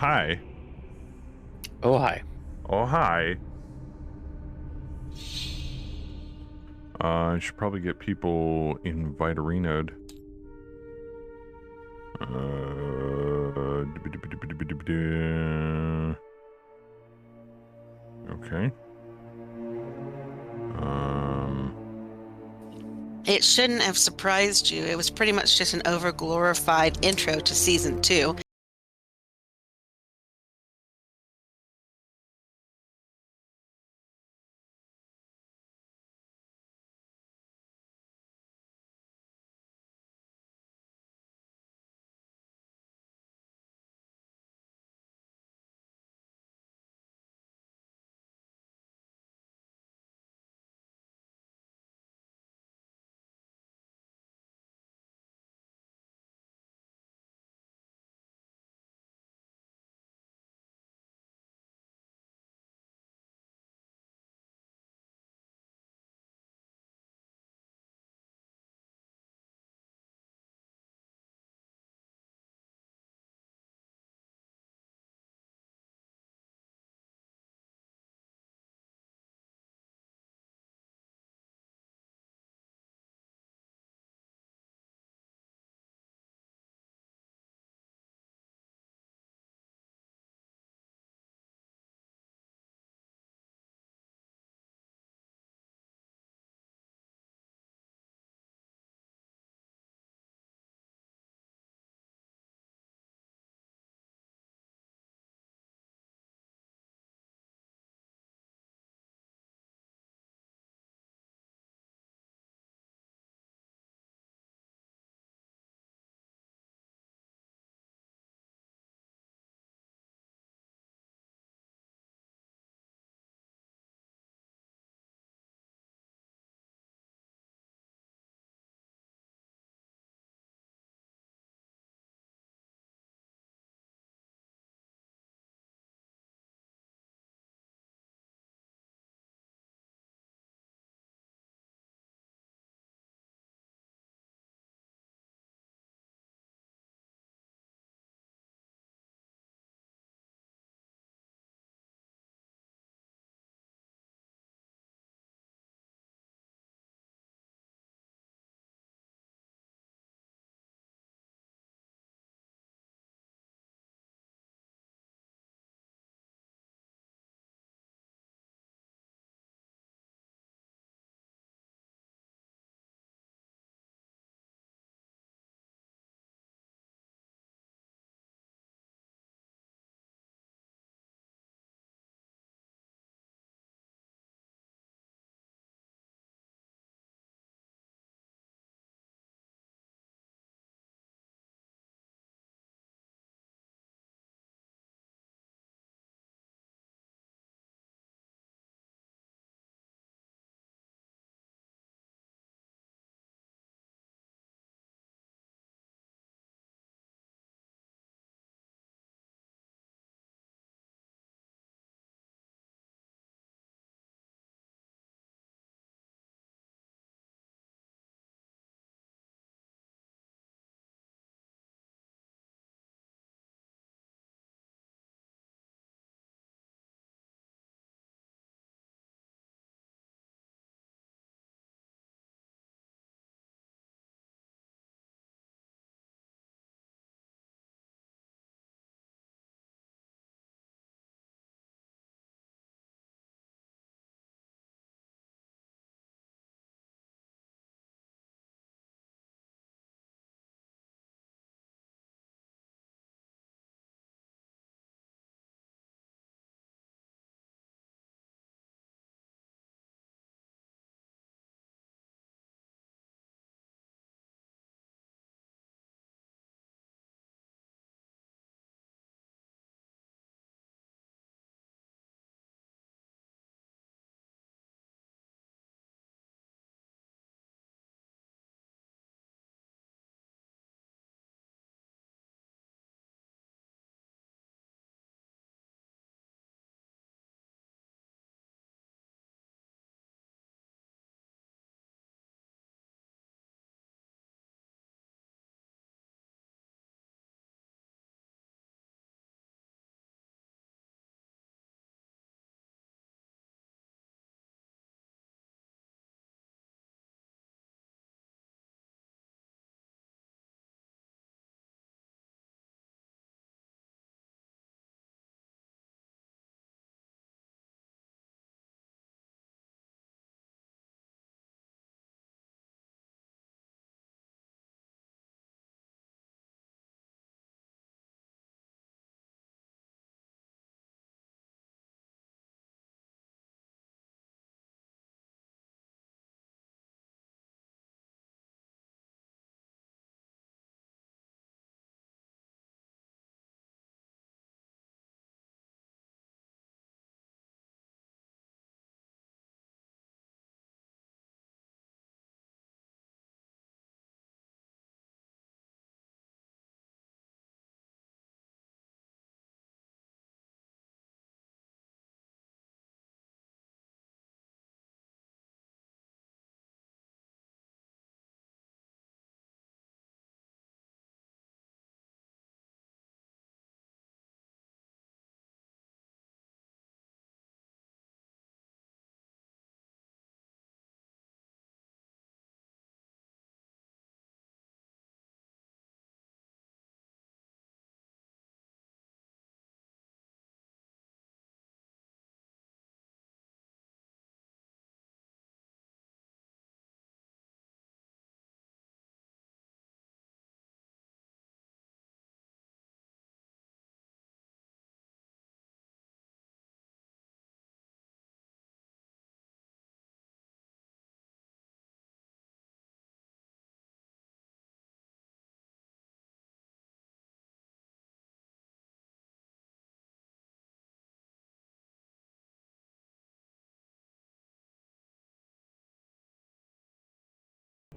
hi. Oh, hi. Oh, hi. I should probably get people in Vitarinoed. Okay. Um, It shouldn't have surprised you. It was pretty much just an over-glorified intro to season two.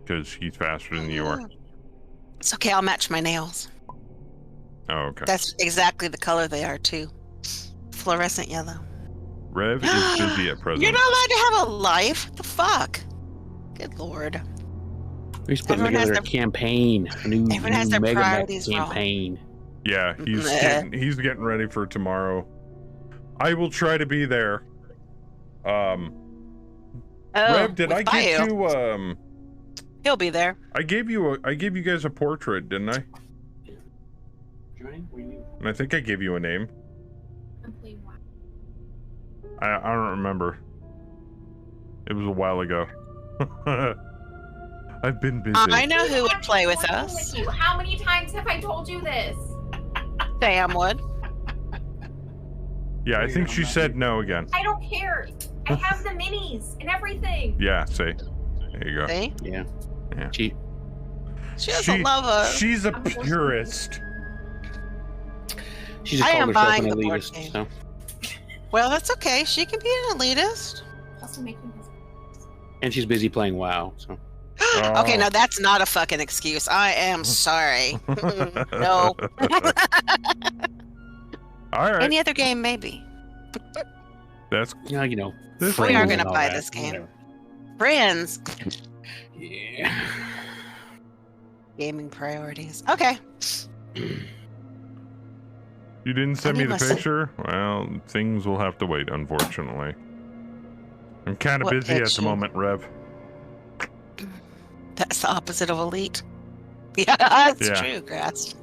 because he's faster than you are. It's okay. I'll match my nails. Oh, okay. That's exactly the color they are too. Fluorescent yellow. Rev is busy at present. You're not allowed to have a life. The fuck? Good lord. He's putting Everyone has together a their- campaign. A new, Everyone has their Mega priorities wrong. campaign. Yeah, he's getting ready for tomorrow. I will try to be there. Oh, Rev, did I with get Bio. you He'll be there. I gave you guys a portrait, didn't I? And I think I gave you a name. I don't remember. It was a while ago. I've been busy. I know who would play with us. How many times have I told you this? Sam would. Yeah, I think she said no again. I don't care. I have the minis and everything. Yeah, see. There you go. See? Yeah. Yeah. She doesn't love us. She's a purist. She just I called am herself buying an the board elitist. game. So. Well, that's okay. She can be an elitist. Also making this. And she's busy playing WoW. So. Okay, no, that's not a fucking excuse. I am sorry. No. All right. Any other game, maybe. That's Yeah, you know. this. We friends are and gonna all buy that, this game. whatever. Friends. Yeah. Gaming priorities. Okay. You didn't send I me need the my picture? Well, things will have to wait, unfortunately. I'm kind of What busy at the picture? moment, Rev. That's the opposite of elite. Yeah, that's Yeah. true, Grass.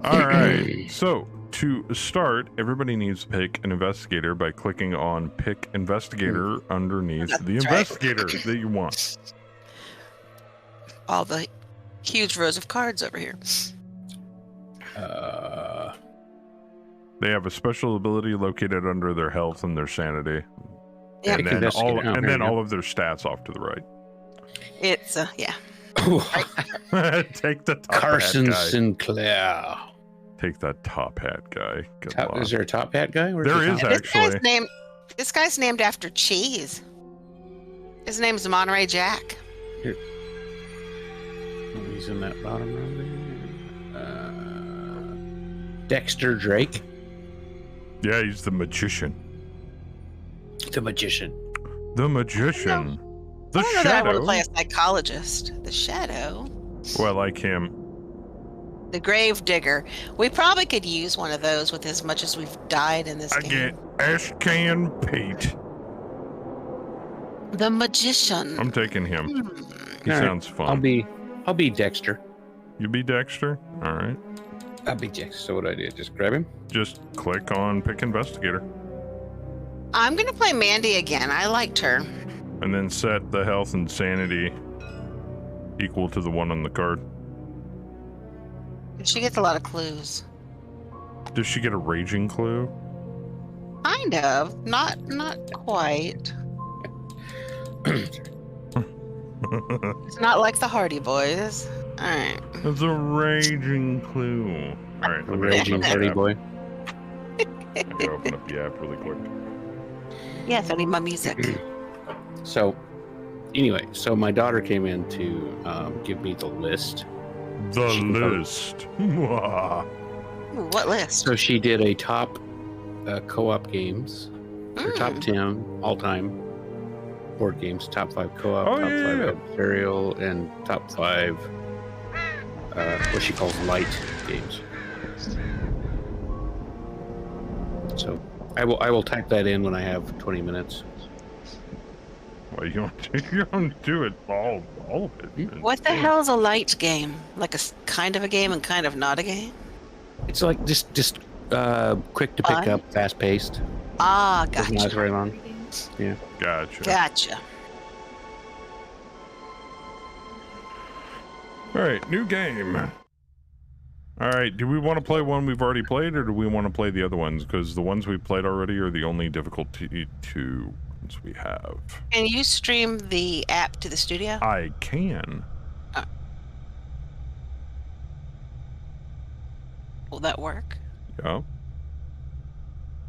All right. So, to start, everybody needs to pick an investigator by clicking on Pick Investigator underneath the That's right. investigator that you want. All the huge rows of cards over here. They have a special ability located under their health and their sanity. Yeah. And Pick then all investigator. Oh, and here then we go. all of their stats off to the right. It's yeah. Take the top Carson hat guy. Sinclair. Take that top hat guy. Good Top, luck. is there a top hat guy? Where's There the is top- actually. This guy's named after cheese. His name's Monterey Jack. Oh, he's in that bottom row there. Dexter Drake, Yeah, he's the magician. the magician. The magician. The I don't know that I want to shadow. play a psychologist. The Shadow. Oh, I like him. The Grave Digger. We probably could use one of those with as much as we've died in this I game. get Ashcan Pete. The Magician. I'm taking him. He All right. sounds fun. I'll be Dexter. You be Dexter? All right. I'll be Dexter. So what I did, just grab him. Just click on Pick Investigator. I'm going to play Mandy again. I liked her. And then set the health and sanity equal to the one on the card. She gets a lot of clues. Does she get a raging clue? Kind of. Not quite. It's not like the Hardy Boys. All right. It's a raging clue. All right. A Let me raging open up party the app. boy. Let me open up the app really quick. Yes, I need my music. So, anyway, so my daughter came in to give me the list. The She can vote. list. Mwah. Ooh, what list? So she did a top co-op games, or top 10 all-time board games, top 5 co-op, Oh, top yeah. 5 adversarial, and top 5 what she calls light games. So I will type that in when I have 20 minutes. Well, you don't do it all of it. What the hell is a light game? Like kind of a game and kind of not a game? It's like just quick to pick Fun? up, fast paced. Ah, Doesn't last gotcha. very long. Yeah. Gotcha. Gotcha. All right, new game. All right, do we want to play one we've already played, or do we want to play the other ones? Because the ones we've played already are the only difficulty two ones we have. Can you stream the app to the studio? I can. Will that work? Yeah.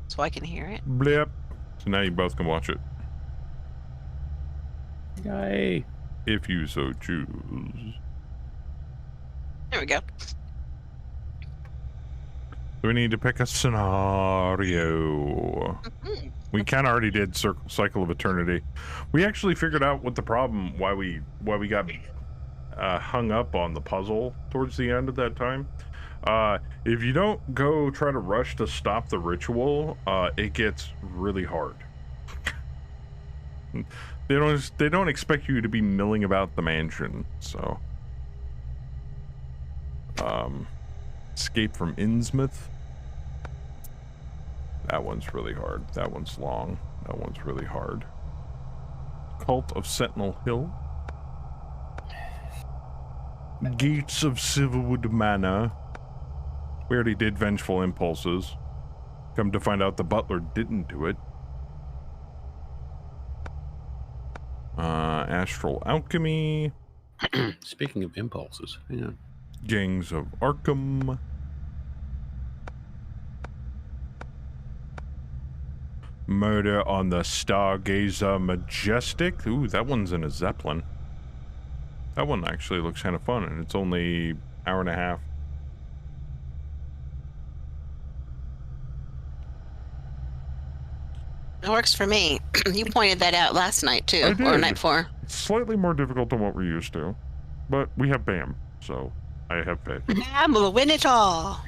So I can hear it? Blip. So now you both can watch it. Yay. if you so choose. There we go. We need to pick a scenario. We kind of already did Cycle of Eternity. We actually figured out what the problem, why we got hung up on the puzzle towards the end of that time. If you don't go try to rush to stop the ritual, it gets really hard. They don't expect you to be milling about the mansion, so. Escape from Innsmouth. That one's really hard. That one's long. That one's really hard. Cult of Sentinel Hill. Gates of Silverwood Manor. We already did Vengeful Impulses. Come to find out the butler didn't do it. Astral Alchemy. Speaking of impulses, yeah. Gangs of Arkham. Murder on the Stargazer Majestic. Ooh, that one's in a Zeppelin. That one actually looks kind of fun, and it's only an hour and a half. It works for me. You pointed that out last night, too. I did. Or night before. It's slightly more difficult than what we're used to, but we have BAM, so I have faith. BAM will win it all.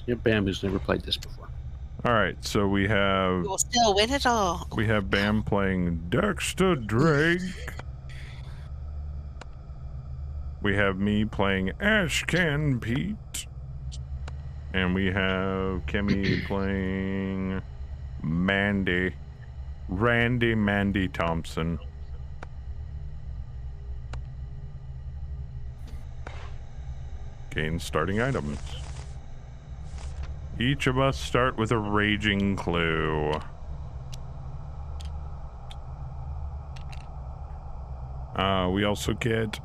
Yeah, Bam has never played this before. All right, so we have We will still win it all. we have BAM playing Dexter Drake. We have me playing Ashcan Pete, and we have Kemi playing Randy Thompson. Gain starting items. Each of us start with a raging clue. We also get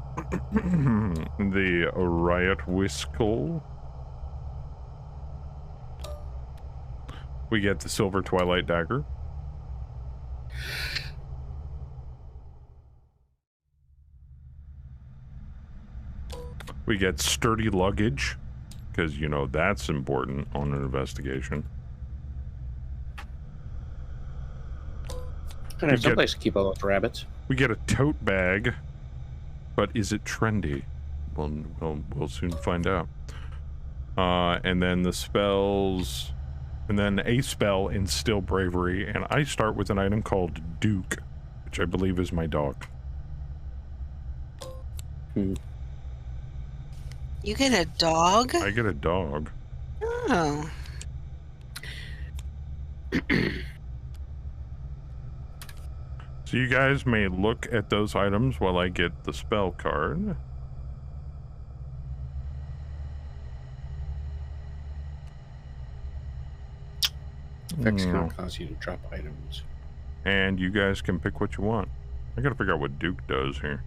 the Riot Whistle. We get the Silver Twilight Dagger. We get Sturdy Luggage, because, you know, that's important on an investigation. I have someplace to keep all those rabbits. We get a tote bag, but is it trendy? We'll soon find out. And then the spells, and then a spell, Instill Bravery, and I start with an item called Duke, which I believe is my dog. Hmm. You get a dog? I get a dog. Oh. So you guys may look at those items while I get the spell card. Effects cannot cause you to drop items. And you guys can pick what you want. I gotta figure out what Duke does here.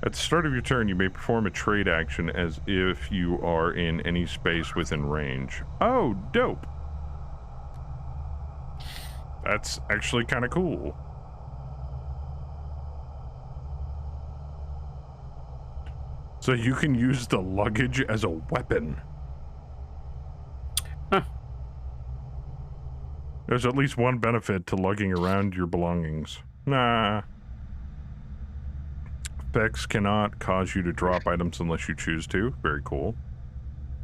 At the start of your turn, you may perform a trade action as if you are in any space within range. Oh, dope. That's actually kind of cool. So you can use the luggage as a weapon. Huh. There's at least one benefit to lugging around your belongings. Nah. Effects cannot cause you to drop items unless you choose to. Very cool.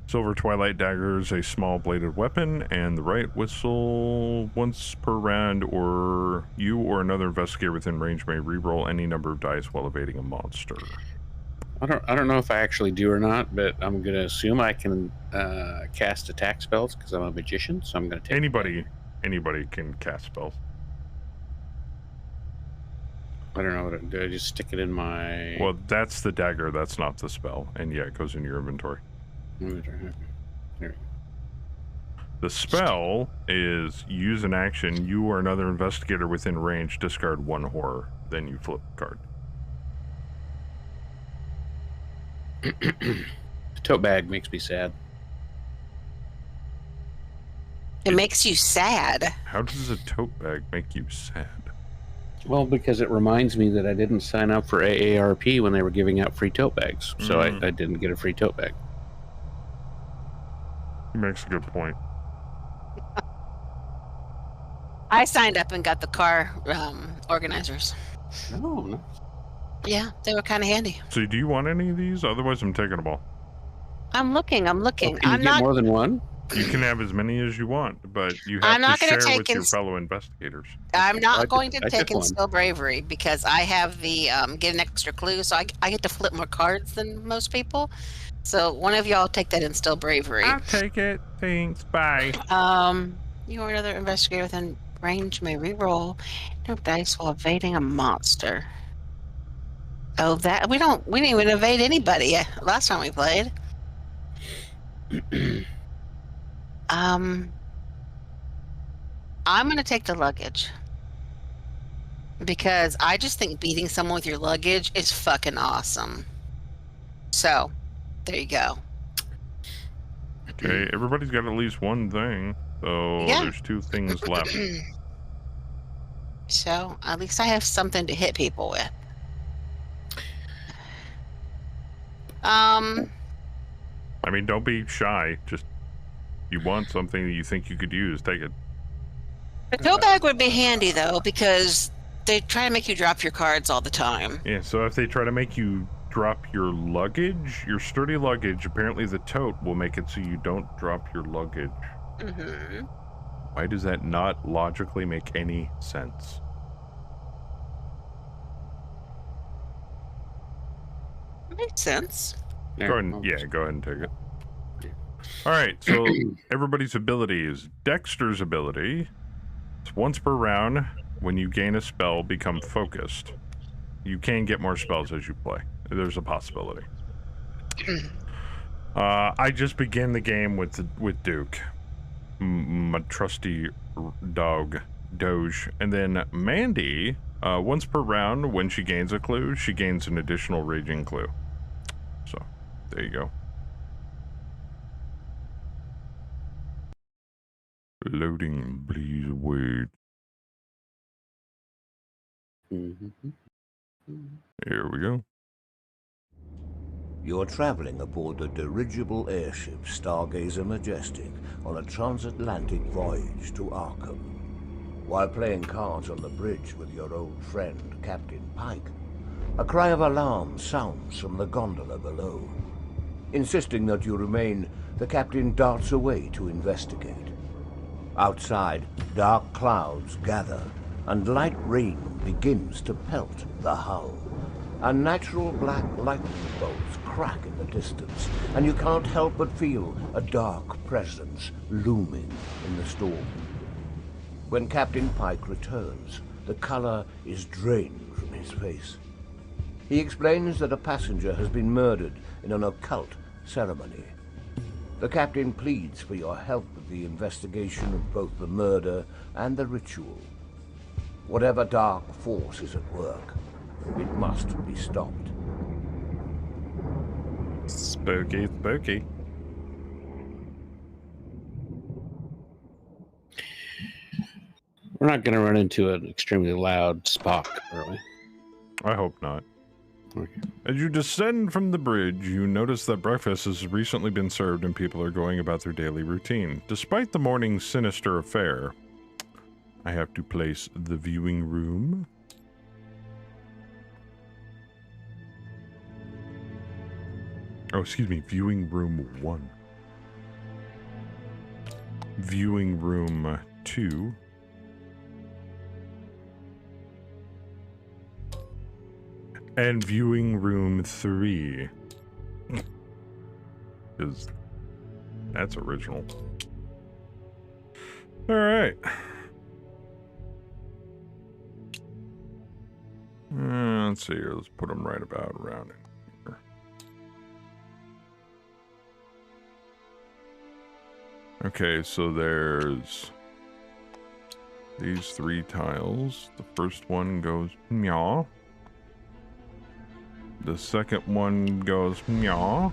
Silver Twilight Dagger is a small bladed weapon, and the Riot Whistle, once per round, or you or another investigator within range may re-roll any number of dice while evading a monster. I don't know if I actually do or not, but I'm gonna assume I can cast attack spells because I'm a magician. So I'm gonna take Anybody can cast spells. I don't know. Do I just stick it in my? Well, that's the dagger. That's not the spell, and yeah, it goes in your inventory. Here. The spell is use an action. You or another investigator within range discard one horror. Then you flip the card. The tote bag makes me sad. It makes you sad. How does a tote bag make you sad? Well, because it reminds me that I didn't sign up for AARP when they were giving out free tote bags, so I didn't get a free tote bag. He makes a good point. I signed up and got the car organizers. Oh, no. Yeah, they were kind of handy. So do you want any of these? Otherwise, I'm taking them all. I'm looking. Can you I'm get not. more than one? You can have as many as you want, but you I'm have not to gonna share take with your ins- fellow investigators. I'm not I going took- to I take took one. Instill Bravery because I have the get an extra clue, so I get to flip more cards than most people. So one of y'all take that Instill Bravery. I'll take it. Thanks. Bye. You or another investigator within range may reroll no dice while evading a monster. Oh, that we didn't even evade anybody last time we played. I'm gonna take the luggage because I just think beating someone with your luggage is fucking awesome. So, there you go. Okay, everybody's got at least one thing, so Yeah. there's 2 things left. So, at least I have something to hit people with. I mean, don't be shy. Just you want something that you think you could use, take it. The tote bag would be handy though because they try to make you drop your cards all the time. Yeah, so if they try to make you drop your luggage, your sturdy luggage, apparently the tote will make it so you don't drop your luggage. Mm-hmm. Why does that not logically make any sense? Makes sense. There, Go ahead and, yeah, go ahead and take it. All right, so everybody's abilities. Dexter's ability. It's once per round. When you gain a spell, become focused. You can get more spells as you play. There's a possibility. I just began the game with Duke, my trusty dog, Doge, and then Mandy. Once per round, when she gains a clue, she gains an additional raging clue. So, there you go. Loading, please wait. Here we go. You're traveling aboard the dirigible airship Stargazer Majestic on a transatlantic voyage to Arkham. While playing cards on the bridge with your old friend, Captain Pike, a cry of alarm sounds from the gondola below. Insisting that you remain, the captain darts away to investigate. Outside, dark clouds gather, and light rain begins to pelt the hull. Unnatural black lightning bolts crack in the distance, and you can't help but feel a dark presence looming in the storm. When Captain Pike returns, the color is drained from his face. He explains that a passenger has been murdered in an occult ceremony. The captain pleads for your help with the investigation of both the murder and the ritual. Whatever dark force is at work, it must be stopped. Spooky, spooky. We're not going to run into an extremely loud Spock, are we? I hope not. Okay. As you descend from the bridge, you notice that breakfast has recently been served and people are going about their daily routine. Despite the morning's sinister affair, I have to place the viewing room. Oh, excuse me, viewing room 1. Viewing room 2. And viewing room 3. Because that's original. Alright. Let's see here. Let's put them right about around in here. Okay, so there's these 3 tiles. The first one goes meow. The second one goes meow.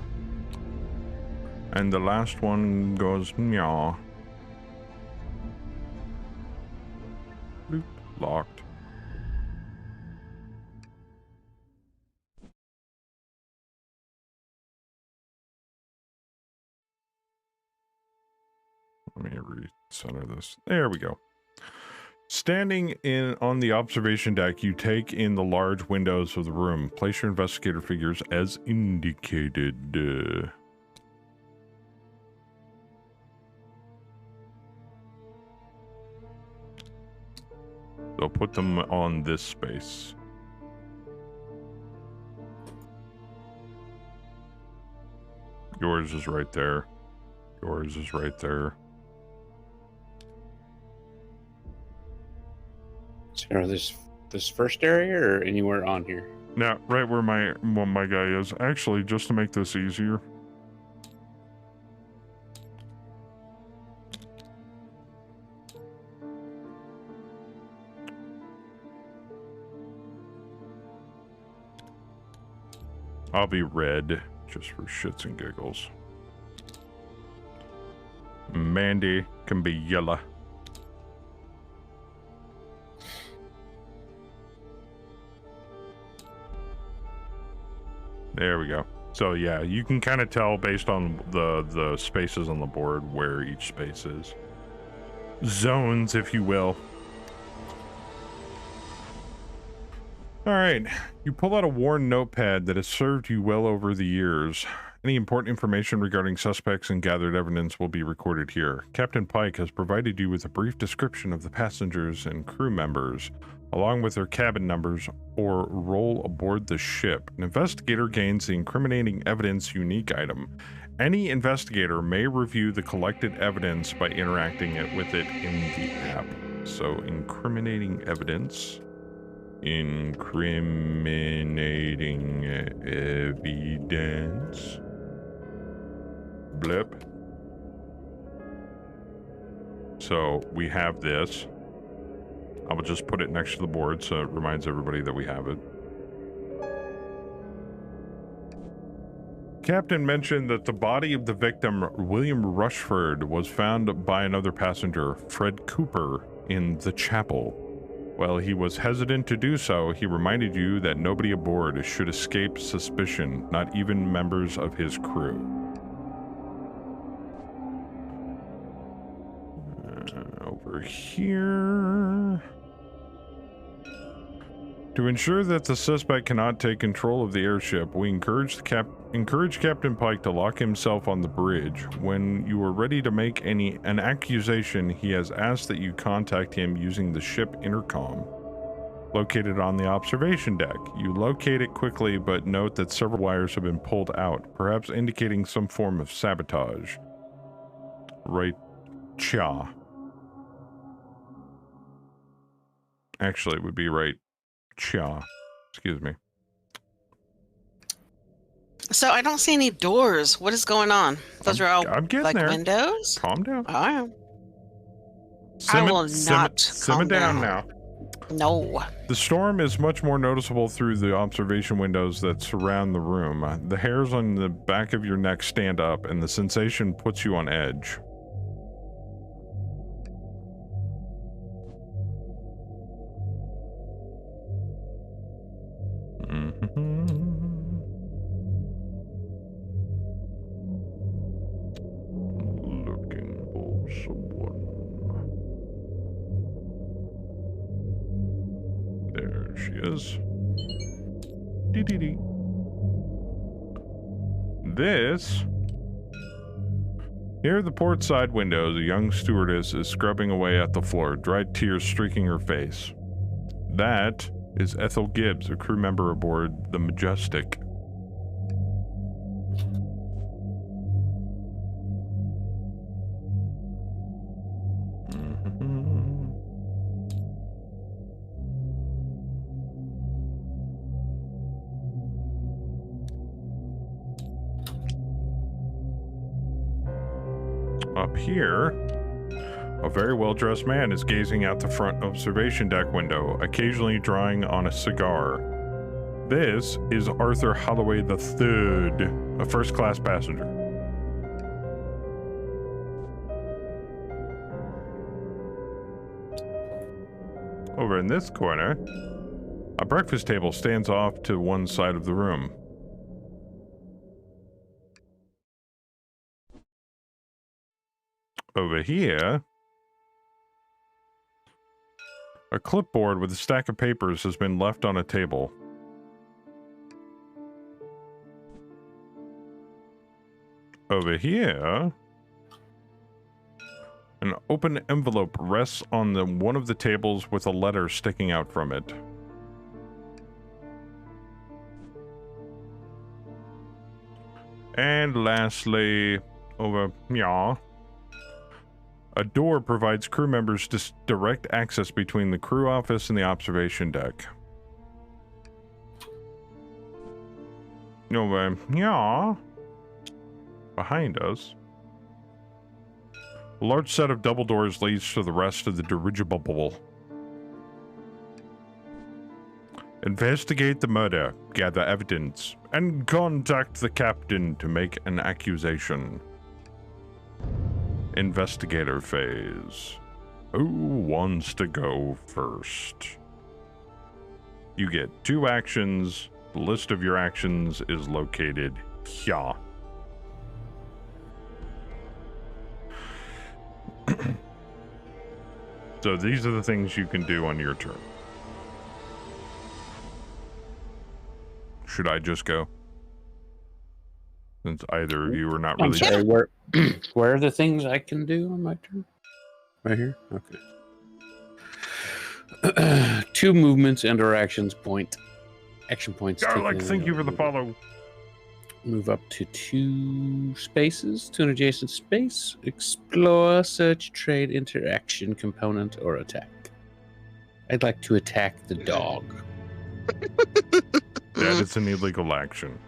And the last one goes meow. Bloop, locked. Let me recenter this. There we go. Standing on the observation deck, you take in the large windows of the room. Place your investigator figures as indicated. So put them on this space. Yours is right there. Yours is right there. So this first area or anywhere on here? Now, right where my guy is. Actually, just to make this easier. I'll be red, just for shits and giggles. Mandy can be yellow. There we go. So yeah, you can kind of tell based on the spaces on the board where each space is. Zones, if you will. All right, you pull out a worn notepad that has served you well over the years. Any important information regarding suspects and gathered evidence will be recorded here. Captain Pike has provided you with a brief description of the passengers and crew members, along with their cabin numbers or role aboard the ship. An investigator gains the incriminating evidence unique item. Any investigator may review the collected evidence by interacting with it in the app. So, incriminating evidence. Incriminating evidence. Blip. So we have this. I will just put it next to the board so it reminds everybody that we have it. Captain mentioned that the body of the victim, William Rushford, was found by another passenger, Fred Cooper, in the chapel. While he was hesitant to do so, he reminded you that nobody aboard should escape suspicion, not even members of his crew. Over here. To ensure that the suspect cannot take control of the airship, we encourage Captain Pike to lock himself on the bridge. When you are ready to make an accusation, he has asked that you contact him using the ship intercom located on the observation deck. You locate it quickly, but note that several wires have been pulled out, perhaps indicating some form of sabotage. Right, cha. Actually, it would be right. Cha. Excuse me. So I don't see any doors. What is going on? Those are all I'm getting like there. windows? Calm down. I will not simmer calm down down. now. No. The storm is much more noticeable through the observation windows that surround the room. The hairs on the back of your neck stand up, and the sensation puts you on edge. Looking for someone. There she is. Dee-dee-dee. This. Near the port side windows, a young stewardess is scrubbing away at the floor, dried tears streaking her face. That is Ethel Gibbs, a crew member aboard the Majestic. Up here, a very well-dressed man is gazing out the front observation deck window, occasionally drawing on a cigar. This is Arthur Holloway III, a first-class passenger. Over in this corner, a breakfast table stands off to one side of the room. Over here, a clipboard with a stack of papers has been left on a table. Over here, an open envelope rests on one of the tables with a letter sticking out from it. And lastly, over here, a door provides crew members direct access between the crew office and the observation deck. Over here, behind us, a large set of double doors leads to the rest of the dirigible. Investigate the murder, gather evidence, and contact the captain to make an accusation. Investigator phase. Who wants to go first? You get 2 actions. The list of your actions is located here. So these are the things you can do on your turn. Should I just go? Since either of you are not I'm really... sorry, where are the things I can do on my turn? Right here? Okay. 2 movements and or action points. Garlic, thank you for the follow. Move up to 2 spaces to an adjacent space. Explore, search, trade, interaction, component, or attack. I'd like to attack the dog. That is an illegal action.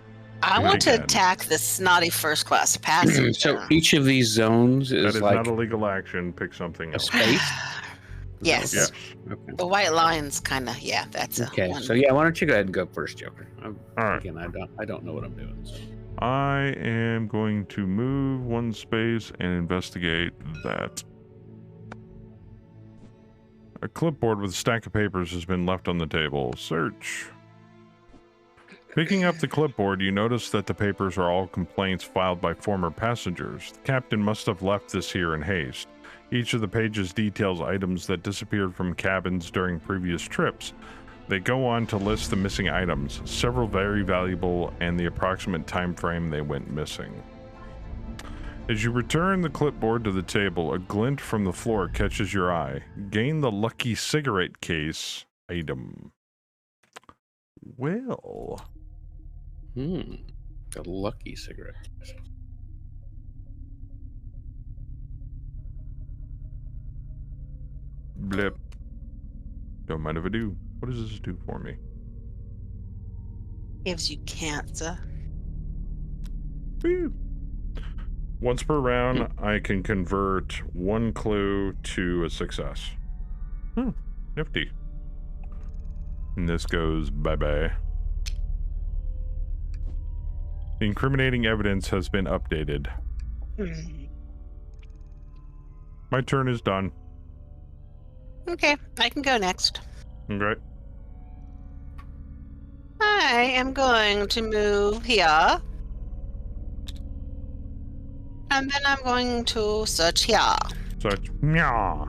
I want to Again. attack the snotty first class passenger. So each of these zones That is is like not a legal action. Pick something a else. space. Yes. Yes. Okay. The white line's kind of, yeah, that's a Okay. one. So yeah, why don't you go ahead and go first, Joker? All right. Again, I don't know what I'm doing. So. I am going to move 1 space and investigate that. A clipboard with a stack of papers has been left on the table. Search. Picking up the clipboard, you notice that the papers are all complaints filed by former passengers. The captain must have left this here in haste. Each of the pages details items that disappeared from cabins during previous trips. They go on to list the missing items, several very valuable, and the approximate time frame they went missing. As you return the clipboard to the table, a glint from the floor catches your eye. Gain the lucky cigarette case item. Well... The lucky cigarette. Blip. Don't mind if I do. What does this do for me? Gives you cancer. Woo. Once per round, I can convert 1 clue to a success. Nifty. And this goes bye-bye. The incriminating evidence has been updated. My turn is done. Okay, I can go next. Okay. I am going to move here. And then I'm going to search here. Such. Meow.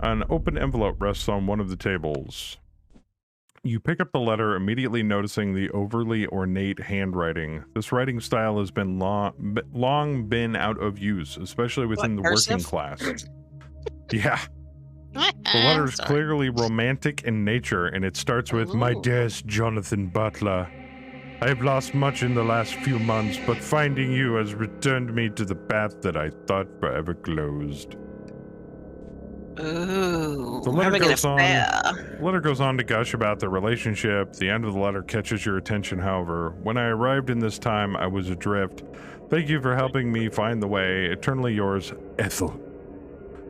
An open envelope rests on one of the tables. You pick up the letter, immediately noticing the overly ornate handwriting. This writing style has been long been out of use, especially within the working class. Yeah. The letter is clearly romantic in nature, and it starts with, "My dearest Jonathan Butler, I have lost much in the last few months, but finding you has returned me to the path that I thought forever closed." Ooh. The letter having an goes on. affair. The letter goes on to gush about the relationship. The end of the letter catches your attention, however. When I arrived in this time, I was adrift. Thank you for helping me find the way. Eternally yours, Ethel.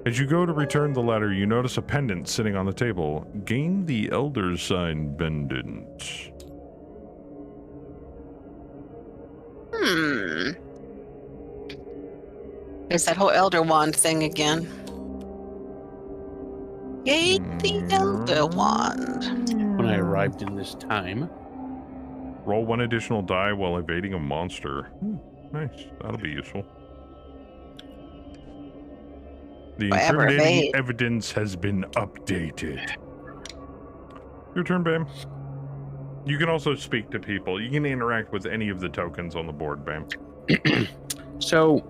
As you go to return the letter, you notice a pendant sitting on the table. Gain the Elder Sign pendant. There's that whole Elder Wand thing again. Gain the Elder Wand. When I arrived in this time. Roll 1 additional die while evading a monster. Nice. That'll be useful. The Forever incriminating evade. evidence has been updated. Your turn, Bam. You can also speak to people. You can interact with any of the tokens on the board, Bam. So,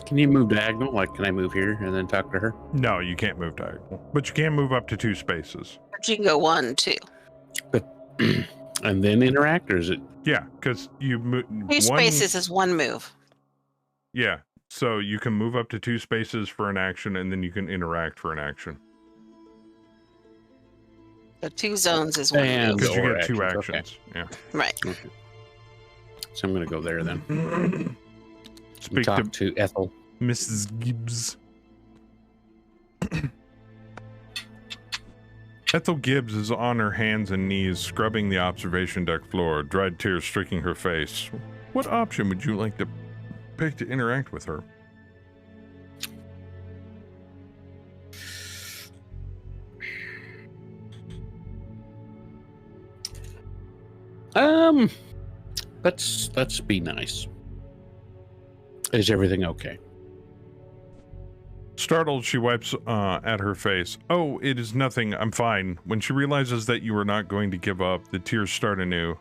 can you move diagonal? Like, can I move here and then talk to her? No, you can't move diagonal, but you can move up to 2 spaces. But you can go 1, 2. And then interact, or is it? Yeah, because you move 2 spaces is 1 move. Yeah, so you can move up to 2 spaces for an action, and then you can interact for an action. So 2 zones is 1 And- move. Because you Or get 2 actions, actions. Right. Okay. So I'm going to go there then. Yeah. Speak Talk to to Ethel. Mrs. Gibbs. Ethel Gibbs is on her hands and knees, scrubbing the observation deck floor, dried tears streaking her face. What option would you like to pick to interact with her? Let's be nice. Is everything okay? Startled, she wipes at her face. Oh, it is nothing. I'm fine. When she realizes that you are not going to give up, the tears start anew.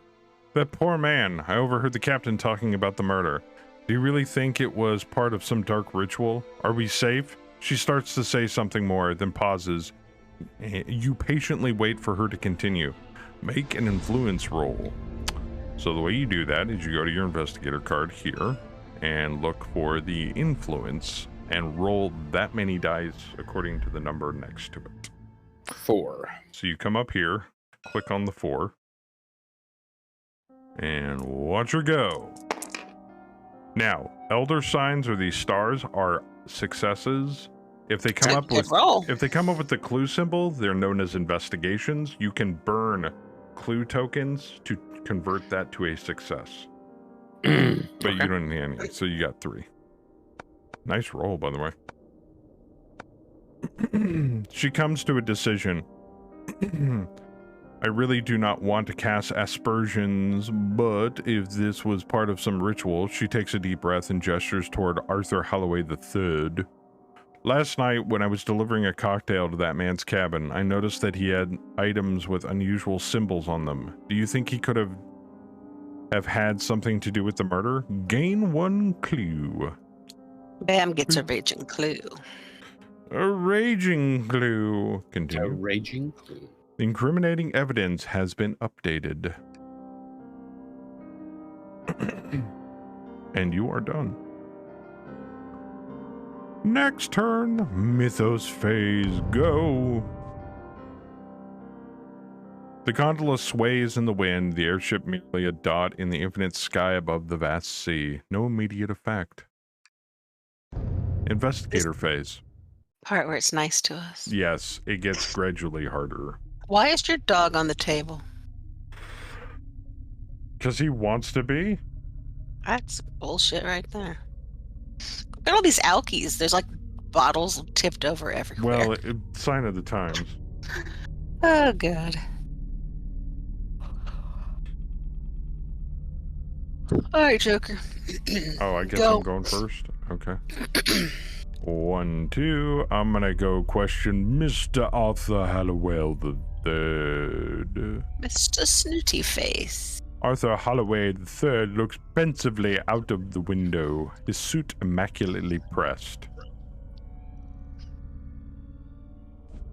That poor man. I overheard the captain talking about the murder. Do you really think it was part of some dark ritual? Are we safe? She starts to say something more, then pauses. You patiently wait for her to continue. Make an influence roll. So the way you do that is you go to your investigator card here and look for the influence and roll that many dice according to the number next to it. 4. So you come up here, click on the 4, and watch her go. Now, elder signs or these stars are successes. If they come up with roll. if they come up with the clue symbol, they're known as investigations. You can burn clue tokens to convert that to a success. But you don't need any, so you got 3. Nice roll, by the way. She comes to a decision. I really do not want to cast aspersions, but if this was part of some ritual, she takes a deep breath and gestures toward Arthur Holloway III. Last night, when I was delivering a cocktail to that man's cabin, I noticed that he had items with unusual symbols on them. Do you think he could have had something to do with the murder? Gain 1 clue. Bam gets a raging clue. A raging clue. A Continue. raging clue. Incriminating evidence has been updated. And you are done. Next turn, Mythos phase, go. The gondola sways in the wind, the airship merely a dot in the infinite sky above the vast sea. No immediate effect. Investigator phase. Part where it's nice to us. Yes, it gets gradually harder. Why is your dog on the table? Because he wants to be? That's bullshit right there. Look at all these alkies. There's like bottles tipped over everywhere. Well, sign of the times. Oh, God. All right, Joker. Oh, I guess Go. I'm going first. Okay. 1, 2. I'm gonna go question Mr. Arthur Holloway III. Mr. Snooty Face. Arthur Holloway III looks pensively out of the window, his suit immaculately pressed.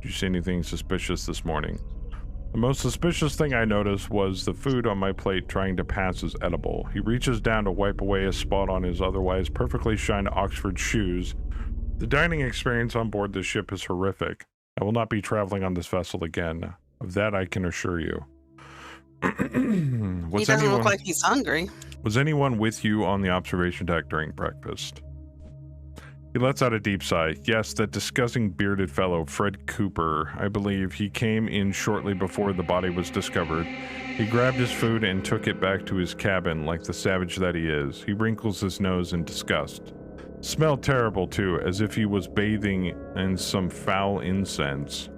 Did you see anything suspicious this morning? The most suspicious thing I noticed was the food on my plate trying to pass as edible. He reaches down to wipe away a spot on his otherwise perfectly shined Oxford shoes. The dining experience on board this ship is horrific. I will not be traveling on this vessel again. Of that I can assure you. He doesn't look like he's hungry. Was anyone with you on the observation deck during breakfast? He lets out a deep sigh. Yes, that disgusting bearded fellow, Fred Cooper. I believe he came in shortly before the body was discovered. He grabbed his food and took it back to his cabin like the savage that he is. He wrinkles his nose in disgust. Smelled terrible too, as if he was bathing in some foul incense.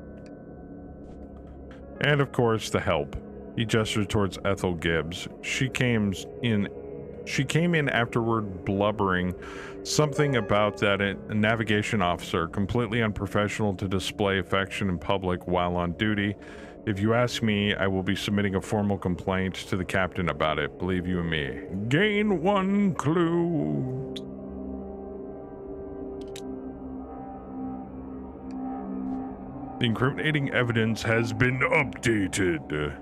And of course, the help. He gestured towards Ethel Gibbs. She came in She came in afterward blubbering something about that a navigation officer, completely unprofessional to display affection in public while on duty. If you ask me, I will be submitting a formal complaint to the captain about it. Believe you me. Gain 1 clue. The incriminating evidence has been updated.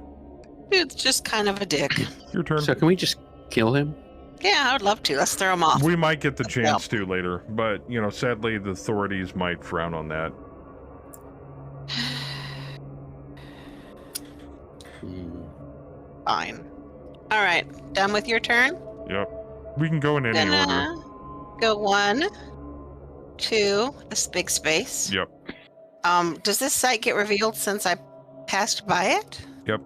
Dude's just kind of a dick. Your turn. So can we just kill him? Yeah, I would love to. Let's throw him off. We might get the chance to later, but, you know, sadly, the authorities might frown on that. Fine. All right. Done with your turn? Yep. We can go in any Gonna order. go 1, 2, this big space. Yep. Does this site get revealed since I passed by it? Yep.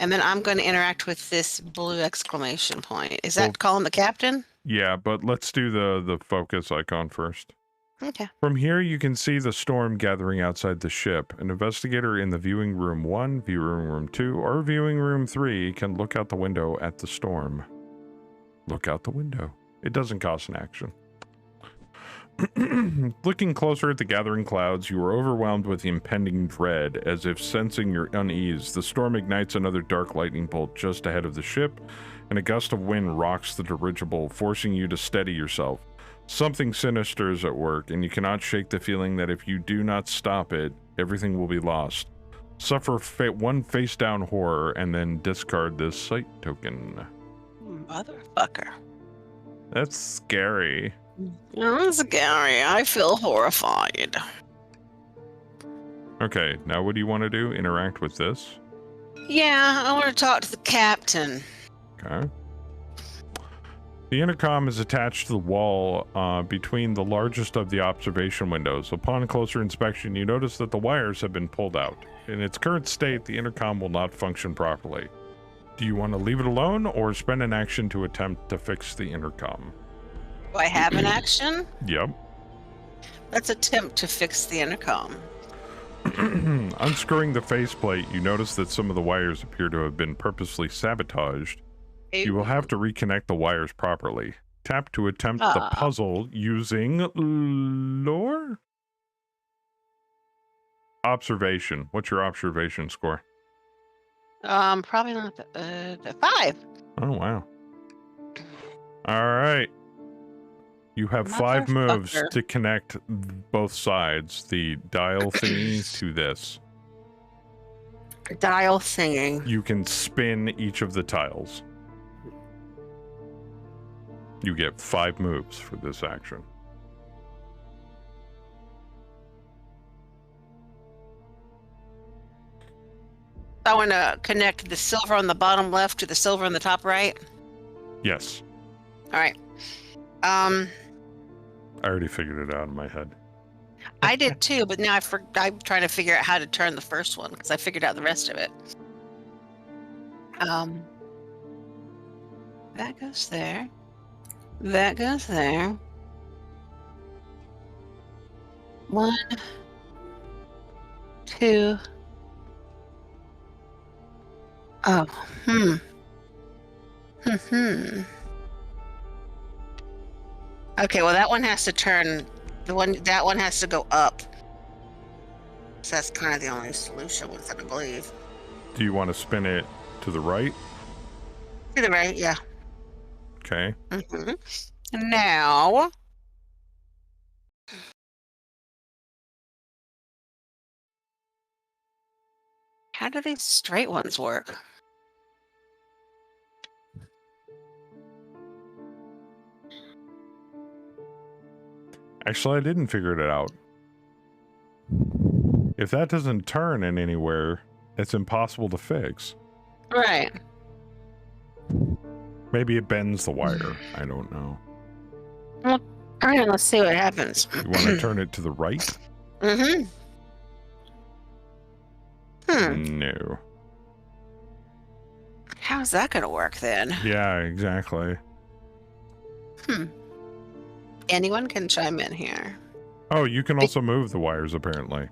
And then I'm going to interact with this blue exclamation point. Is that Well- calling the captain? Yeah, but let's do the focus icon first. Okay. From here, you can see the storm gathering outside the ship. An investigator in the viewing room 1, viewing room 2, or viewing room 3 can look out the window at the storm. Look out the window. It doesn't cost an action. Looking closer at the gathering clouds, you are overwhelmed with impending dread. As if sensing your unease, the storm ignites another dark lightning bolt just ahead of the ship, and a gust of wind rocks the dirigible, forcing you to steady yourself. Something sinister is at work, and you cannot shake the feeling that if you do not stop it, everything will be lost. Suffer one face-down horror, and then discard this sight token. Motherfucker. That's scary. That's scary. I feel horrified. Okay, now what do you want to do? Interact with this? Yeah, I want to talk to the captain. Okay. The intercom is attached to the wall between the largest of the observation windows. Upon closer inspection, you notice that the wires have been pulled out. In its current state, the intercom will not function properly. Do you want to leave it alone or spend an action to attempt to fix the intercom? Do I have an action? Yep. Let's attempt to fix the intercom. Unscrewing the faceplate, you notice that some of the wires appear to have been purposely sabotaged. You will have to reconnect the wires properly. Tap to attempt the puzzle using lore? Observation. What's your observation score? Probably not the 5. Oh, wow. All right. You have 5 moves Motherfucker. to connect both sides, the dial thingy to this. Dial singing. You can spin each of the tiles. You get 5 moves for this action. I want to connect the silver on the bottom left to the silver on the top right. Yes. All right. I already figured it out in my head. I did too, but now I'm trying to figure out how to turn the first one because I figured out the rest of it. That goes there. That goes there. 1, 2. Oh, Okay, well that one has to turn. That one has to go up. So that's kind of the only solution with it, I believe. Do you want to spin it to the right? To the right, yeah. Okay. Now, how do these straight ones work? Actually, I didn't figure it out. If that doesn't turn in anywhere, it's impossible to fix. Right. Maybe it bends the wire. I don't know. All right, let's see what happens. You want to turn it to the right? No. How's that going to work then? Yeah, exactly. Anyone can chime in here. Oh, you can also move the wires, apparently.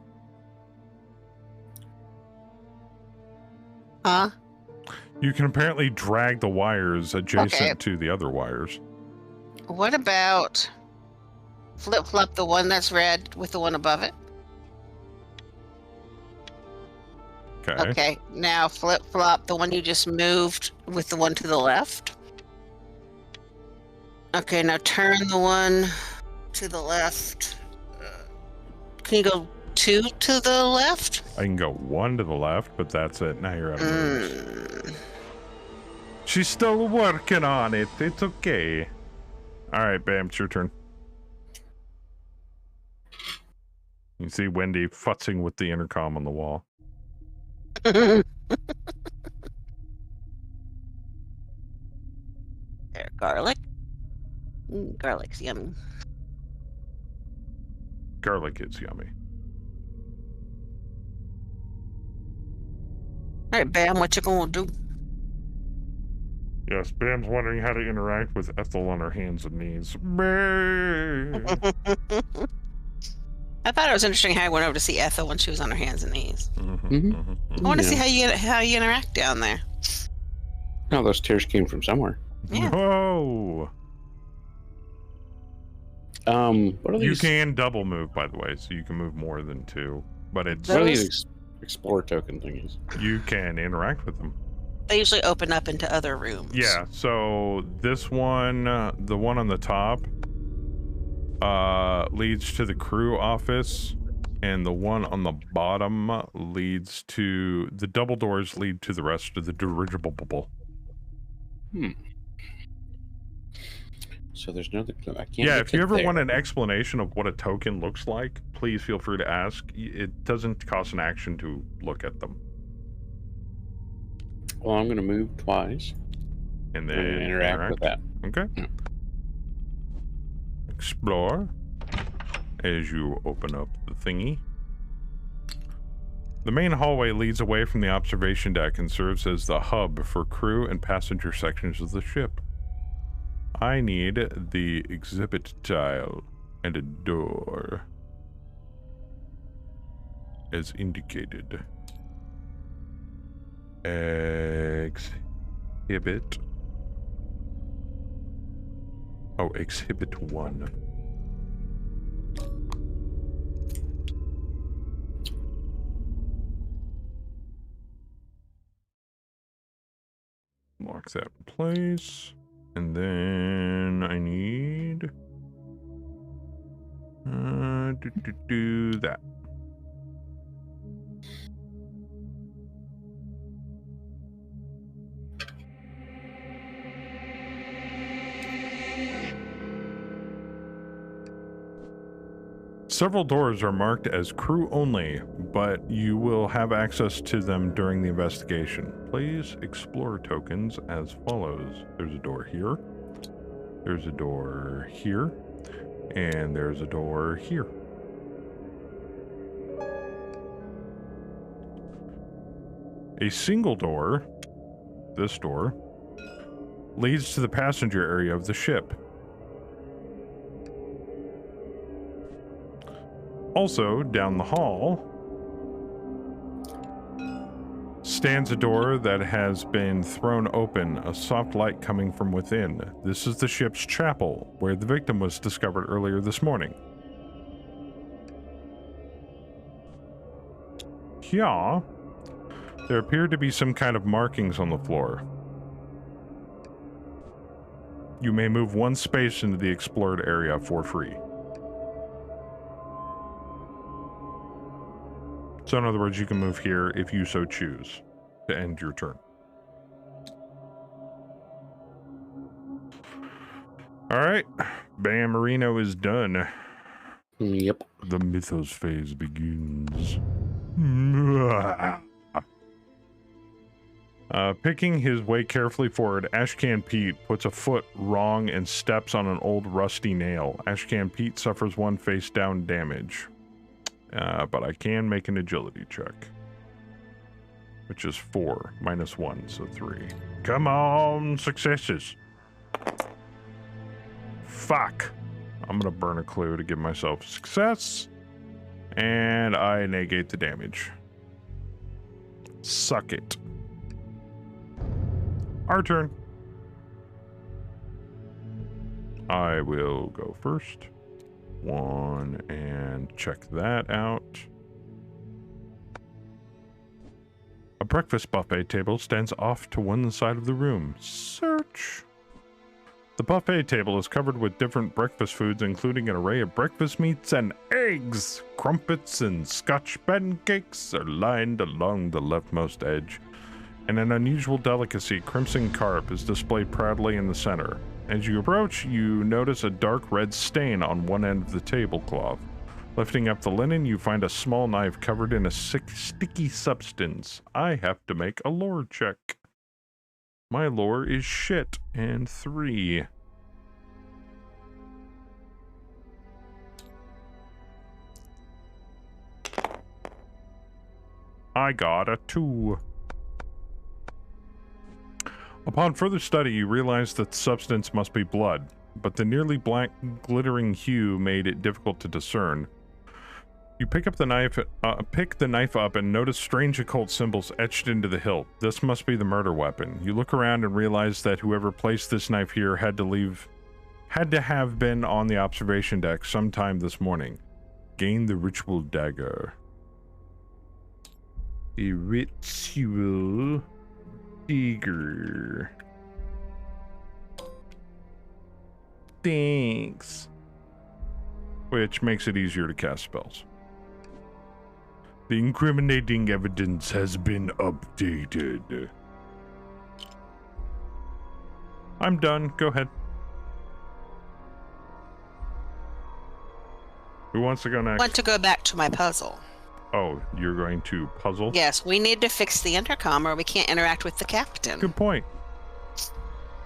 Huh? You can apparently drag the wires adjacent Okay. to the other wires. What about flip-flop the one that's red with the one above it? Okay. Okay, now flip-flop the one you just moved with the one to the left. Okay, now turn the one to the left. Can you go 2 to the left? I can go 1 to the left, but that's it. Now you're out of moves. She's still working on it. It's okay. All right, Bam, it's your turn. You see Wendy futzing with the intercom on the wall. There, garlic. Garlic's yummy. Garlic is yummy. All right, Bam, what you gonna do? Yes, Bam's wondering how to interact with Ethel on her hands and knees. I thought it was interesting how I went over to see Ethel when she was on her hands and knees. Mhm. I want to Yeah. see how you interact down there. No, those tears came from somewhere. Yeah. Whoa! What are You these? can double move, by the way, so you can move more than 2. But it's What are Those- these explore token thingies? you can interact with them. They usually open up into other rooms. Yeah, so this one, the one on the top, leads to the crew office, and the one on the bottom leads to the double doors lead to the rest of the dirigible. So there's no. I can't. Yeah, get if you to ever there. want an explanation of what a token looks like, please feel free to ask. It doesn't cost an action to look at them. Well, I'm going to move twice And and then interact with that. Okay. Yeah. Explore as you open up the thingy. The main hallway leads away from the observation deck and serves as the hub for crew and passenger sections of the ship. I need the exhibit tile and a door, as indicated. Exhibit. Oh, exhibit 1. Lock that in place. And then I need do that. Several doors are marked as crew only, but you will have access to them during the investigation. Please explore tokens as follows. There's a door here. There's a door here. And there's a door here. A single door, this door, leads to the passenger area of the ship. Also, down the hall stands a door that has been thrown open, a soft light coming from within. This is the ship's chapel, where the victim was discovered earlier this morning. Here, there appear to be some kind of markings on the floor. You may move 1 space into the explored area for free. So in other words, you can move here if you so choose to end your turn. All right, Bam Marino is done. Yep. The Mythos phase begins. Picking his way carefully forward, Ashcan Pete puts a foot wrong and steps on an old rusty nail. Ashcan Pete suffers 1 face down damage. But I can make an agility check, which is 4 minus 1, so 3. Come on, successes. Fuck. I'm gonna burn a clue to give myself success, and I negate the damage. Suck it. Our turn. I will go first. 1 and check that out. A breakfast buffet table stands off to one side of the room. Search. The buffet table is covered with different breakfast foods, including an array of breakfast meats and eggs. Crumpets and Scotch pancakes are lined along the leftmost edge, and an unusual delicacy, crimson carp, is displayed proudly in the center. As you approach, you notice a dark red stain on one end of the tablecloth. Lifting up the linen, you find a small knife covered in a sticky substance. I have to make a lore check. My lore is shit, and 3. I got a 2. Upon further study, you realize that the substance must be blood, but the nearly black, glittering hue made it difficult to discern. You pick the knife up and notice strange occult symbols etched into the hilt. This must be the murder weapon. You look around and realize that whoever placed this knife here had to have been on the observation deck sometime this morning. Gain the ritual dagger. The ritual dagger. Thanks. Which makes it easier to cast spells. The incriminating evidence has been updated. I'm done. Go ahead. Who wants to go next? I want to go back to my puzzle. Oh, you're going to puzzle? Yes, we need to fix the intercom or we can't interact with the captain. Good point.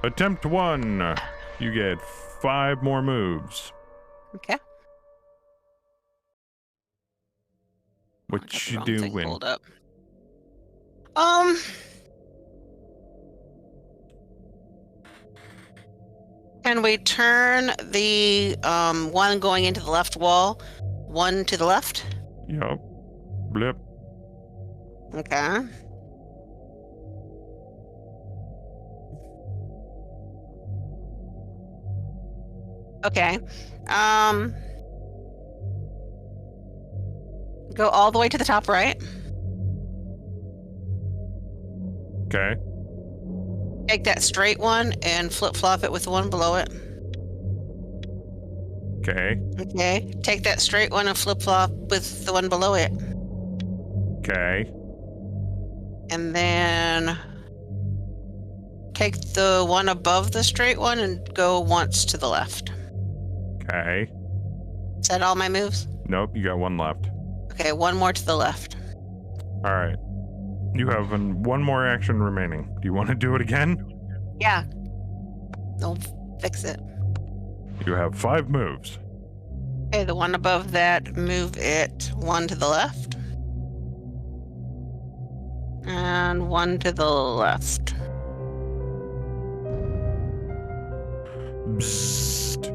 Attempt 1. You get 5 more moves. Okay. What you Wrong thing doing? pulled up. Can we turn the one going into the left wall, one to the left? Yup. Blip. Okay. Okay. Go all the way to the top right. Okay. Take that straight one and flip-flop it with the one below it. Okay. Okay. Take that straight one and flip-flop with the one below it. Okay. And then take the one above the straight one and go once to the left. Okay. Is that all my moves? Nope, you got 1 left. Okay, one more to the left. All right. You have one more action remaining. Do you want to do it again? Yeah. I'll fix it. You have 5 moves. Okay, the one above that, move it one to the left. And one to the left. Bzzzt.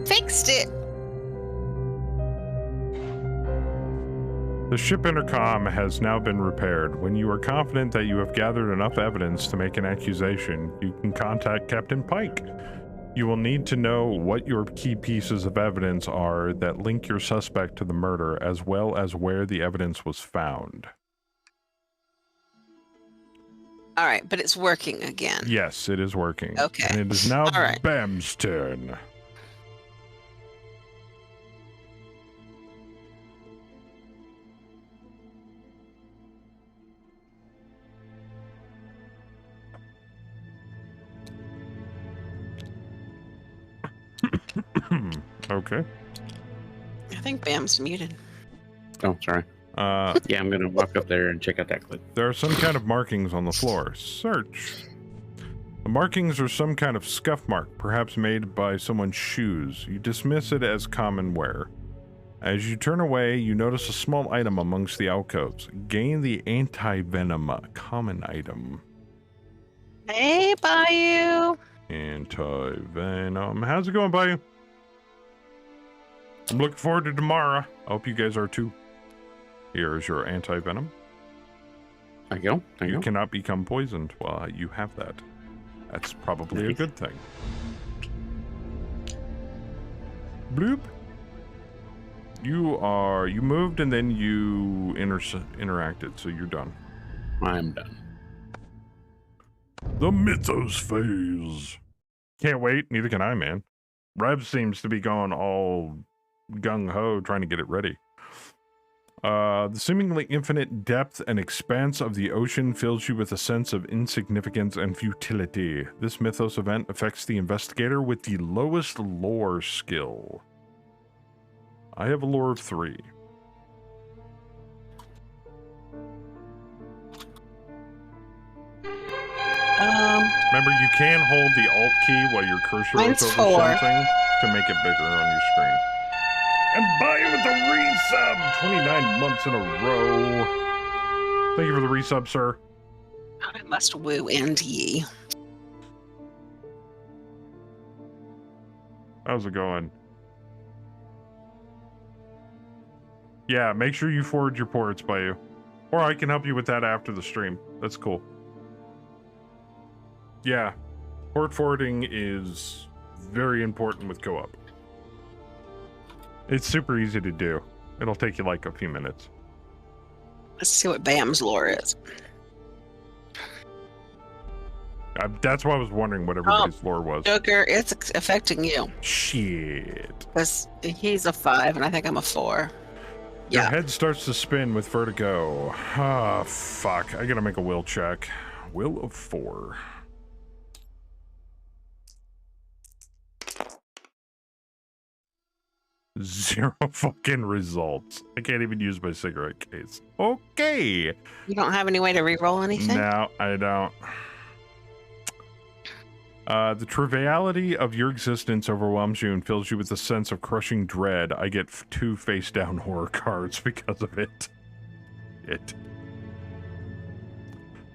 Fixed it! The ship intercom has now been repaired. When you are confident that you have gathered enough evidence to make an accusation, you can contact Captain Pike. You will need to know what your key pieces of evidence are that link your suspect to the murder, as well as where the evidence was found. All right, but it's working again. Yes, it is working. Okay. And it is now All right. Bam's turn. Okay. I think Bam's muted. Oh, sorry. Yeah, I'm gonna walk up there and check out that clip. There are some kind of markings on the floor. Search. The markings are some kind of scuff mark, perhaps made by someone's shoes. You dismiss it as common wear. As you turn away, you notice a small item amongst the alcoves. Gain the anti-venom common item. Hey, Bayou. Anti-venom. How's it going, Bayou? I'm looking forward to tomorrow. I hope you guys are too. Here is your anti-venom. There you go. There you You go. cannot become poisoned while you have that. That's probably a Nice. good thing. Bloop. You moved and then you interacted, so you're done. I'm done. The Mythos phase. Can't wait. Neither can I, man. Rev seems to be going all gung-ho trying to get it ready. The seemingly infinite depth and expanse of the ocean fills you with a sense of insignificance and futility. This Mythos event affects the investigator with the lowest lore skill. I have a lore of 3. Remember, you can hold the Alt key while your cursor Mine's is over 4. something to make it bigger on your screen. And bye with the resub! 29 months in a row. Thank you for the resub, sir. I must woo and ye. How's it going? Yeah, make sure you forward your ports by you. Or I can help you with that after the stream. That's cool. Yeah, port forwarding is very important with co-op. It's super easy to do. It'll take you like a few minutes. Let's see what Bam's lore is. That's why I was wondering what everybody's lore was. Joker, it's affecting you. Shit. Because he's a 5 and I think I'm a 4. Your Yeah. head starts to spin with vertigo. Ah, fuck. I gotta make a will check. Will of 4. Zero fucking results. I can't even use my cigarette case. Okay. You don't have any way to re-roll anything? No, I don't. The triviality of your existence overwhelms you and fills you with a sense of crushing dread. I get 2 face-down horror cards because of it.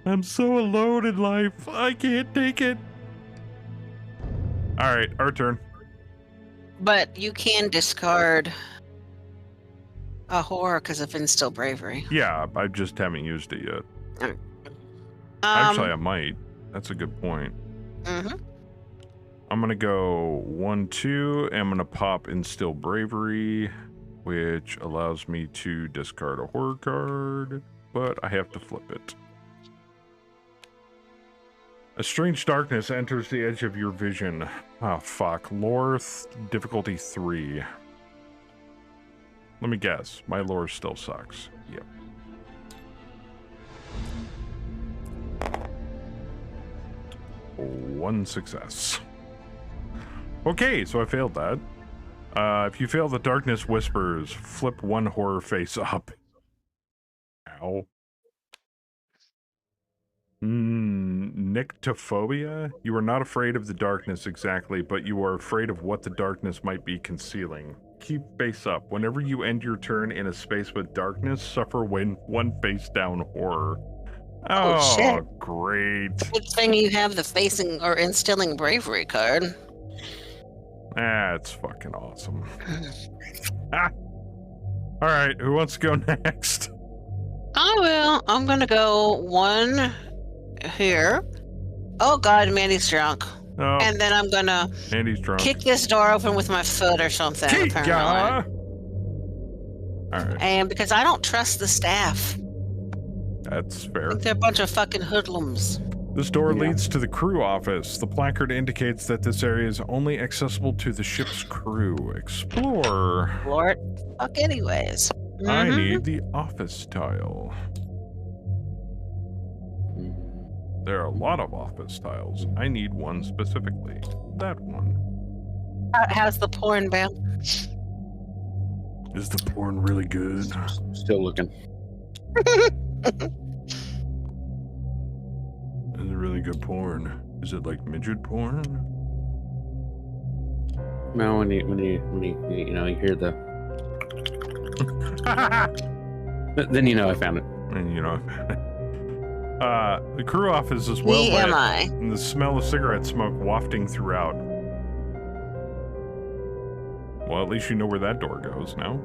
I'm so alone in life. I can't take it. All right, our turn. But you can discard a horror because of Instill Bravery. Yeah, I just haven't used it yet. Actually, I might. That's a good point. Mhm. I'm gonna go 1, 2. And I'm gonna pop Instill Bravery, which allows me to discard a horror card, but I have to flip it. A strange darkness enters the edge of your vision. Oh, fuck. Lore difficulty 3. Let me guess. My lore still sucks. Yep. One success. Okay, so I failed that. If you fail the darkness whispers, flip 1 horror face up. Ow. Nyctophobia? You are not afraid of the darkness exactly, but you are afraid of what the darkness might be concealing. Keep face up. Whenever you end your turn in a space with darkness, suffer 1 face down horror. Oh, shit. Great. Good thing you have the facing or instilling bravery card. That's fucking awesome. Alright, who wants to go next? I will. I'm gonna go 1 here. Oh god, Mandy's drunk. Oh, And then I'm gonna Andy's drunk. kick this door open with my foot or something. Apparently. Kick-ya! Alright, And because I don't trust the staff. that's I fair. think they're a bunch of fucking hoodlums. This door Yeah. leads to the crew office. The placard indicates that this area is only accessible to the ship's crew. Explore. Lord, fuck anyways. I Mhm. need the office tile. There are a lot of office tiles. I need one specifically. That one. How's the porn, Bam? Is the porn really good? Still looking. Is it really good porn? Is it like midget porn? No, when you you hear the, then you know I found it. And you know, the crew office is well lit, TMI. and the smell of cigarette smoke wafting throughout. Well, at least you know where that door goes now.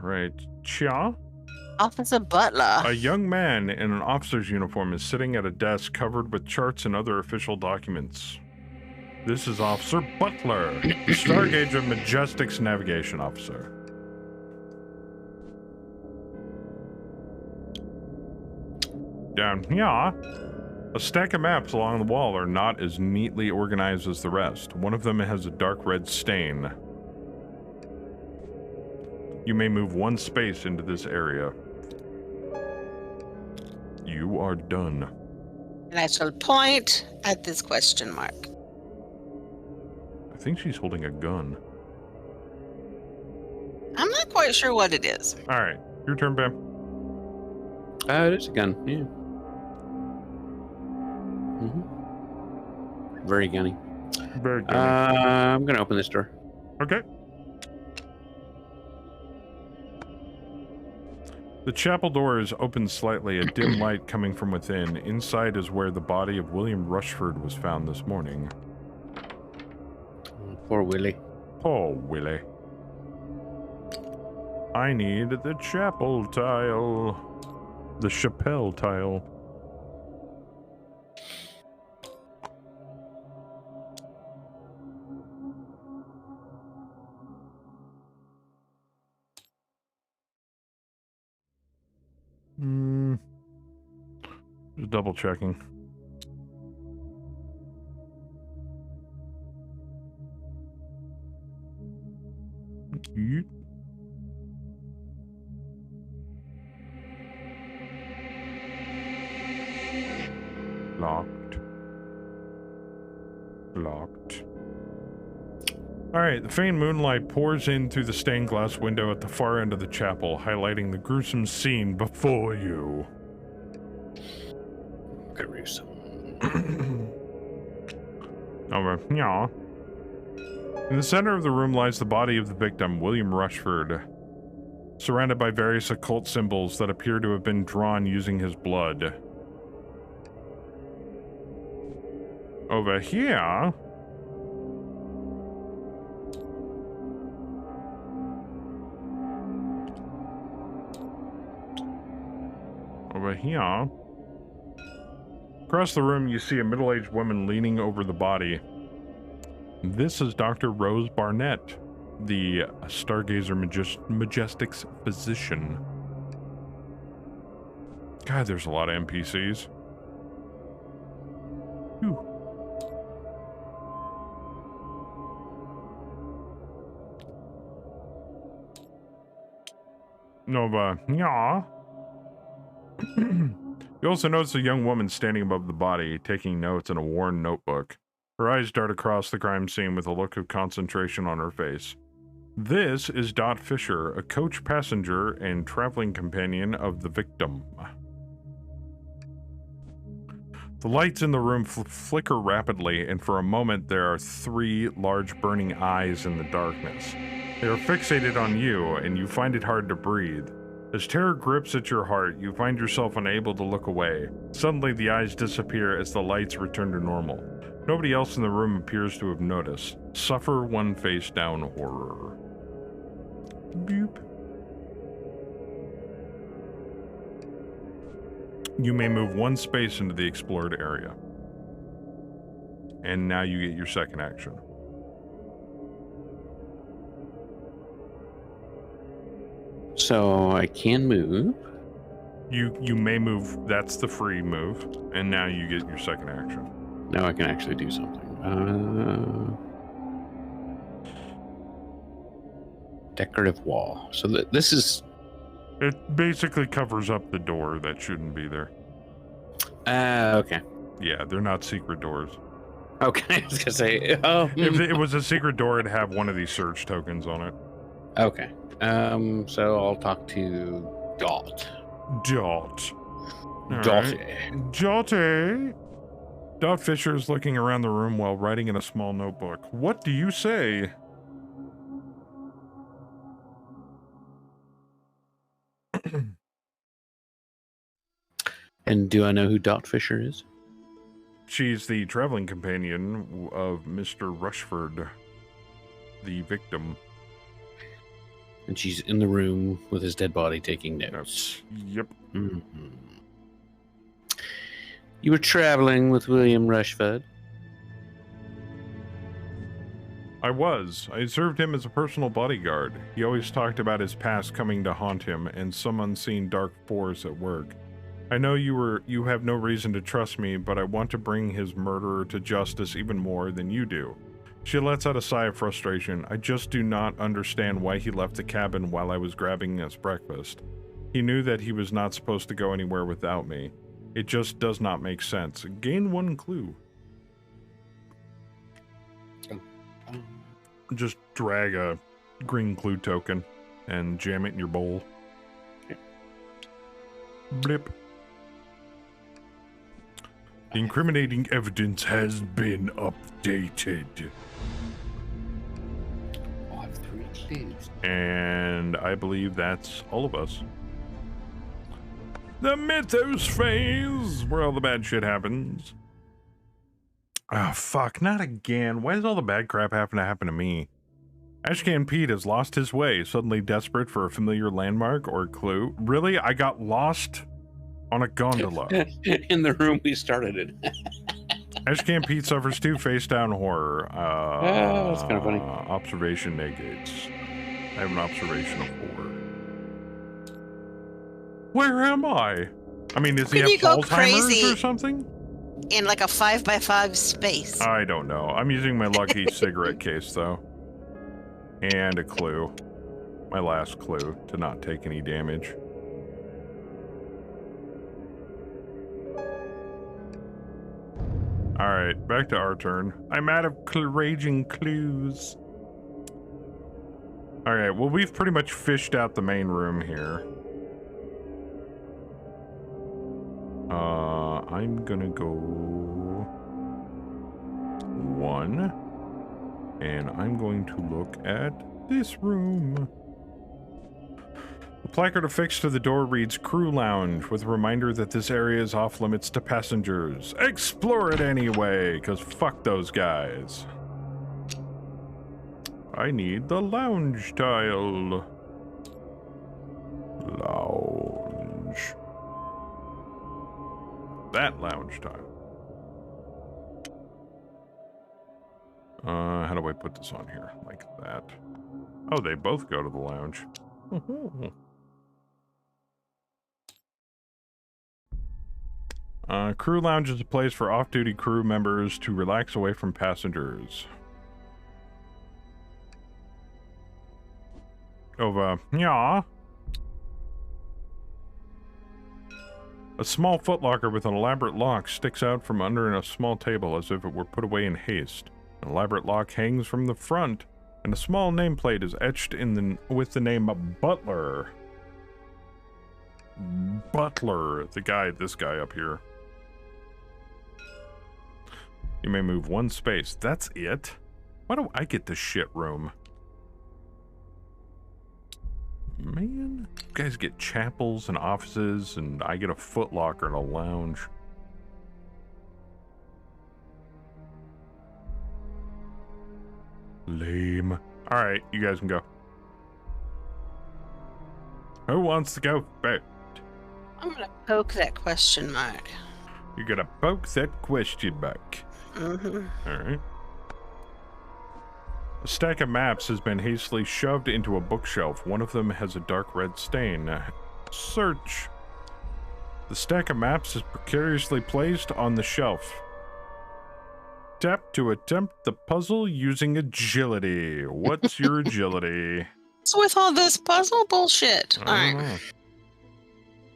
right. Chia? Officer Butler. A young man in an officer's uniform is sitting at a desk covered with charts and other official documents. This is Officer Butler, the Stargazer Majestic's navigation officer. Down here, a stack of maps along the wall are not as neatly organized as the rest. One of them has a dark red stain. You may move one space into this area. You are done. And I shall point at this question mark. I think she's holding a gun. I'm not quite sure what it is. All right, your turn, Bam. It is a gun. Yeah. Very gunny. Very good. I'm gonna open this door. Okay. The chapel door is opened slightly, a dim light coming from within. Inside is where the body of William Rushford was found this morning. Poor Willie. Oh, Willie. I need the chapel tile. The chapel tile. Just double checking. Yeet. Locked. Locked. Alright, the faint moonlight pours in through the stained glass window at the far end of the chapel, highlighting the gruesome scene before you. Gruesome. Over. Yeah. In the center of the room lies the body of the victim, William Rushford, surrounded by various occult symbols that appear to have been drawn using his blood. Over here... Over here... Across the room, you see a middle-aged woman leaning over the body. This is Dr. Rose Barnett, the Stargazer Majestic's physician. God, there's a lot of NPCs. Whew. Nova, yeah. You also notice a young woman standing above the body, taking notes in a worn notebook. Her eyes dart across the crime scene with a look of concentration on her face. This is Dot Fisher, a coach passenger and traveling companion of the victim. The lights in the room flicker rapidly, and for a moment there are 3 large burning eyes in the darkness. They are fixated on you, and you find it hard to breathe. As terror grips at your heart, you find yourself unable to look away. Suddenly, the eyes disappear as the lights return to normal. Nobody else in the room appears to have noticed. Suffer one face down horror. Boop. You may move one space into the explored area. And now you get your second action. So I can move. You may move. That's the free move. And now you get your second action. Now I can actually do something. Decorative wall. So this is... It basically covers up the door that shouldn't be there. Okay. Yeah, they're not secret doors. Okay, I was gonna say... Oh. If it was a secret door, it'd have one of these search tokens on it. Okay. So I'll talk to Dot. Dot. Dotty. Right. Dotty. Dot Fisher is looking around the room while writing in a small notebook. What do you say? And do I know who Dot Fisher is? She's the traveling companion of Mr. Rushford, the victim. And she's in the room with his dead body taking notes. Yep. Mhm. You were traveling with William Rushford. I was. I served him as a personal bodyguard. He always talked about his past coming to haunt him and some unseen dark force at work. I know you have no reason to trust me, but I want to bring his murderer to justice even more than you do. She lets out a sigh of frustration. I just do not understand why he left the cabin while I was grabbing us breakfast. He knew that he was not supposed to go anywhere without me. It just does not make sense. Gain one clue. Just drag a green clue token and jam it in your bowl. Blip. The incriminating evidence has been updated. I have 3 clues. And I believe that's all of us. The Mythos phase, where all the bad shit happens. Oh, fuck, not again. Why does all the bad crap happen to me? Ashcan Pete has lost his way, suddenly desperate for a familiar landmark or clue. Really? I got lost on a gondola. In the room we started in. Ashcan Pete suffers 2 face-down horror. That's kind of funny. Observation negates. I have an observation of 4. Where am I? I mean, is he Can you have go Alzheimer's crazy? or something? In like a 5x5 space. I don't know. I'm using my lucky cigarette case, though. And a clue. My last clue to not take any damage. Alright, back to our turn. I'm out of raging clues. Alright, well, we've pretty much fished out the main room here. I'm gonna go 1. And I'm going to look at this room. The placard affixed to the door reads Crew Lounge, with a reminder that this area is off limits to passengers. Explore it anyway, because fuck those guys. I need the lounge tile. Lounge. That lounge tile. How do I put this on here? Like that. Oh, they both go to the lounge. Crew Lounge is a place for off-duty crew members to relax away from passengers. Yeah. A small footlocker with an elaborate lock sticks out from under a small table as if it were put away in haste. An elaborate lock hangs from the front, and a small nameplate is etched with the name Butler. Butler, this guy up here. You may move 1 space. That's it? Why do I get this shit room? Man, you guys get chapels and offices, and I get a footlocker and a lounge. Lame. Alright, you guys can go. Who wants to go first? I'm gonna poke that question mark. You're gonna poke that question mark. Alright. A stack of maps has been hastily shoved into a bookshelf. One of them has a dark red stain. Search. The stack of maps is precariously placed on the shelf. Tap to attempt the puzzle using agility. What's your agility? What's with all this puzzle bullshit? I don't know.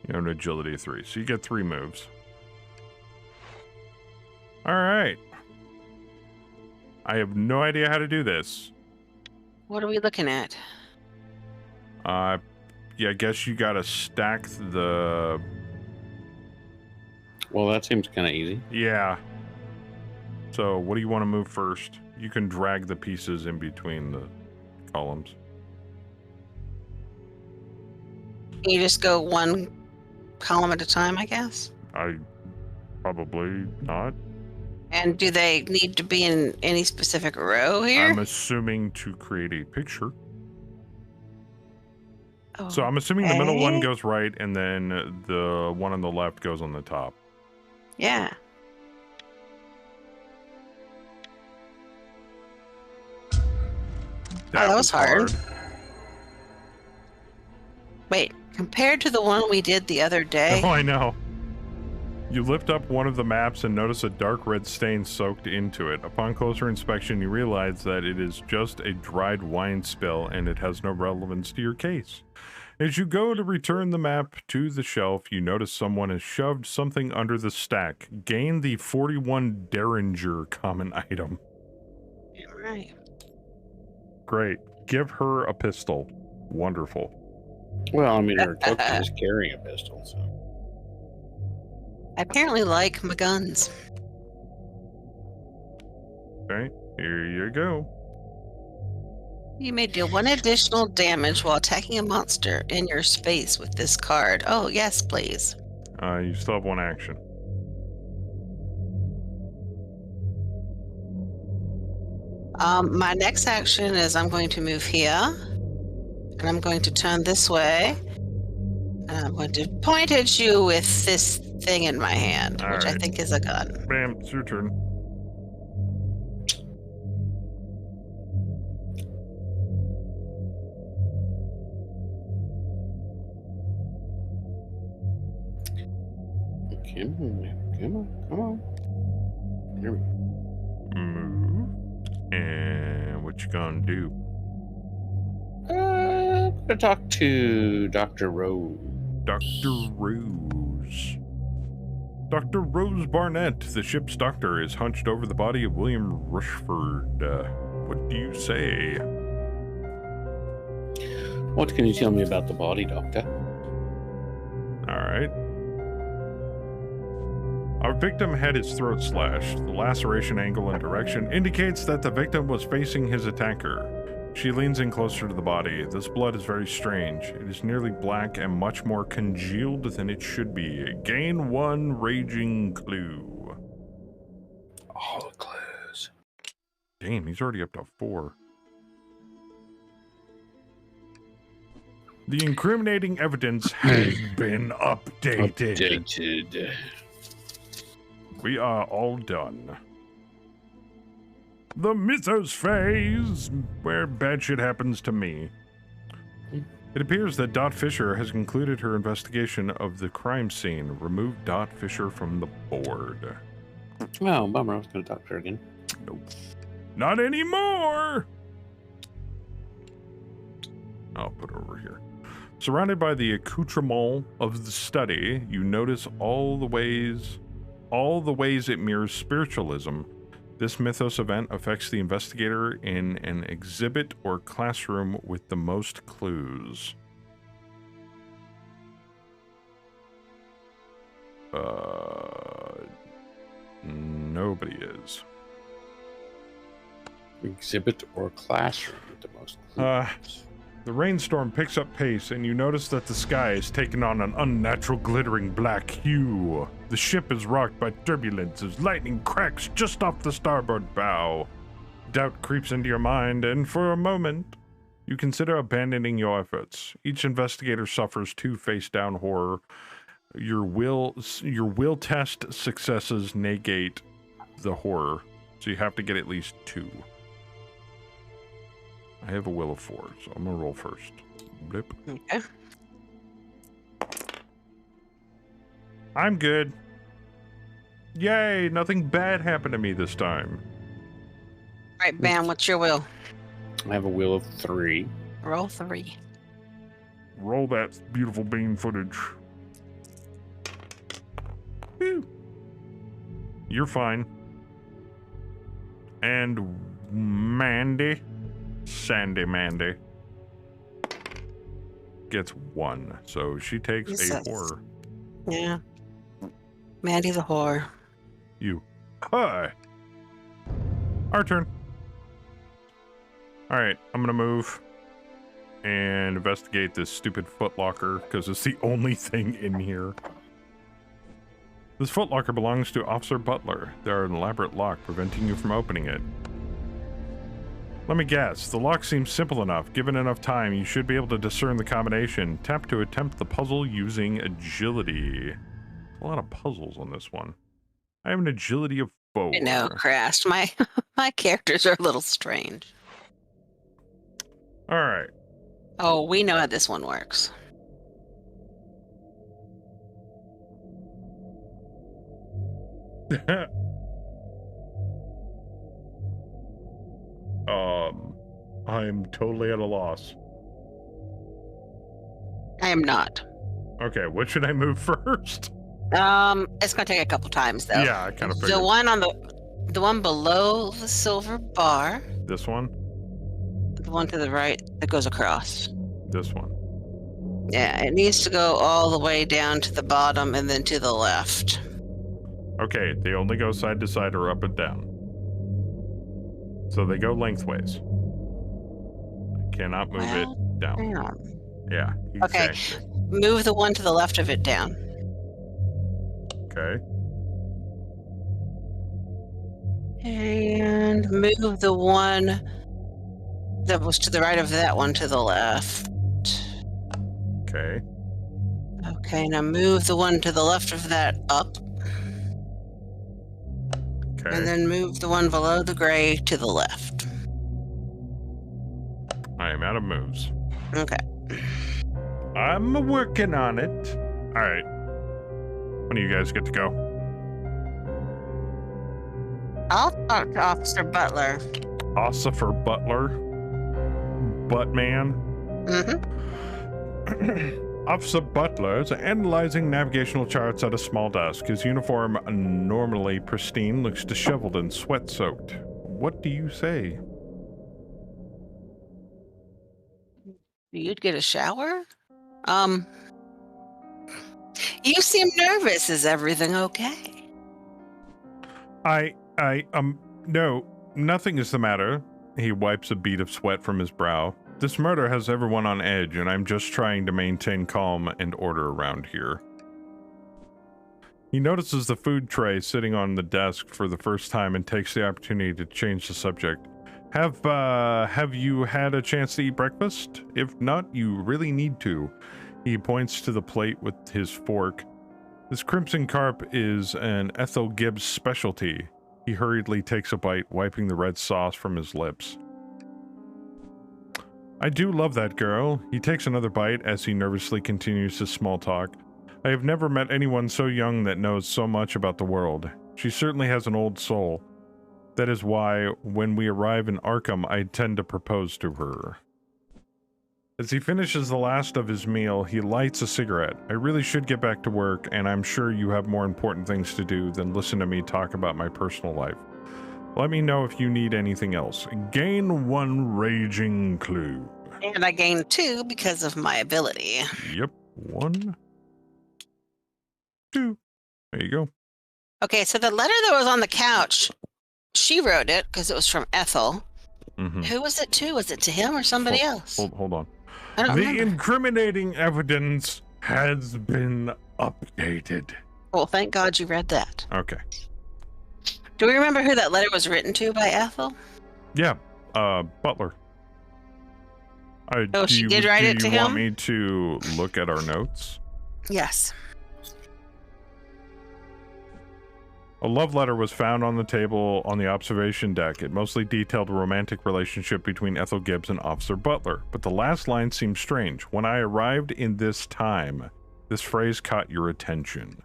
You have an agility 3, so you get 3 moves. Alright. I have no idea how to do this. What are we looking at? Yeah, I guess you gotta stack the... Well, that seems kind of easy. Yeah. So, what do you want to move first? You can drag the pieces in between the columns. You just go 1 column at a time, I guess? Probably not. And do they need to be in any specific row here? I'm assuming to create a picture. Oh, So I'm assuming the middle one okay. goes right, and then the one on the left goes on the top. Yeah. That was hard. Wait, compared to the one we did the other day, Oh, I know. You lift up one of the maps and notice a dark red stain soaked into it. Upon closer inspection, you realize that it is just a dried wine spill and it has no relevance to your case. As you go to return the map to the shelf, you notice someone has shoved something under the stack. Gain the 41 Derringer common item. right. Great. Give her a pistol. Wonderful. Well, I mean, her token is carrying a pistol, so. I apparently like my guns. Okay, here you go. You may deal 1 additional damage while attacking a monster in your space with this card. Oh, yes, please. You still have 1 action. My next action is I'm going to move here, and I'm going to turn this way, and I'm going to point at you with this thing in my hand, All which I right. think is a gun. Bam, it's your turn. Come on. Here we go. Move. And what you gonna do? I'm gonna talk to Dr. Rose. Dr. Rose. Dr. Rose Barnett, the ship's doctor, is hunched over the body of William Rushford. What do you say? What can you tell me about the body, Doctor? All right. Our victim had his throat slashed. The laceration angle and direction indicates that the victim was facing his attacker. She leans in closer to the body. This blood is very strange. It is nearly black and much more congealed than it should be. Gain 1 raging clue. All the clues. Damn, he's already up to 4. The incriminating evidence has been updated. Updated. We are all done. The mythos phase, where bad shit happens to me. It appears that Dot Fisher has concluded her investigation of the crime scene. Remove Dot Fisher from the board. Oh, bummer. I was going to talk to her again. Nope. Not anymore! I'll put her over here. Surrounded by the accoutrement of the study, you notice all the ways it mirrors spiritualism. This mythos event affects the investigator in an exhibit or classroom with the most clues. Nobody is. Exhibit or classroom with the most clues. The rainstorm picks up pace, and you notice that the sky has taken on an unnatural glittering black hue. The ship is rocked by turbulence as lightning cracks just off the starboard bow. Doubt creeps into your mind, and for a moment, you consider abandoning your efforts. Each investigator suffers 2 face-down horror. Your will test successes negate the horror, so you have to get at least 2. I have a will of 4, so I'm gonna roll first. Blip. Okay. I'm good. Yay, nothing bad happened to me this time. All right, Bam, what's your will? I have a wheel of 3. Roll 3. Roll that beautiful beam footage. Whew. You're fine. And Sandy Mandy, gets 1, so she takes a Jesus. horror. Yeah. Mandy the whore. You. Hi. Our turn. Alright, I'm gonna move and investigate this stupid footlocker, because it's the only thing in here. This footlocker belongs to Officer Butler. There are an elaborate lock preventing you from opening it. Let me guess. The lock seems simple enough. Given enough time, you should be able to discern the combination. Tap to attempt the puzzle using agility. A lot of puzzles on this one. I have an agility of 4. I know, Crast. My characters are a little strange. All right. Oh, we know how this one works. I'm totally at a loss. I am not. Okay, what should I move first? It's gonna take a couple times though. Yeah, I kind of figured. The one below the silver bar. This one? The one to the right that goes across. This one. Yeah, it needs to go all the way down to the bottom and then to the left. Okay, they only go side to side or up and down. So they go lengthways. I cannot move it down. Yeah, Okay. exactly. Move the one to the left of it down. Okay. And move the one that was to the right of that one to the left. Okay. Okay, now move the one to the left of that up. Okay. And then move the one below the gray to the left. I am out of moves. Okay. I'm working on it. All right. When do you guys get to go? I'll talk to Officer Butler. Ossifer Butler? Buttman? Mm-hmm. Officer Butler is analyzing navigational charts at a small desk. His uniform, normally pristine, looks disheveled and sweat-soaked. What do you say? You'd get a shower? You seem nervous. Is everything okay? No, nothing is the matter. He wipes a bead of sweat from his brow. This murder has everyone on edge, and I'm just trying to maintain calm and order around here. He notices the food tray sitting on the desk for the first time and takes the opportunity to change the subject. Have you had a chance to eat breakfast? If not, you really need to. He points to the plate with his fork. This crimson carp is an Ethel Gibbs specialty. He hurriedly takes a bite, wiping the red sauce from his lips. I do love that girl. He takes another bite as he nervously continues his small talk. I have never met anyone so young that knows so much about the world. She certainly has an old soul. That is why, when we arrive in Arkham, I tend to propose to her. As he finishes the last of his meal, he lights a cigarette. I really should get back to work, and I'm sure you have more important things to do than listen to me talk about my personal life. Let me know if you need anything else. Gain 1 raging clue. And I gained 2 because of my ability. Yep. 1, 2. There you go. Okay, so the letter that was on the couch, she wrote it because it was from Ethel. Mm-hmm. Who was it to? Was it to him or somebody else? Hold on. I don't The remember. incriminating evidence has been updated. Well, thank God you read that. Okay. Do we remember who that letter was written to by Ethel? Yeah. Butler. Oh, she did write it to Do you want him? me to look at our notes? Yes. A love letter was found on the table on the observation deck. It mostly detailed a romantic relationship between Ethel Gibbs and Officer Butler, but the last line seemed strange. When I arrived in this time, this phrase caught your attention.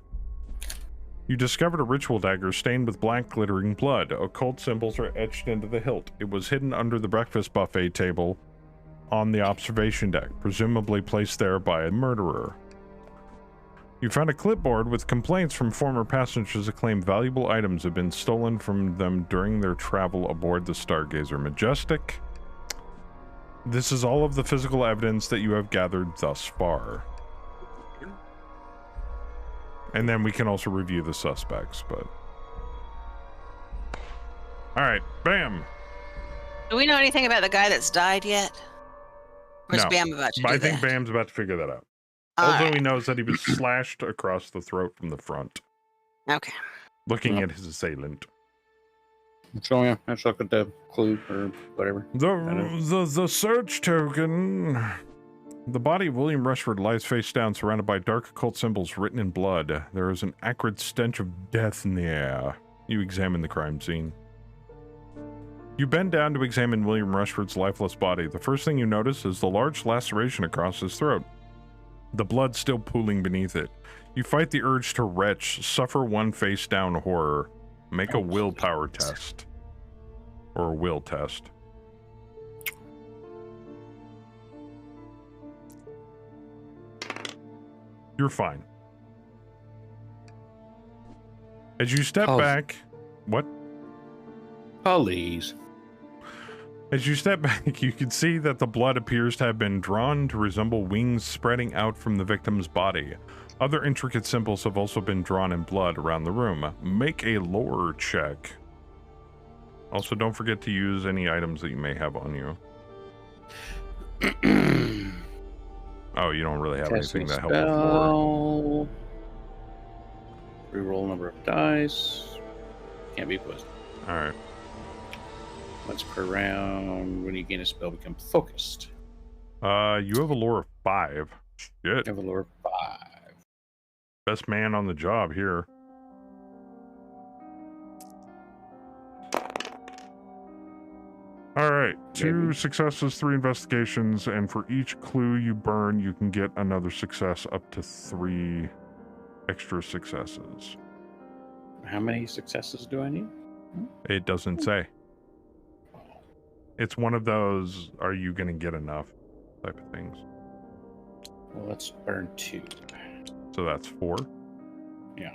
You discovered a ritual dagger stained with black glittering blood. Occult symbols are etched into the hilt. It was hidden under the breakfast buffet table on the observation deck, presumably placed there by a murderer. You found a clipboard with complaints from former passengers that claim valuable items have been stolen from them during their travel aboard the Stargazer Majestic. This is all of the physical evidence that you have gathered thus far. And then we can also review the suspects, but... Alright, bam! Do we know anything about the guy that's died yet? Or is No, Bam about to do I think that? Bam's about to figure that out. All Also, right. he knows that he was slashed across the throat from the front, Okay. looking at his assailant. So yeah, let's look at the clue or whatever. The search token. The body of William Rushford lies face down, surrounded by dark occult symbols written in blood. There is an acrid stench of death in the air. You examine the crime scene. You bend down to examine William Rushford's lifeless body. The first thing you notice is the large laceration across his throat, the blood still pooling beneath it. You fight the urge to retch, suffer one face down horror. Make a willpower test. Or a will test. You're fine. As you step back... What? Please. As you step back, you can see that the blood appears to have been drawn to resemble wings spreading out from the victim's body. Other intricate symbols have also been drawn in blood around the room. Make a lore check. Also, don't forget to use any items that you may have on you. Oh, you don't really have anything that helps with lore. Reroll number of dice. Can't be poisoned. Alright. Once per round, when you gain a spell, become focused. You have a lore of 5. Shit. You have a lore of 5. Best man on the job here. Alright, 2 successes, 3 investigations, and for each clue you burn, you can get another success up to 3 extra successes. How many successes do I need? It doesn't say. It's one of those, are you going to get enough type of things. Well, let's burn 2. So that's 4. Yeah.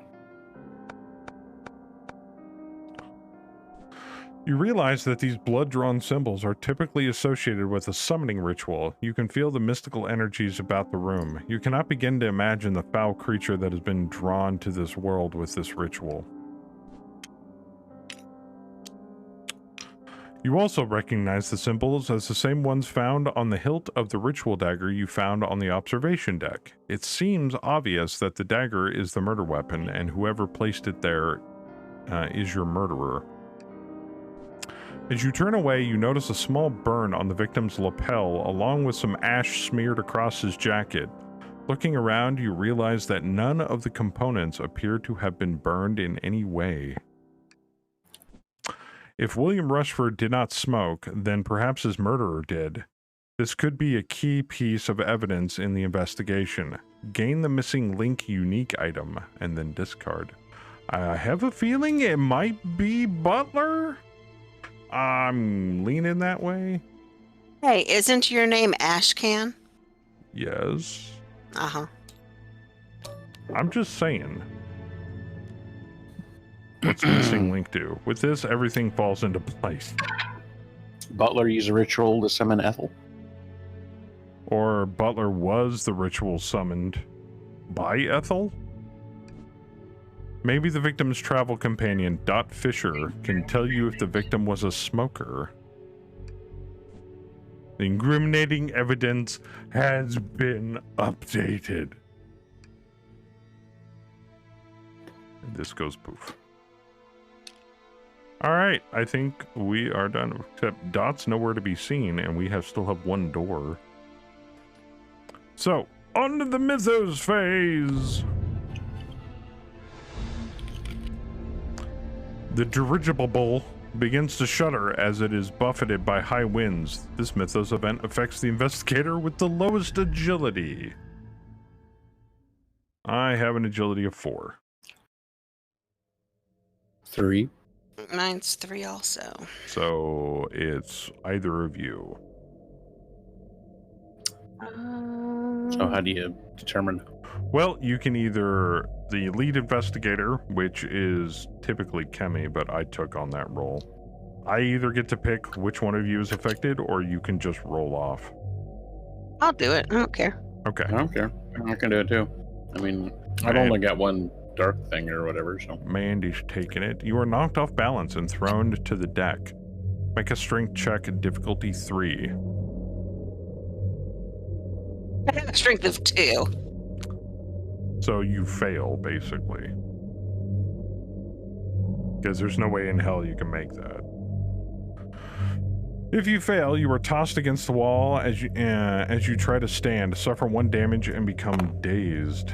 You realize that these blood-drawn symbols are typically associated with a summoning ritual. You can feel the mystical energies about the room. You cannot begin to imagine the foul creature that has been drawn to this world with this ritual. You also recognize the symbols as the same ones found on the hilt of the ritual dagger you found on the observation deck. It seems obvious that the dagger is the murder weapon, and whoever placed it there is your murderer. As you turn away, you notice a small burn on the victim's lapel, along with some ash smeared across his jacket. Looking around, you realize that none of the components appear to have been burned in any way. If William Rushford did not smoke, then perhaps his murderer did. This could be a key piece of evidence in the investigation. Gain the missing link unique item, and then discard. I have a feeling it might be Butler? I'm leaning that way. Hey, isn't your name Ashcan? Yes. Uh-huh. I'm just saying. What's the missing link do? With this, everything falls into place. Butler used a ritual to summon Ethel. Or Butler was the ritual summoned by Ethel? Maybe the victim's travel companion, Dot Fisher, can tell you if the victim was a smoker. The incriminating evidence has been updated. And this goes poof. Alright, I think we are done. Except Dot's nowhere to be seen, and we still have 1 door. So, on to the mythos phase! The dirigible begins to shudder as it is buffeted by high winds. This mythos event affects the investigator with the lowest agility. I have an agility of 4. 3. Mine's 3 also. So it's either of you. So how do you determine? Well, you can either the lead investigator, which is typically Kemi, but I took on that role. I either get to pick which one of you is affected, or you can just roll off. I'll do it. I don't care. Okay. I don't care. I can do it too. I mean, I've only got 1 dark thing or whatever, so. Mandy's taking it. You are knocked off balance and thrown to the deck. Make a strength check at difficulty 3. I have a strength of 2. So you fail, basically. Because there's no way in hell you can make that. If you fail, you are tossed against the wall as you try to stand, suffer 1 damage, and become dazed.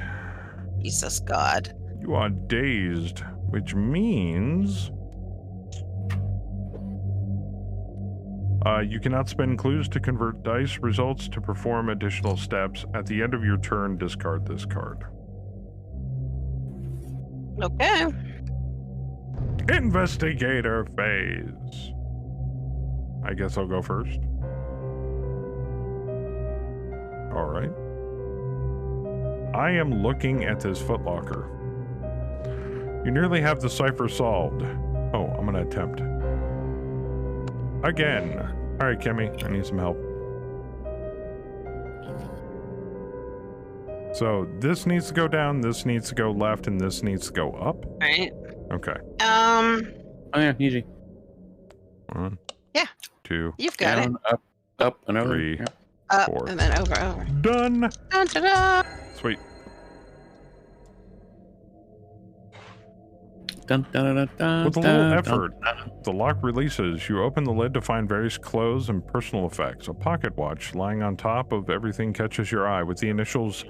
Jesus God. You are dazed, which means you cannot spend clues to convert dice results to perform additional steps. At the end of your turn, discard this card. Okay. Investigator phase. I guess I'll go first. All right. I am looking at this footlocker. You nearly have the cipher solved. Oh, I'm gonna attempt. Again. All right, Kimmy, I need some help. So this needs to go down, this needs to go left, and this needs to go up. Right. Okay. Oh yeah, easy. 1, Yeah. 2, You've got Down, up, and over. 3, Yeah. Up 4. and then over. Done. Dun, dun, dun. Sweet. Dun, dun, dun, dun, With a dun, little dun, effort, dun. the lock releases. You open the lid to find various clothes and personal effects. A pocket watch lying on top of everything catches your eye with the initials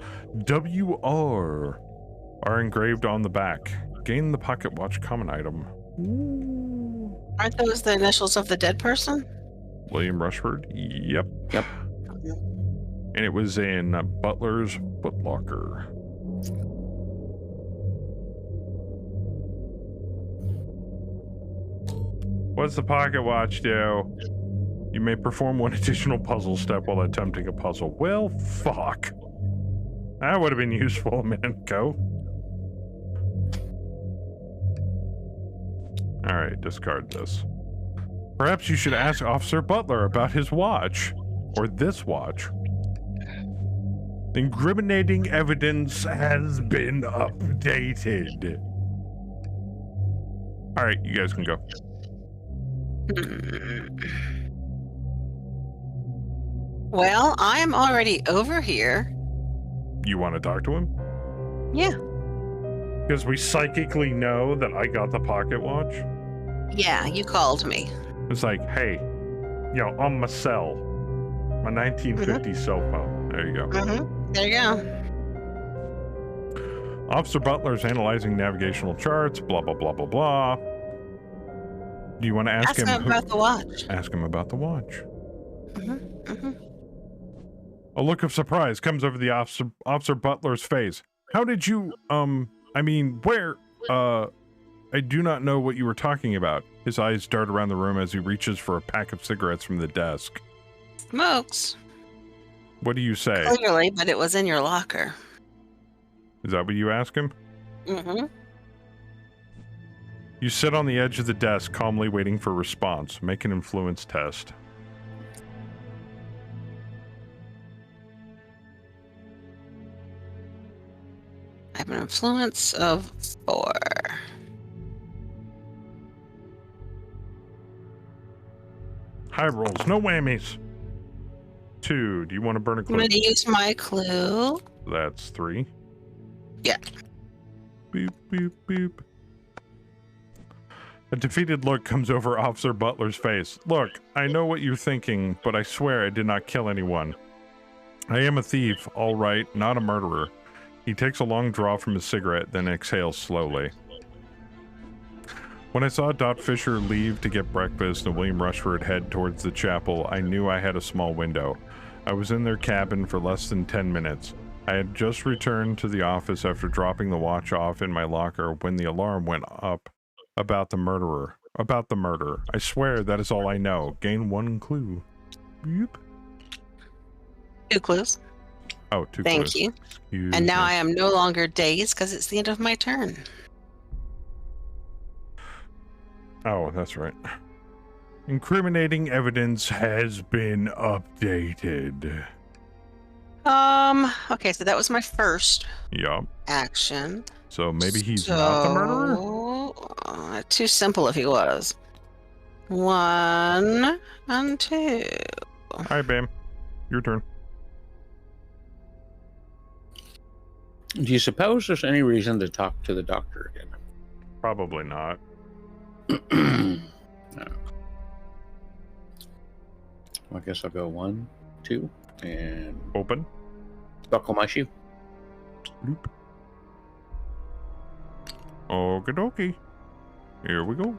WR are engraved on the back. Gain the pocket watch common item. Ooh. Aren't those the initials of the dead person? William Rushford? Yep. Yep. And it was in Butler's footlocker. What's the pocket watch do? You may perform 1 additional puzzle step while attempting a puzzle. Well, fuck. That would have been useful a minute ago. Alright, discard this. Perhaps you should ask Officer Butler about his watch. Or this watch. Incriminating evidence has been updated. Alright, you guys can go. Well, I'm already over here. You want to talk to him? Yeah. Because we psychically know that I got the pocket watch. Yeah, you called me. It's like, hey, you know, on my cell. My 1950 cell phone. There you go. Mm-hmm. There you go. Officer Butler's analyzing navigational charts, blah, blah, blah, blah, blah. Do you want to ask him about the watch. Ask him about the watch. Mm-hmm. Mm-hmm. A look of surprise comes over the Officer Butler's face. How did you, I mean, where, I do not know what you were talking about. His eyes dart around the room as he reaches for a pack of cigarettes from the desk. Smokes. What do you say? Clearly, but it was in your locker. Is that what you ask him? Mm-hmm. You sit on the edge of the desk, calmly waiting for a response. Make an influence test. I have an influence of 4. High rolls, no whammies. 2. Do you want to burn a I'm clue? going to use my clue. That's 3. Yeah. Beep, beep, beep. A defeated look comes over Officer Butler's face. Look, I know what you're thinking, but I swear I did not kill anyone. I am a thief, all right, not a murderer. He takes a long draw from his cigarette, then exhales slowly. When I saw Dot Fisher leave to get breakfast and William Rushford head towards the chapel, I knew I had a small window. I was in their cabin for less than 10 minutes. I had just returned to the office after dropping the watch off in my locker when the alarm went up about the murderer. About the murder. I swear that is all I know. Gain 1 clue. Beep. 2 clues. Oh, 2 Thank clues. you. Excuse And now me. I am no longer dazed because it's the end of my turn. Oh, that's right. Incriminating evidence has been updated. Okay, so that was my first Yup. action. So maybe he's not the murderer? Too simple if he was. 1 and 2. Alright, Bam. Your turn. Do you suppose there's any reason to talk to the doctor again? Probably not. No. I guess I'll go 1, 2, and Open. buckle my shoe. Bloop. Okie dokie. Here we go.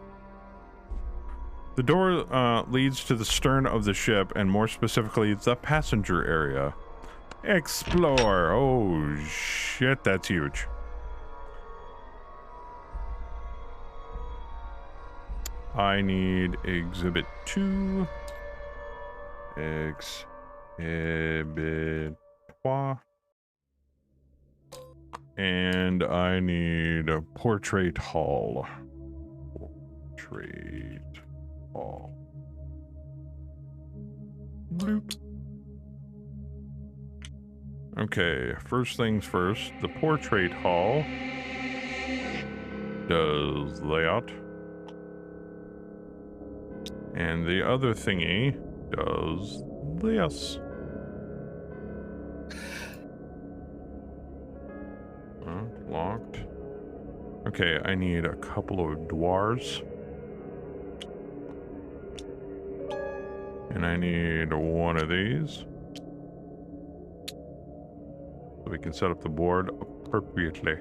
The door leads to the stern of the ship, and more specifically, the passenger area. Explore. Oh, shit, that's huge. I need Exhibit 2. Exhibit 3. And I need a portrait hall. Portrait hall. Bloop. Okay, first things first, the portrait hall does that. And the other thingy does this. Locked. Okay, I need a couple of dwarves. And I need one of these. So we can set up the board appropriately.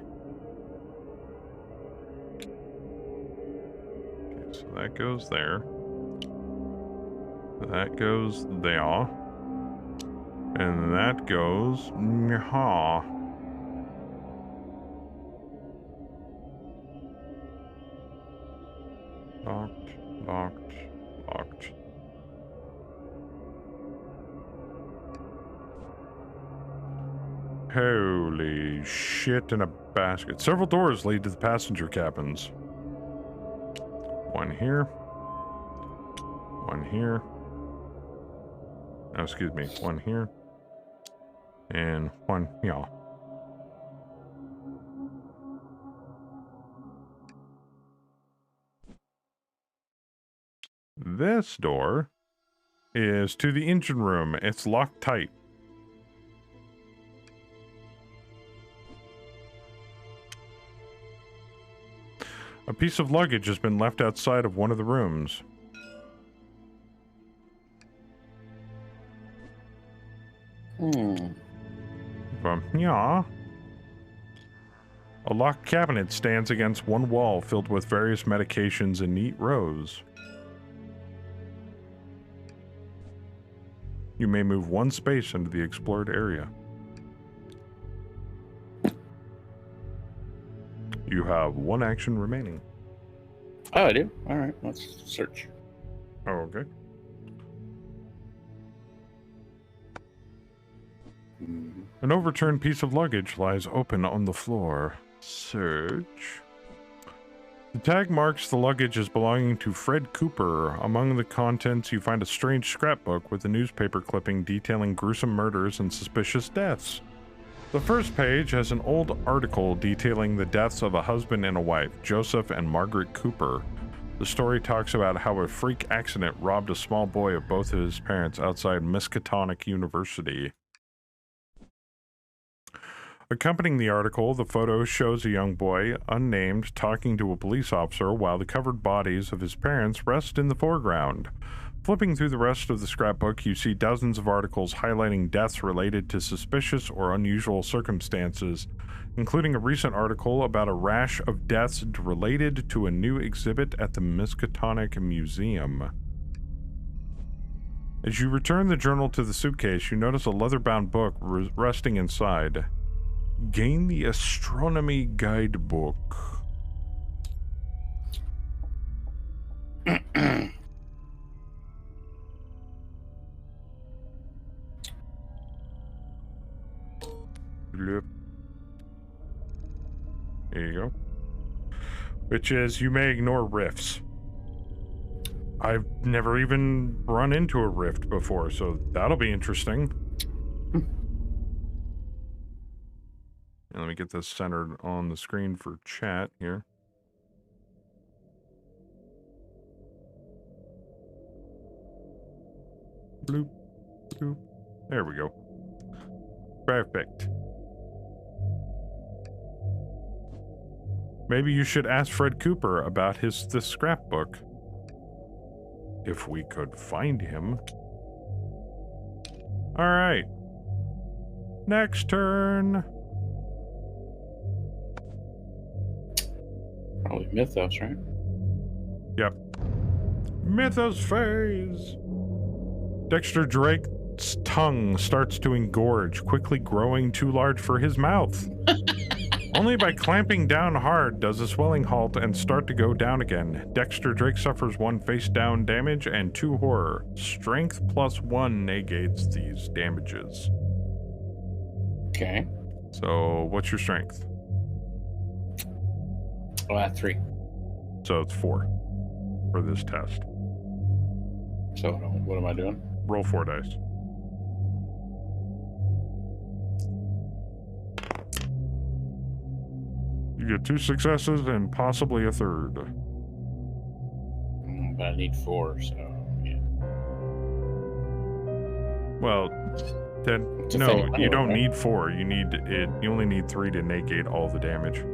Okay, so that goes there. That goes there. And that goes... Nyah. Locked, locked, locked. Holy shit in a basket. Several doors lead to the passenger cabins. One here. One here. Oh, excuse me. One here. And one here. This door is to the engine room. It's locked tight. A piece of luggage has been left outside of one of the rooms. Yeah. A locked cabinet stands against one wall filled with various medications in neat rows. You may move one space into the explored area. You have one action remaining. Oh, I do? Alright, let's search. Oh, okay. An overturned piece of luggage lies open on the floor. Search. The tag marks the luggage as belonging to Fred Cooper. Among the contents, you find a strange scrapbook with a newspaper clipping detailing gruesome murders and suspicious deaths. The first page has an old article detailing the deaths of a husband and a wife, Joseph and Margaret Cooper. The story talks about how a freak accident robbed a small boy of both of his parents outside Miskatonic University. Accompanying the article, the photo shows a young boy, unnamed, talking to a police officer while the covered bodies of his parents rest in the foreground. Flipping through the rest of the scrapbook, you see dozens of articles highlighting deaths related to suspicious or unusual circumstances, including a recent article about a rash of deaths related to a new exhibit at the Miskatonic Museum. As you return the journal to the suitcase, you notice a leather-bound book resting inside. Gain the Astronomy Guidebook. There you go. Which is, you may ignore rifts. I've never even run into a rift before, so that'll be interesting. And let me get this centered on the screen for chat here. Bloop, bloop. There we go. Perfect. Maybe you should ask Fred Cooper about this scrapbook. If we could find him. All right. Next turn. Probably Mythos, right? Yep. Mythos phase. Dexter Drake's tongue starts to engorge, quickly growing too large for his mouth. Only by clamping down hard does the swelling halt and start to go down again. Dexter Drake suffers 1 face down damage and 2 horror. Strength +1 negates these damages. Okay. So, what's your strength? 3. So it's 4 for this test. So what am I doing? Roll 4 dice. You get 2 successes and possibly a third. But I need 4, so yeah. Well, then It's a no, fail you anyway, don't right? need 4. You need it. You only need 3 to negate all the damage.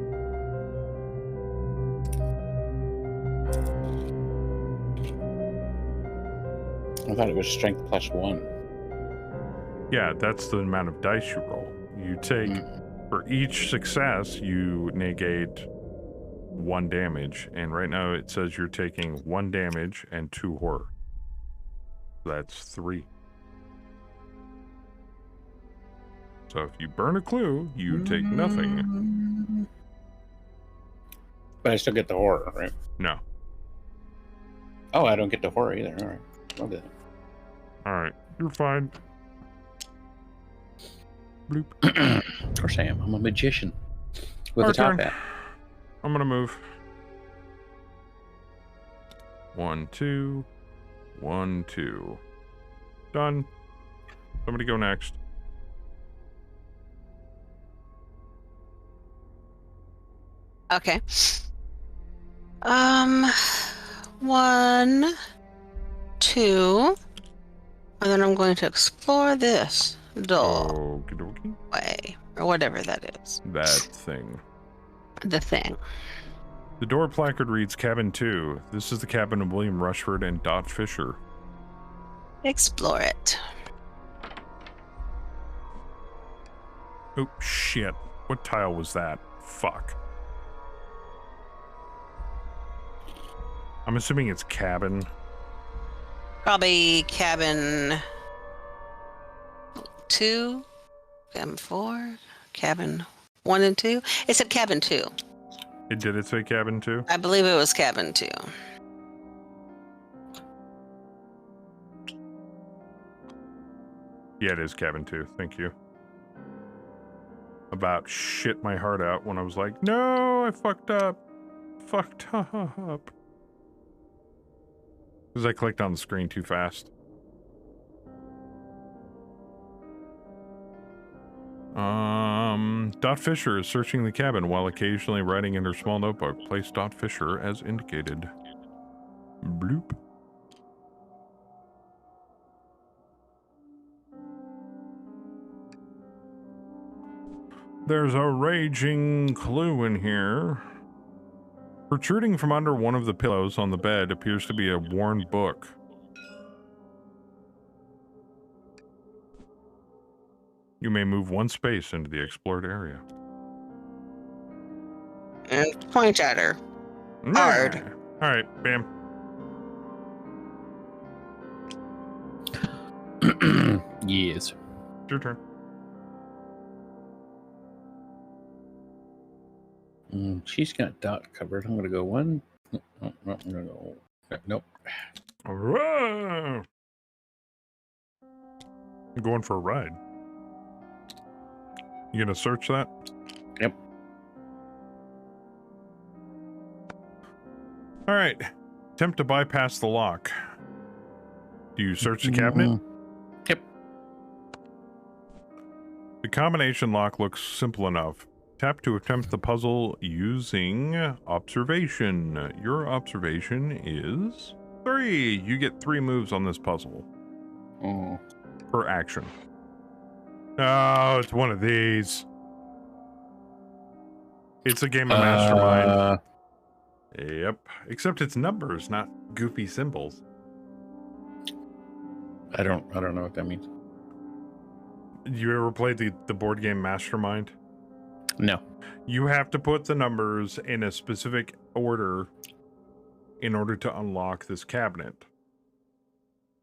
I thought it was strength +1. Yeah, that's the amount of dice you roll. You take for each success, you negate 1 damage, and right now it says you're taking 1 damage and 2 horror. That's 3. So if you burn a clue, you take nothing. But I still get the horror, right? No. Oh, I don't get the horror either. All right. Okay. All right, you're fine. Bloop. Of course I am. I'm a magician with Our a top turn. hat. I'm gonna move. 1, 2, 1, 2. Done. Somebody go next. Okay. 1, 2, and then I'm going to explore this doorway, Okie dokie. or whatever that is. That thing. The thing. The door placard reads Cabin 2. This is the cabin of William Rushford and Dot Fisher. Explore it. Oh, shit. What tile was that? Fuck. I'm assuming it's cabin. Probably cabin 2, cabin 4, cabin 1 and 2. It said cabin 2. Did it say cabin 2? I believe it was cabin 2. Yeah, it is cabin 2. Thank you. About shit my heart out when I was like, no, I fucked up. Fucked up. Because I clicked on the screen too fast. Dot Fisher is searching the cabin while occasionally writing in her small notebook. Place Dot Fisher as indicated. Bloop. There's a raging clue in here. Protruding from under one of the pillows on the bed appears to be a worn book. You may move 1 space into the explored area. And point at her. Hard. Yeah. All right, bam. Yes. It's your turn. She's got Dot covered. I'm gonna go 1. No, I'm gonna go. Nope. Hurrah! I'm going for a ride. You gonna search that? Yep. All right. Attempt to bypass the lock. Do you search the cabinet? Yep. The combination lock looks simple enough. Tap to attempt the puzzle using observation. Your observation is 3. You get 3 moves on this puzzle Oh. per action. Oh, it's one of these. It's a game of Mastermind. Yep. Except it's numbers, not goofy symbols. I don't know what that means. You ever played the board game Mastermind? No. You have to put the numbers in a specific order in order to unlock this cabinet.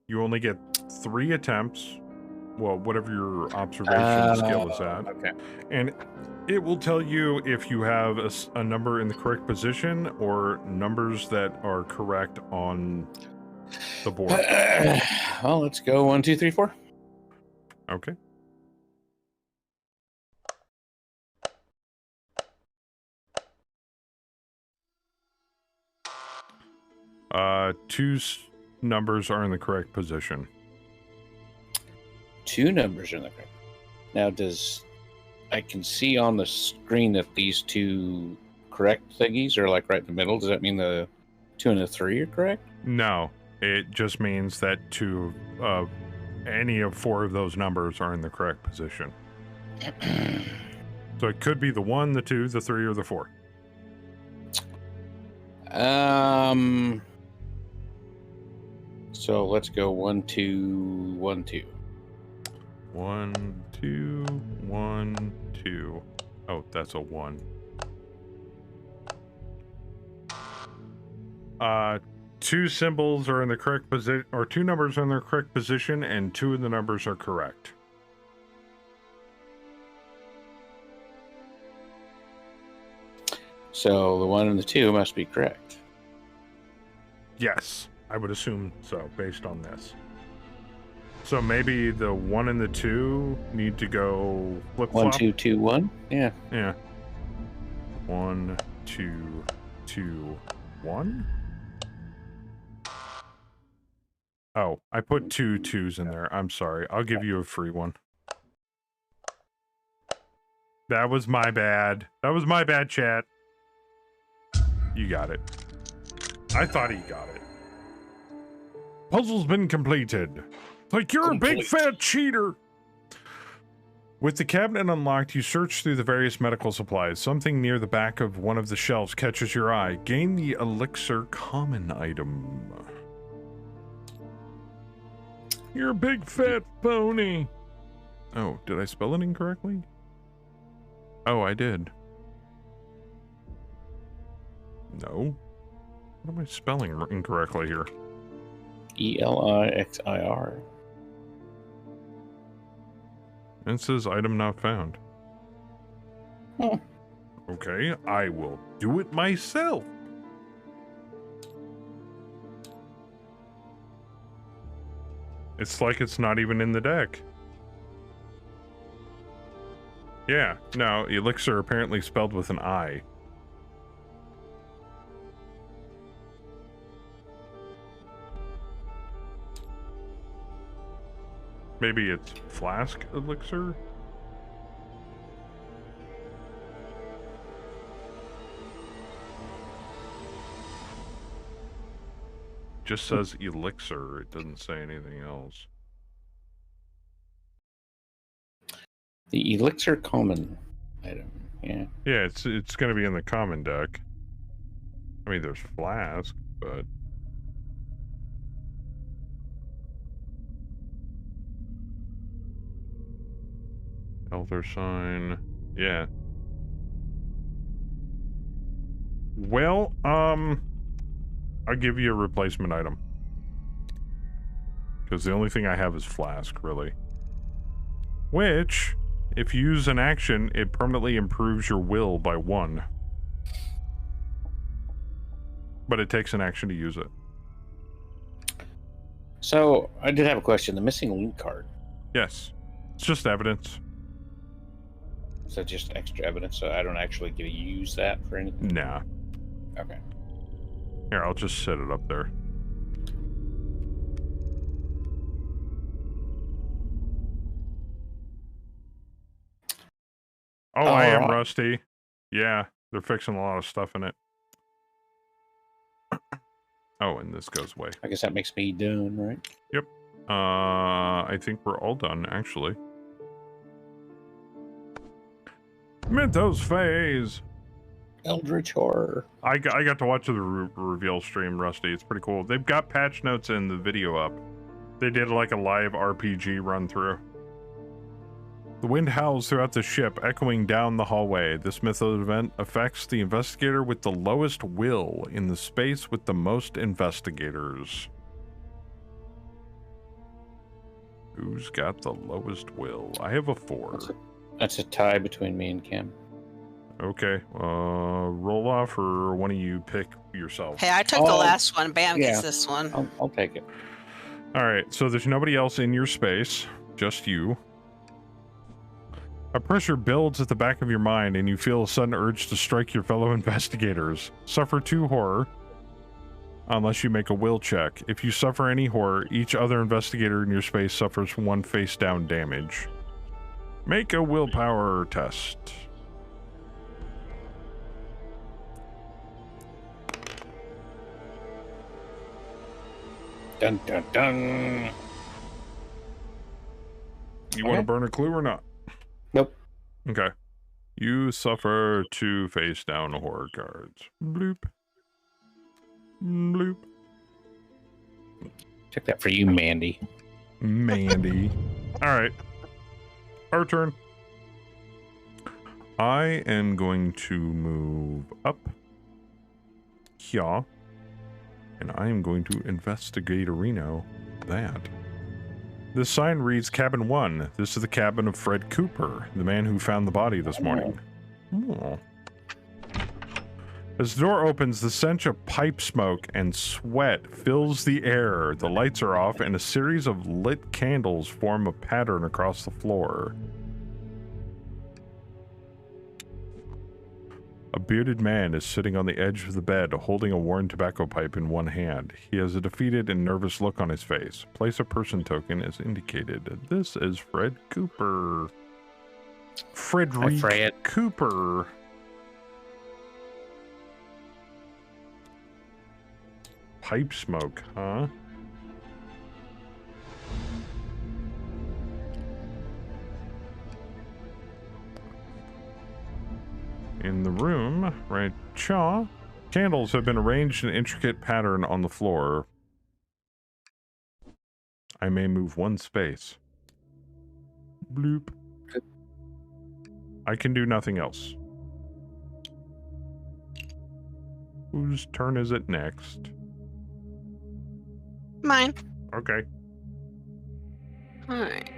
You only get 3 attempts. Well, whatever your observation skill is at. Okay. And it will tell you if you have a number in the correct position or numbers that are correct on the board. Well, let's go 1, 2, 3, 4. Okay. Two numbers are in the correct position. 2 numbers are in the correct. Now, I can see on the screen that these 2 correct thingies are like right in the middle. Does that mean the 2 and the 3 are correct? No, it just means that any of 4 of those numbers are in the correct position. So it could be the 1, the 2, the 3, or the 4. So let's go 1, 2, 1, 2. 1, 2, 1, 2. Oh, that's a 1. 2 symbols are in the correct position, or 2 numbers are in their correct position, and 2 of the numbers are correct. So the 1 and the 2 must be correct. Yes, I would assume so, based on this. So maybe the 1 and the 2 need to go flip-flop? 1, 2, 2, 1? Yeah. Yeah. 1, 2, 2, 1? Oh, I put 2 2s in there. I'm sorry. I'll give you a free one. That was my bad. That was my bad, chat. You got it. I thought he got it. Puzzle's been completed. Like, you're a big fat cheater. With the cabinet unlocked, you search through the various medical supplies. Something near the back of one of the shelves catches your eye. Gain the elixir common item. You're a big fat phony. Oh, did I spell it incorrectly? Oh, I did. No. What am I spelling incorrectly here? Elixir. And it says item not found. Hmm. Okay, I will do it myself. It's like it's not even in the deck. Yeah, no, elixir apparently spelled with an I. Maybe it's flask elixir? Just says elixir, it doesn't say anything else. The elixir common item, yeah. Yeah, it's gonna be in the common deck. I mean, there's flask, but... Elder sign, yeah. Well, I'll give you a replacement item. Because the only thing I have is flask, really. Which, if you use an action, it permanently improves your will by 1. But it takes an action to use it. So, I did have a question. The missing link card. Yes. It's just evidence. Is that just extra evidence so I don't actually get to use that for anything? Nah. Okay. Here, I'll just set it up there. Oh, I am rusty. Yeah, they're fixing a lot of stuff in it. Oh, and this goes away. I guess that makes me done, right? Yep. I think we're all done, actually. Mentos phase. Eldritch horror. I got to watch the reveal stream, Rusty. It's pretty cool. They've got patch notes in the video up. They did like a live RPG run through. The wind howls throughout the ship, echoing down the hallway. This mythical event affects the investigator with the lowest will in the space with the most investigators. Who's got the lowest will? I have a 4. That's a tie between me and Cam. Okay. Roll off, or one of you pick yourself. Hey, I took the Oh, last one. Bam yeah. gets this one. I'll take it. All right, so there's nobody else in your space, just you. A pressure builds at the back of your mind, and you feel a sudden urge to strike your fellow investigators. Suffer 2 horror, unless you make a will check. If you suffer any horror, each other investigator in your space suffers 1 face-down damage. Make a willpower test. Dun dun dun. You want to burn a clue or not? Nope. Okay. You suffer 2 face-down horror cards. Bloop. Bloop. Check that for you, Mandy. Mandy. All right. Our turn. I am going to move up here, and I am going to investigate Reno that. This sign reads Cabin 1. This is the cabin of Fred Cooper, the man who found the body this morning. Oh. As the door opens, the stench of pipe smoke and sweat fills the air. The lights are off, and a series of lit candles form a pattern across the floor. A bearded man is sitting on the edge of the bed, holding a worn tobacco pipe in one hand. He has a defeated and nervous look on his face. Place a person token is indicated. This is Fred Cooper. Frederick Fred. Cooper. Pipe smoke, huh? In the room, right, cha, candles have been arranged in an intricate pattern on the floor. I may move 1 space. Bloop. I can do nothing else. Whose turn is it next? Mine. Okay. All right.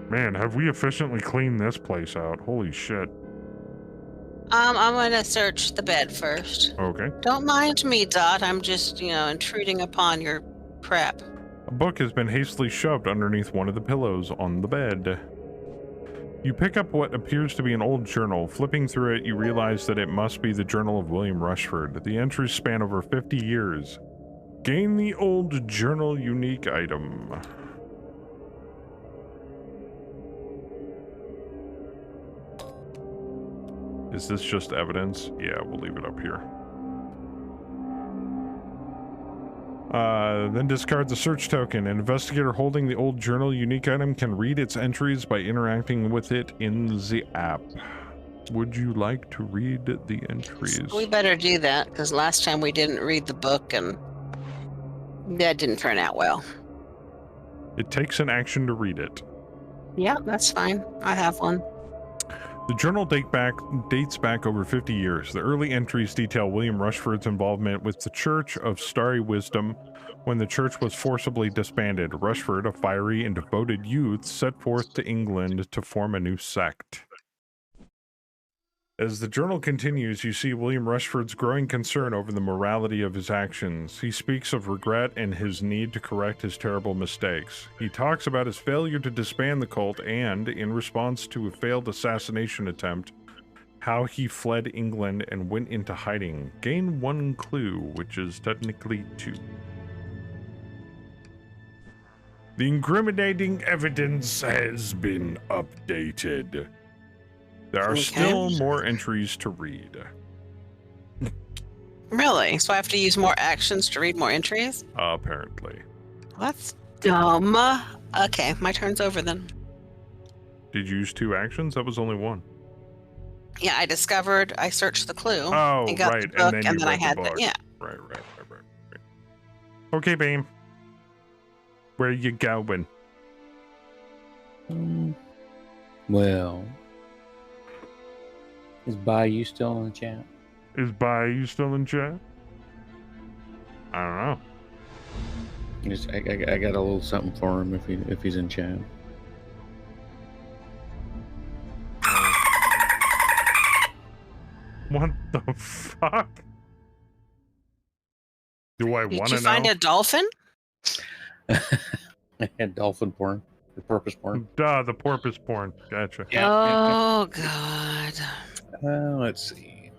Man, have we efficiently cleaned this place out? Holy shit. I'm gonna search the bed first. Okay. Don't mind me, Dot. I'm just, intruding upon your prep. A book has been hastily shoved underneath one of the pillows on the bed. You pick up what appears to be an old journal. Flipping through it, you realize that it must be the Journal of William Rushford. The entries span over 50 years. Gain the old journal unique item. Is this just evidence? Yeah, we'll leave it up here. Then discard the search token. An investigator holding the old journal unique item can read its entries by interacting with it in the app. Would you like to read the entries? We better do that, because last time we didn't read the book, and that didn't turn out well. It takes an action to read it. Yeah, that's fine. I have one. The journal dates back over 50 years. The early entries detail William Rushford's involvement with the Church of Starry Wisdom when the church was forcibly disbanded. Rushford, a fiery and devoted youth, set forth to England to form a new sect. As the journal continues, you see William Rushford's growing concern over the morality of his actions. He speaks of regret and his need to correct his terrible mistakes. He talks about his failure to disband the cult and, in response to a failed assassination attempt, how he fled England and went into hiding. Gain 1 clue, which is technically 2. The incriminating evidence has been updated. There are still more entries to read. Really? So I have to use more actions to read more entries? Apparently. That's dumb. Okay, my turn's over then. Did you use 2 actions? That was only 1. Yeah, I searched the clue. Oh, and got right. the book, and then you I read had the book. yeah. Right. Okay, Beam. Where you going? Well, is Bayou still in the chat? Is Bayou still in chat? I don't know. I got a little something for him if he's in chat. What the fuck? Do I Did want you to find know? a dolphin? I had dolphin porn, or porpoise porn. Duh, the porpoise porn. Gotcha. Yeah. Oh God. Let's see.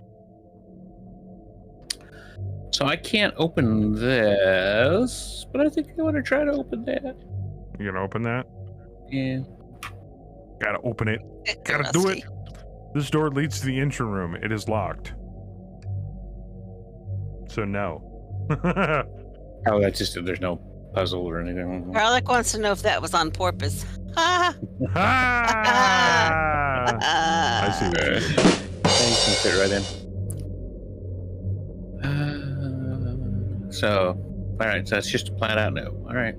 So I can't open this, but I think I want to try to open that. You gonna open that? Yeah. Gotta open it. Get Gotta do rusty. it. This door leads to the engine room. It is locked. So no. Oh, that's just there's no puzzle or anything. Garlic wants to know if that was on porpoise. Ah. Ah! I see what you did. You can fit right in. So, all right. So that's just a flat out no. All right.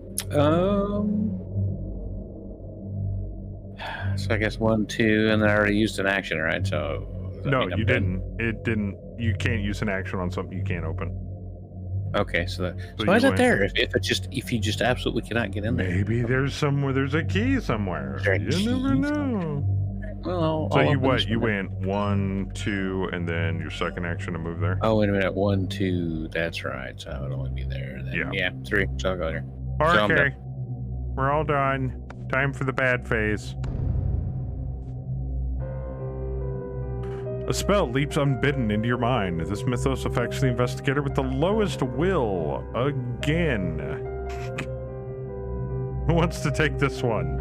So I guess 1, 2, and then I already used an action, right? So does that No, mean I'm you dead? didn't. It didn't. You can't use an action on something you can't open. Okay, so So why is you that went- there? If you just absolutely cannot get in there. Maybe there's a key somewhere. Is there a You key never know. somewhere? Well, So I'll you open what? this You one. went 1, 2, and then your second action to move there. Oh, wait a minute. 1, 2. That's right. So I would only be there. Then, Yeah. 3. So I'll go there. I'm Okay, we're all done. Time for the bad phase. A spell leaps unbidden into your mind. This mythos affects the investigator with the lowest will. Again. Who wants to take this one?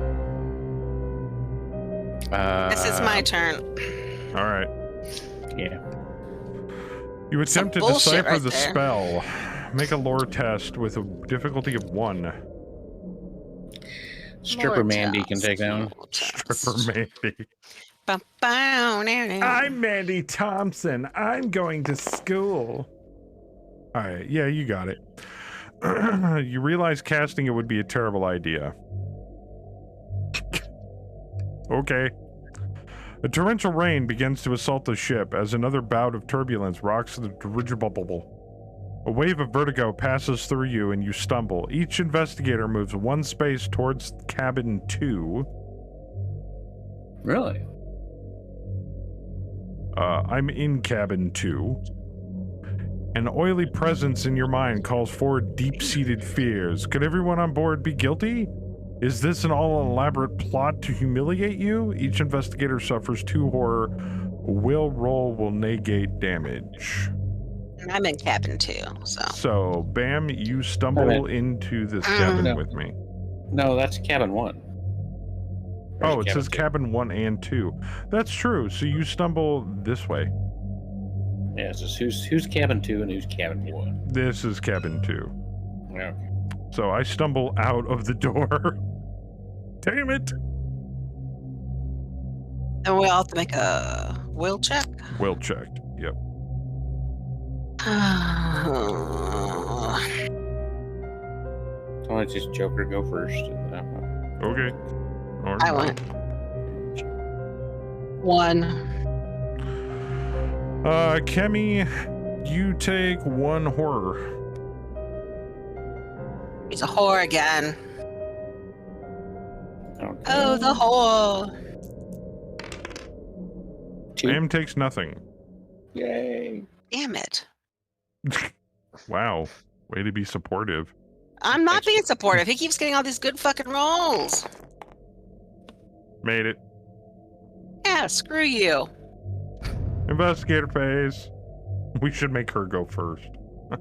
This is my turn. All right. Yeah. You attempt to bullshit decipher right the there. spell. Make a lore test with a difficulty of 1. Stripper Mandy can take that one. Stripper Mandy. Mandy. I'm Mandy Thompson. I'm going to school. All right. Yeah, you got it. You realize casting it would be a terrible idea. Okay. A torrential rain begins to assault the ship as another bout of turbulence rocks the dirigible. A wave of vertigo passes through you and you stumble. Each investigator moves 1 space towards cabin 2. Really? I'm in cabin 2. An oily presence in your mind calls forward deep-seated fears. Could everyone on board be guilty? Is this an all-elaborate plot to humiliate you? Each investigator suffers 2 horror. Will roll will negate damage. I'm in cabin 2, so. So, Bam, you stumble into this cabin No. with me. No, that's cabin 1. Oh, it says two. cabin 1 and 2. That's true. So you stumble this way. Yeah, so who's cabin 2 and who's cabin 1? This is cabin 2. Okay. So I stumble out of the door. Damn it. Then we'll have to make a will check. Well checked. Yep. So let's just Joker go first. Okay. Or I not. went. 1. Kemi, you take 1 horror. He's a whore again. Okay. Oh, the whore. 2. Bam takes nothing. Yay. Damn it. Wow. Way to be supportive. I'm not being supportive. He keeps getting all these good fucking rolls. Made it. Yeah, screw you. Investigator phase. We should make her go first.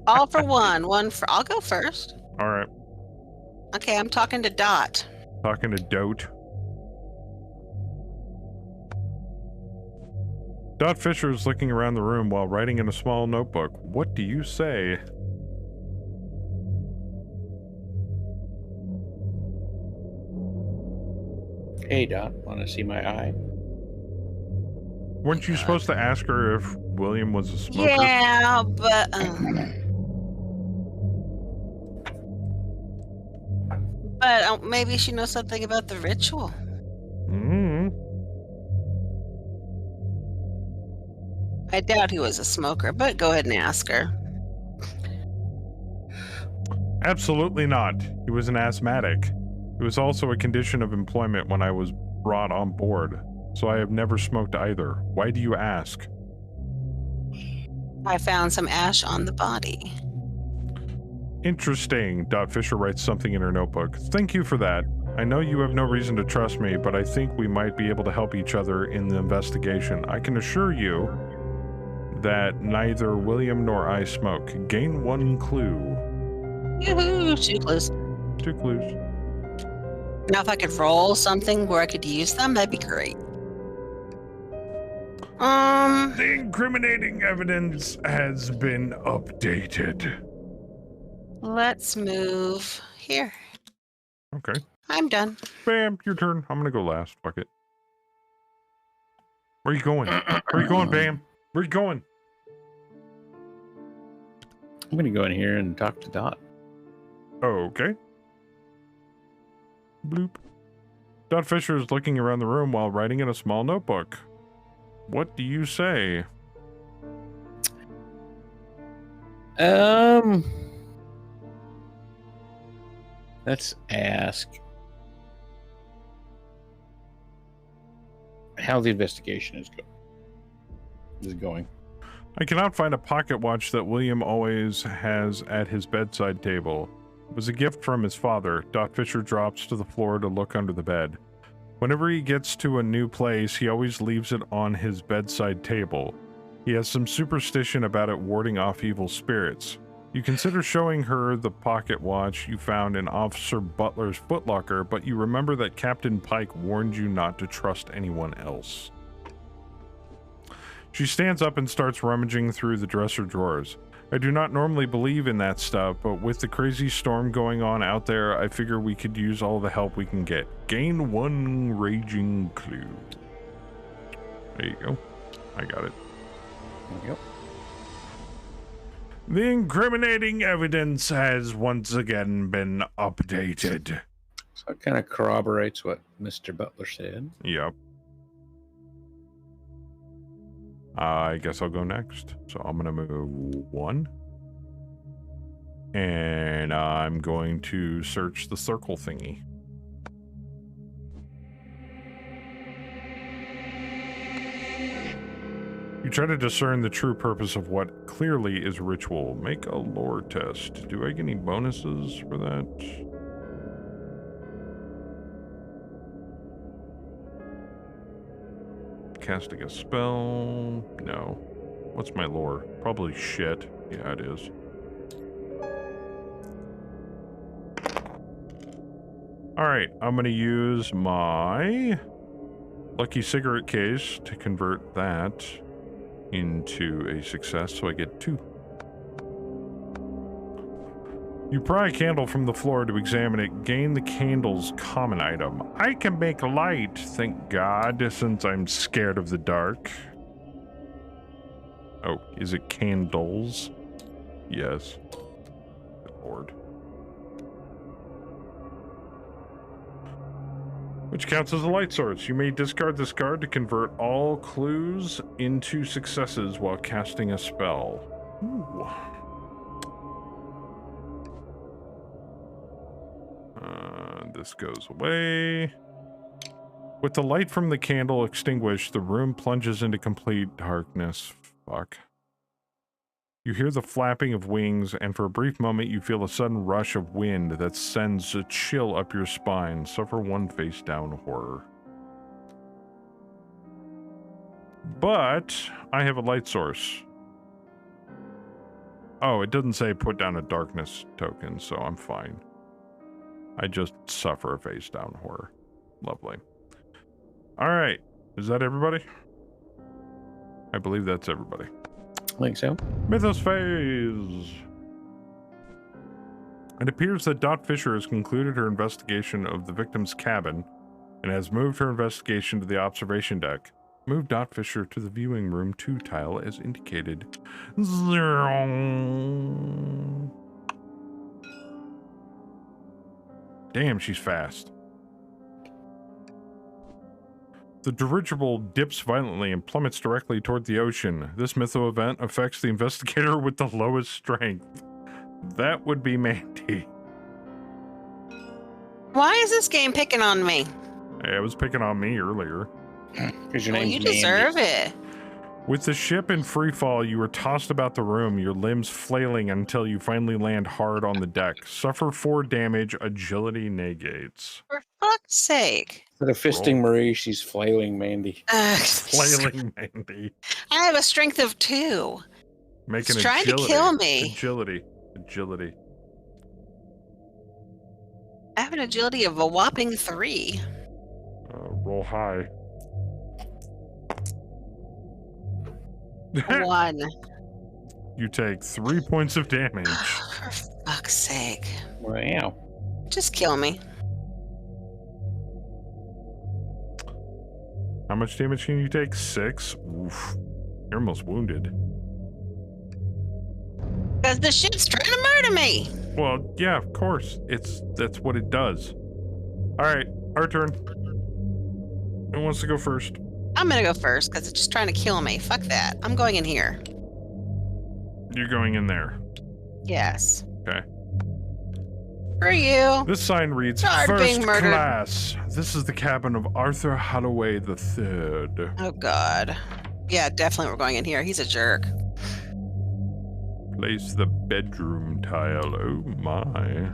All for 1. 1 for. I'll go first. All right. Okay, I'm talking to Dot. Talking to Dote. Dot Fisher is looking around the room while writing in a small notebook. What do you say? Hey, Dot, want to see my eye? Weren't you supposed to ask her if William was a smoker? Yeah, but. But maybe she knows something about the ritual. I doubt he was a smoker, but go ahead and ask her. Absolutely not. He was an asthmatic. It was also a condition of employment when I was brought on board, so I have never smoked either. Why do you ask? I found some ash on the body. Interesting. Fisher writes something in her notebook. Thank you for that. I know you have no reason to trust me, but I think we might be able to help each other in the investigation. I can assure you that neither William nor I smoke. Gain 1 clue. Yoo-hoo, 2 clues. 2 clues. Now, if I could roll something where I could use them, that'd be great. The incriminating evidence has been updated. Let's move here. Okay. I'm done. Bam, your turn. I'm gonna go last. Fuck it. Where are you going? Where are you going, Bam? Where are you going? I'm gonna go in here and talk to Dot. Okay. Bloop. Dot Fisher is looking around the room while writing in a small notebook. What do you say? Let's ask how the investigation is going. I cannot find a pocket watch that William always has at his bedside table. It was a gift from his father. Dot Fisher drops to the floor to look under the bed. Whenever he gets to a new place, he always leaves it on his bedside table. He has some superstition about it warding off evil spirits. You consider showing her the pocket watch you found in Officer Butler's footlocker, but you remember that Captain Pike warned you not to trust anyone else. She stands up and starts rummaging through the dresser drawers. I do not normally believe in that stuff, but with the crazy storm going on out there, I figure we could use all the help we can get. Gain 1 raging clue. There you go. I got it. Yep. The incriminating evidence has once again been updated. So it kind of corroborates what Mr. Butler said. Yep. I guess I'll go next. So I'm going to move 1. And I'm going to search the circle thingy. You try to discern the true purpose of what clearly is ritual. Make a lore test. Do I get any bonuses for that? Casting a spell? No. What's my lore? Probably shit. Yeah, it is. Alright, I'm going to use my lucky cigarette case to convert that into a success, so I get 2. You pry a candle from the floor to examine it. Gain the candle's common item. I can make light, thank God, since I'm scared of the dark. Oh, is it candles? Yes. Good Lord. Which counts as a light source. You may discard this card to convert all clues into successes while casting a spell. Ooh. This goes away. With the light from the candle extinguished, the room plunges into complete darkness. Fuck. You hear the flapping of wings, and for a brief moment you feel a sudden rush of wind that sends a chill up your spine. Suffer 1 face-down horror. But I have a light source. Oh, it doesn't say put down a darkness token, so I'm fine. I just suffer a face-down horror. Lovely. Alright. Is that everybody? I believe that's everybody. I think so. Mythos phase. It appears that Dot Fisher has concluded her investigation of the victim's cabin and has moved her investigation to the observation deck. Move Dot Fisher to the viewing room 2 tile as indicated. 0. Damn, she's fast. The dirigible dips violently and plummets directly toward the ocean. This mytho event affects the investigator with the lowest strength. That would be Mandy. Why is this game picking on me? It was picking on me earlier. Because your Well, name's you Mandy. deserve it. With the ship in free fall, you are tossed about the room, your limbs flailing until you finally land hard on the deck. Suffer 4 damage, agility negates. For fuck's sake. Instead of fisting Marie, she's flailing Mandy. Flailing Mandy. I have a strength of 2. Making It's trying agility. to kill me. Agility. I have an agility of a whopping 3. Roll high. 1. You take 3 points of damage. For fuck's sake. Wow. Just kill me. How much damage can you take? 6? Oof. You're almost wounded. Because the ship's trying to murder me. Well, yeah, of course. That's what it does. Alright, our turn. Who wants to go first? I'm gonna go first because it's just trying to kill me. Fuck that. I'm going in here. You're going in there. Yes. Okay. For you. This sign reads, Sorry, First being murdered. Class. This is the cabin of Arthur Holloway III. Oh, God. Yeah, definitely we're going in here. He's a jerk. Place the bedroom tile. Oh, my.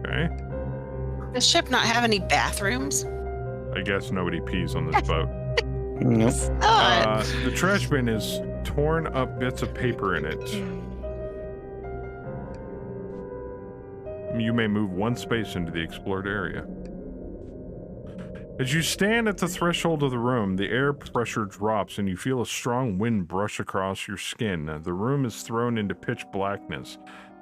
Okay. Does ship not have any bathrooms? I guess nobody pees on this boat. Nope. God. The trash bin is torn up bits of paper in it. You may move 1 space into the explored area. As you stand at the threshold of the room, the air pressure drops and you feel a strong wind brush across your skin. The room is thrown into pitch blackness,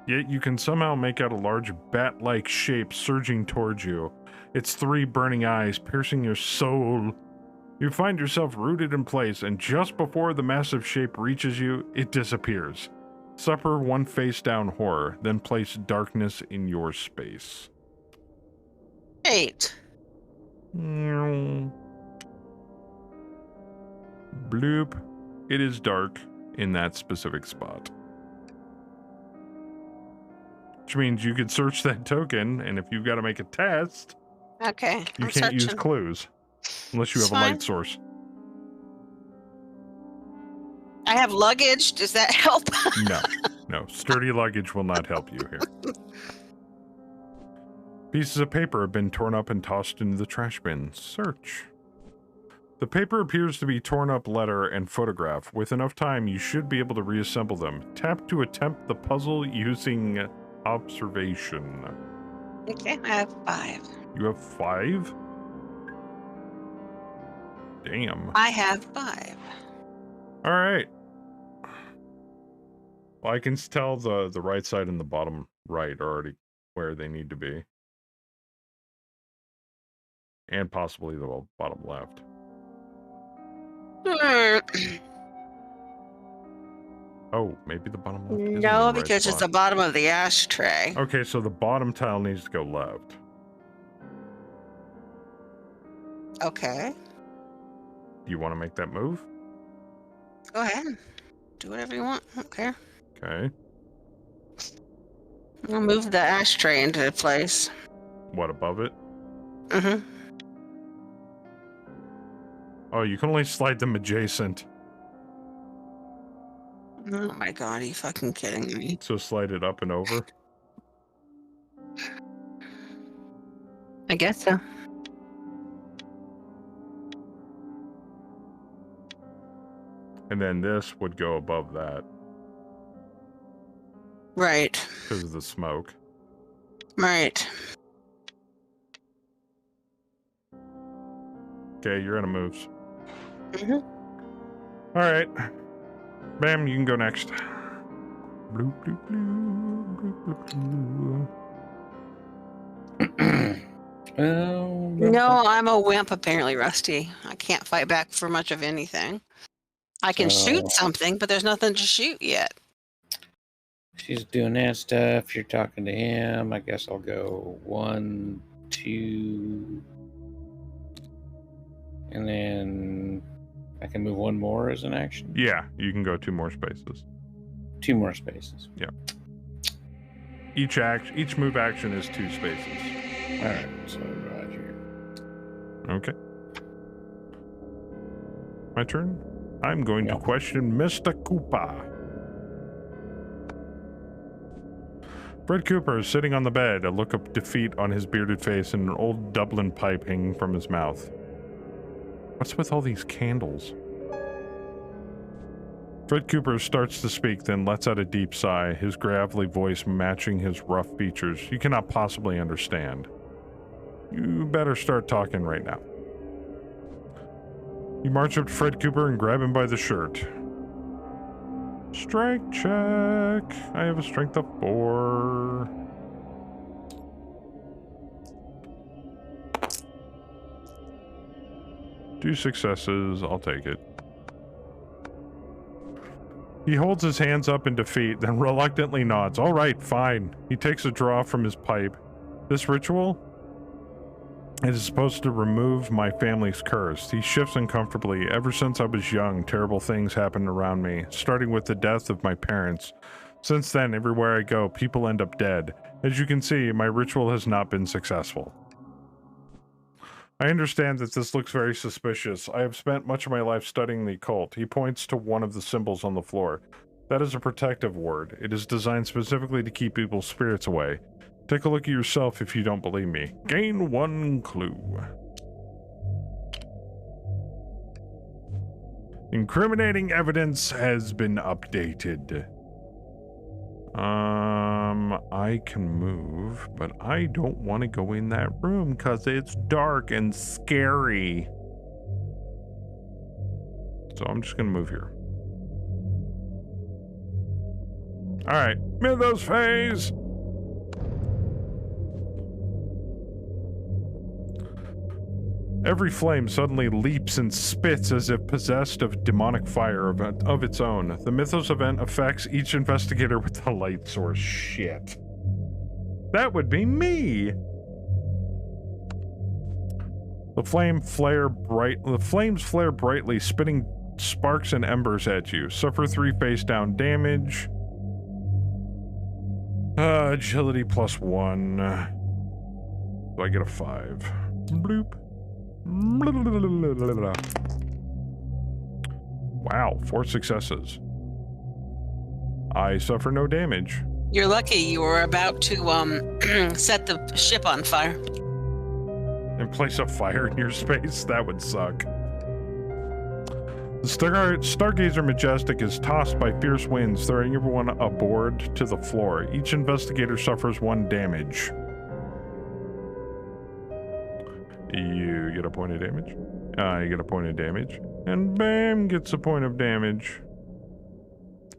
yet you can somehow make out a large bat-like shape surging towards you. Its 3 burning eyes piercing your soul. You find yourself rooted in place, and just before the massive shape reaches you, it disappears. Suffer 1 face-down horror, then place darkness in your space. 8. Bloop. It is dark in that specific spot. Which means you could search that token, and if you've got to make a test, Okay. you I'm can't use searching. clues. Unless you It's have a fine. light source. I have luggage. Does that help? No. Sturdy luggage will not help you here. Pieces of paper have been torn up and tossed into the trash bin. Search. The paper appears to be torn up letter and photograph. With enough time, you should be able to reassemble them. Tap to attempt the puzzle using observation. Okay, I have 5. You have 5? Damn. I have 5. All right. Well, I can tell the right side and the bottom right are already where they need to be. And possibly the bottom left. Oh, maybe the bottom left isn't No, the right because it's the spot. bottom of the ashtray. Okay, so the bottom tile needs to go left. Okay. Do you want to make that move? Go ahead. Do whatever you want. I don't care. Okay. I'll move the ashtray into place. What, above it? Mm-hmm. Oh, you can only slide them adjacent. Oh my god, are you fucking kidding me? So slide it up and over. I guess so. And then this would go above that Right. because of the smoke. Right. Okay, you're out of moves. Mm-hmm. All right. Bam, you can go next. Bloop, bloop, bloop, bloop, bloop, bloop. Oh, No, I'm a wimp apparently, Rusty. I can't fight back for much of anything. I can shoot something, but there's nothing to shoot yet. She's doing that stuff. You're talking to him. I guess I'll go 1, 2, and then I can move one more as an action. Yeah, you can go 2 more spaces. 2 more spaces. Yeah. Each move action is 2 spaces. All right. So Roger. Okay. My turn. I'm going to question Mr. Cooper. Fred Cooper is sitting on the bed, a look of defeat on his bearded face and an old Dublin pipe hanging from his mouth. What's with all these candles? Fred Cooper starts to speak, then lets out a deep sigh, his gravelly voice matching his rough features. You cannot possibly understand. You better start talking right now. You march up to Fred Cooper and grab him by the shirt. Strength check. I have a strength of 4. Two successes. I'll take it. He holds his hands up in defeat, then reluctantly nods. All right, fine. He takes a draw from his pipe. This ritual? It is supposed to remove my family's curse. He shifts uncomfortably. Ever since I was young, terrible things happened around me, starting with the death of my parents. Since then, everywhere I go, people end up dead. As you can see, my ritual has not been successful. I understand that this looks very suspicious. I have spent much of my life studying the occult. He points to one of the symbols on the floor. That is a protective ward. It is designed specifically to keep people's spirits away. Take a look at yourself if you don't believe me. Gain 1 clue. Incriminating evidence has been updated. I can move, but I don't want to go in that room because it's dark and scary. So I'm just going to move here. Alright, Mythos phase! Every flame suddenly leaps and spits as if possessed of demonic fire of its own. The Mythos event affects each investigator with the light source. Shit. That would be me! The flames flare brightly, spitting sparks and embers at you. Suffer 3 face down damage. Agility +1. So I get a 5. Bloop. Wow, 4 successes. I suffer no damage. You're lucky you were about to set the ship on fire. And place a fire in your space? That would suck. The Stargazer Majestic is tossed by fierce winds, throwing everyone aboard to the floor. Each investigator suffers 1 damage. You get a point of damage. You get a point of damage. And Bam gets a point of damage.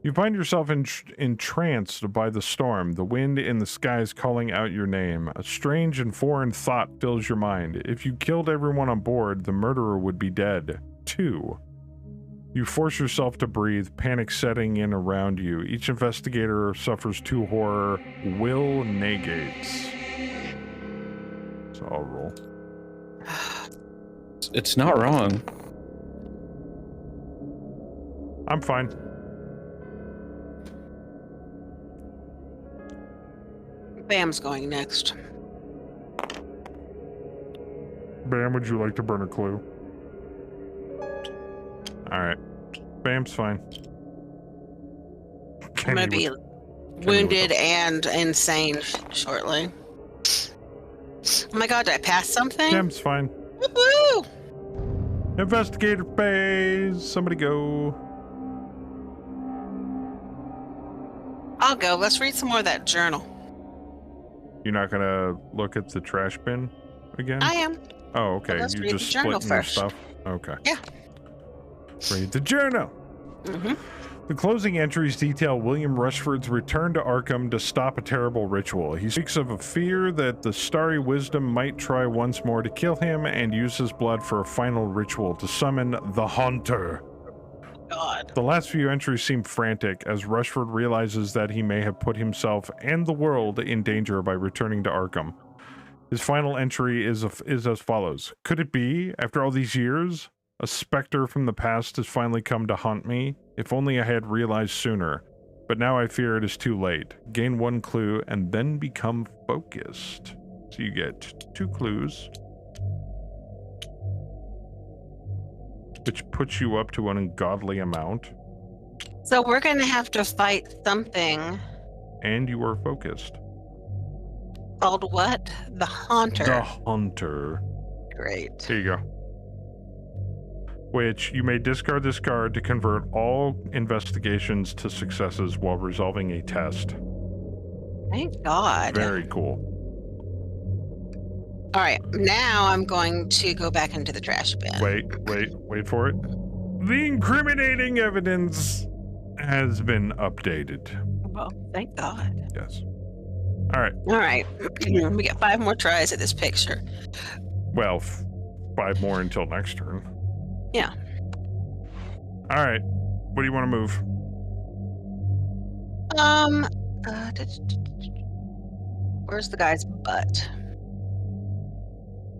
You find yourself entranced by the storm, the wind in the skies calling out your name. A strange and foreign thought fills your mind. If you killed everyone on board, the murderer would be dead, too. You force yourself to breathe, panic setting in around you. Each investigator suffers 2 horror. Will negates. So I'll roll. It's not wrong. I'm fine. Bam's going next. Bam, would you like to burn a clue? Alright. Bam's fine. I'm gonna be wounded and insane shortly. Oh my god, did I pass something? Bam's fine. Woohoo! Investigator phase. Somebody go. I'll go. Let's read some more of that journal. You're not gonna look at the trash bin again? I am. Oh, okay. Let's You read just the journal splitting your first. stuff? Okay. Yeah. Read the journal. Mm-hmm. The closing entries detail William Rushford's return to Arkham to stop a terrible ritual. He speaks of a fear that the Starry Wisdom might try once more to kill him and use his blood for a final ritual to summon the Haunter. God. The last few entries seem frantic as Rushford realizes that he may have put himself and the world in danger by returning to Arkham. His final entry is as follows. Could it be, after all these years, a specter from the past has finally come to haunt me? If only I had realized sooner. But now I fear it is too late. Gain one clue and then become focused. So you get 2 clues. Which puts you up to an ungodly amount. So we're going to have to fight something. And you are focused. Called what? The Haunter. The Haunter. Great. There you go. Which you may discard this card to convert all investigations to successes while resolving a test. Thank God. Very cool. All right, now I'm going to go back into the trash bin. Wait for it. The incriminating evidence has been updated. Well, thank God. Yes. All right. All right, we got 5 more tries at this picture. Well, 5 more until next turn. Yeah. All right. What do you want to move? Where's the guy's butt?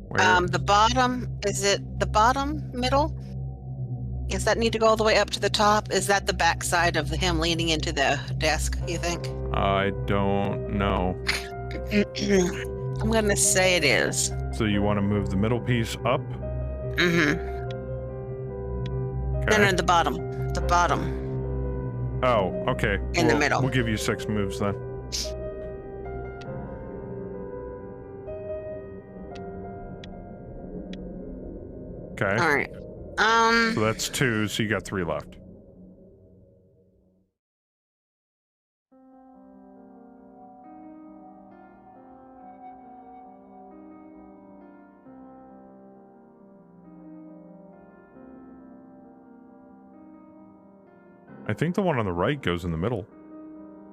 Where? The bottom. Is it the bottom middle? Does that need to go all the way up to the top? Is that the back side of him leaning into the desk, you think? I don't know. I'm gonna say it is. So you want to move the middle piece up? Mm-hmm. Okay. No, the bottom. The bottom. Oh, okay. In the middle. We'll give you 6 moves then. Okay. All right. So that's 2, so you got 3 left. I think the one on the right goes in the middle.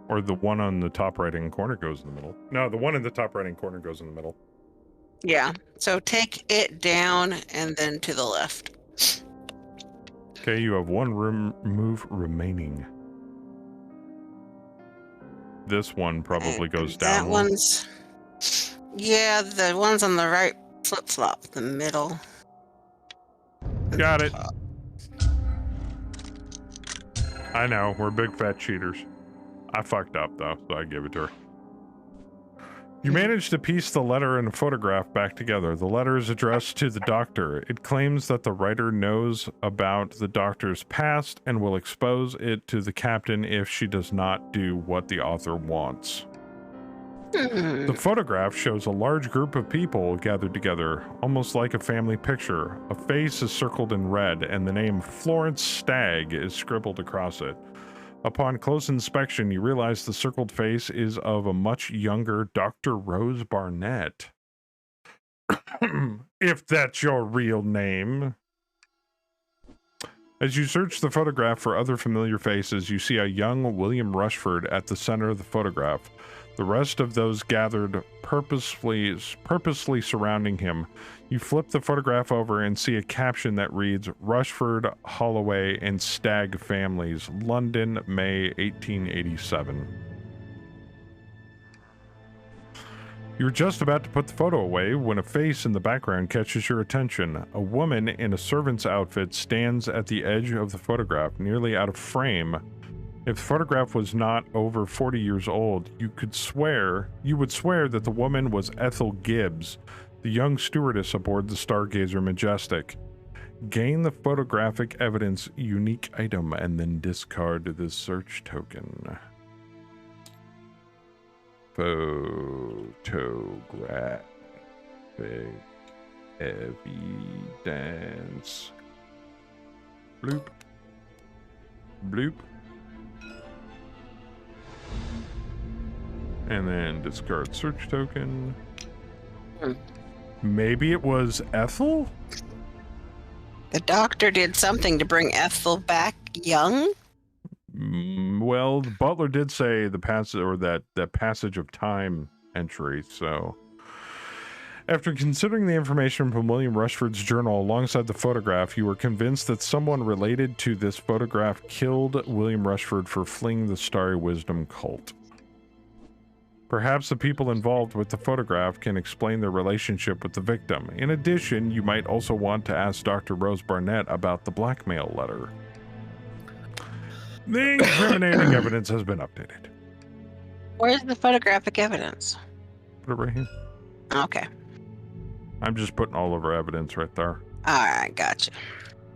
Or the one on the top right-hand corner goes in the middle. No, the one in the top right-hand corner goes in the middle. Yeah. So take it down and then to the left. Okay, you have 1 move remaining. This one probably goes down. That one's... Yeah, the ones on the right flip-flop the middle. Got it. I know, we're big fat cheaters. I fucked up though, so I give it to her. You managed to piece the letter and photograph back together. The letter is addressed to the doctor. It claims that the writer knows about the doctor's past and will expose it to the captain if she does not do what the author wants. The photograph shows a large group of people gathered together, almost like a family picture. A face is circled in red, and the name Florence Stagg is scribbled across it. Upon close inspection, you realize the circled face is of a much younger Dr. Rose Barnett. If that's your real name. As you search the photograph for other familiar faces, you see a young William Rushford at the center of the photograph. The rest of those gathered purposely surrounding him. You flip the photograph over and see a caption that reads, Rushford, Holloway, and Stagg Families, London, May 1887. You're just about to put the photo away when a face in the background catches your attention. A woman in a servant's outfit stands at the edge of the photograph, nearly out of frame. If the photograph was not over 40 years old, you would swear that the woman was Ethel Gibbs, the young stewardess aboard the Stargazer Majestic. Gain the photographic evidence unique item and then discard the search token. Photographic evidence. Bloop. Bloop. And then discard search token. Maybe it was Ethel? The doctor did something to bring Ethel back young? Well, the butler did say the passage or that passage of time entry. So, after considering the information from William Rushford's journal alongside the photograph, you were convinced that someone related to this photograph killed William Rushford for fleeing the Starry Wisdom cult. Perhaps the people involved with the photograph can explain their relationship with the victim. In addition, you might also want to ask Dr. Rose Barnett about the blackmail letter. The incriminating evidence has been updated. Where's the photographic evidence? Put it right here. Okay. I'm just putting all of our evidence right there. All right, gotcha.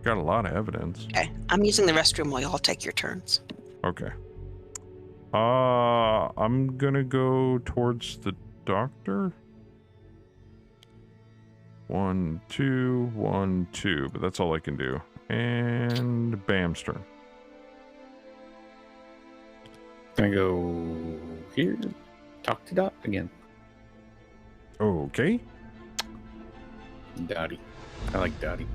Got a lot of evidence. Okay, I'm using the restroom while y'all take your turns. Okay. I'm gonna go towards the doctor. 1, 2, 1, 2, but that's all I can do. And Bam's turn. Gonna go here. Talk to Dot again. Okay. Dottie. I like Dottie.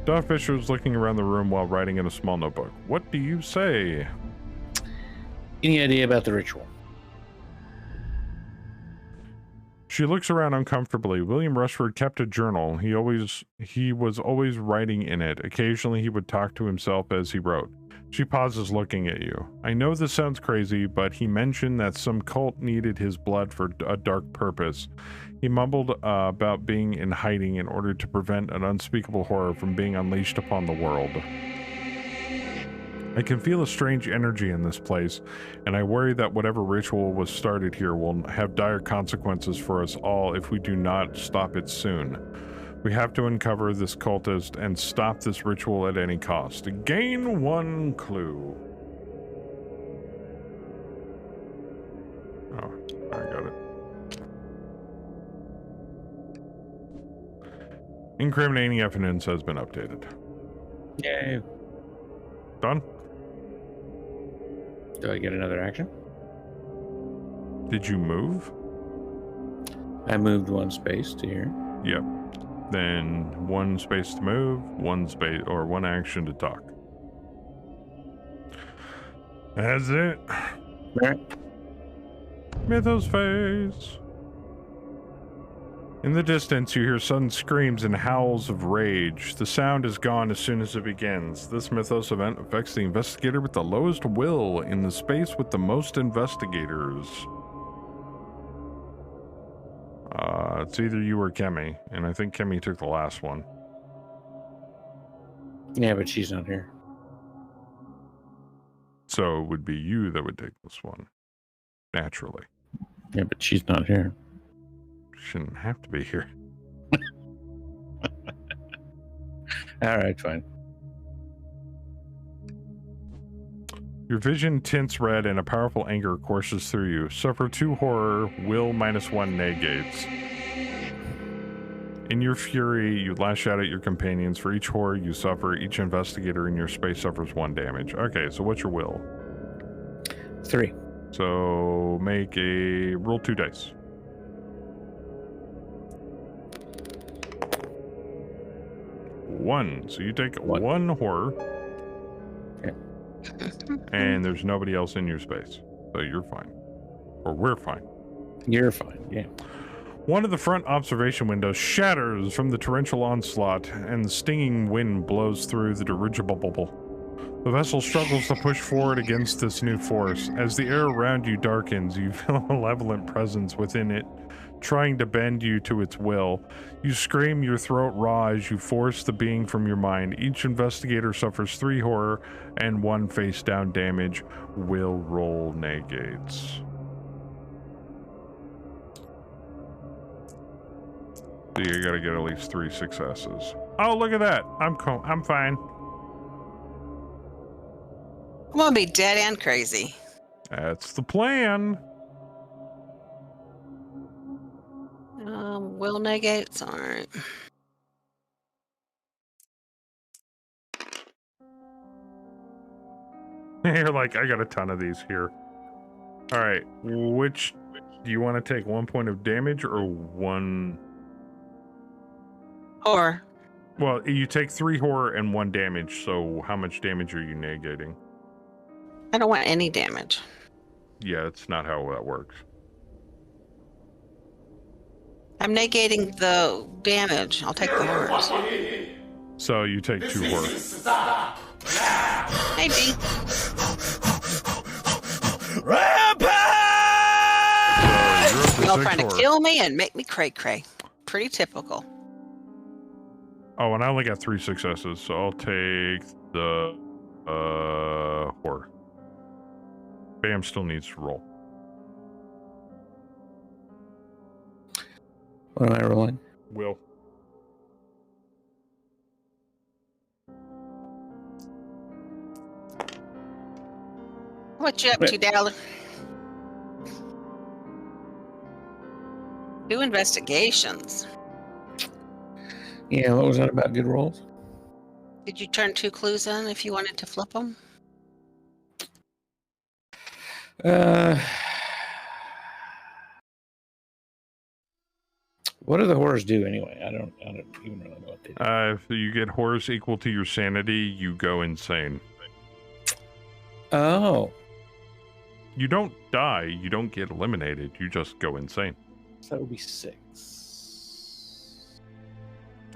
Dot Fisher is looking around the room while writing in a small notebook. What do you say? Any idea about the ritual? She looks around uncomfortably. William Rushford kept a journal. He was always writing in it. Occasionally he would talk to himself as he wrote. She pauses, looking at you. I know this sounds crazy, but he mentioned that some cult needed his blood for a dark purpose. He mumbled about being in hiding in order to prevent an unspeakable horror from being unleashed upon the world. I can feel a strange energy in this place, and I worry that whatever ritual was started here will have dire consequences for us all if we do not stop it soon. We have to uncover this cultist and stop this ritual at any cost. Gain 1 clue. Oh, I got it. Incriminating evidence has been updated. Yay. Done? Do I get another action? Did you move? I moved 1 space to here. Yep. Then 1 space to move, 1 space or 1 action to talk. That's it. All right. Mythos phase. In the distance, you hear sudden screams and howls of rage. The sound is gone as soon as it begins. This Mythos event affects the investigator with the lowest will in the space with the most investigators. It's either you or Kemi, and I think Kemi took the last one. Yeah, but she's not here. So it would be you that would take this one. Naturally. Yeah, but she's not here. Shouldn't have to be here. All right, fine. Your vision tints red and a powerful anger courses through you. Suffer 2 horror, will -1 negates. In your fury, you lash out at your companions. For each horror you suffer, each investigator in your space suffers 1 damage. Okay, so what's your will? 3. So make a roll 2 dice. 1. So you take 1 horror. Okay. And there's nobody else in your space. So you're fine. Or we're fine. You're fine, yeah. One of the front observation windows shatters from the torrential onslaught, and the stinging wind blows through the dirigible bubble. The vessel struggles to push forward against this new force. As the air around you darkens, you feel a malevolent presence within it, trying to bend you to its will. You scream, your throat raw as you force the being from your mind. Each investigator suffers 3 horror and 1 face down damage. Will roll negates. So you gotta get at least 3 successes. Oh, look at that! I'm fine. I'm gonna be dead and crazy. That's the plan. Will negates aren't. You're like, I got a ton of these here. All right, which do you want to take? 1 point of damage or 1? Or Well, you take 3 horror and 1 damage. So how much damage are you negating? I don't want any damage. Yeah, it's not how that works. I'm negating the damage. I'll take the horrors. So you take 2 horror. Maybe. You're Y'all up to 6 trying to horror. kill me and make me cray-cray. Pretty typical. Oh, and I only got 3 successes, so I'll take the horror. Bam still needs to roll. What am I rolling? Will. What you up to, Dallin? Do investigations. Yeah, what was that about? Good rolls? Did you turn 2 clues in if you wanted to flip them? What do the horrors do anyway? I don't even really know what they do. If you get horrors equal to your sanity, you go insane. Oh, You don't die, you don't get eliminated, you just go insane. so that would be 6.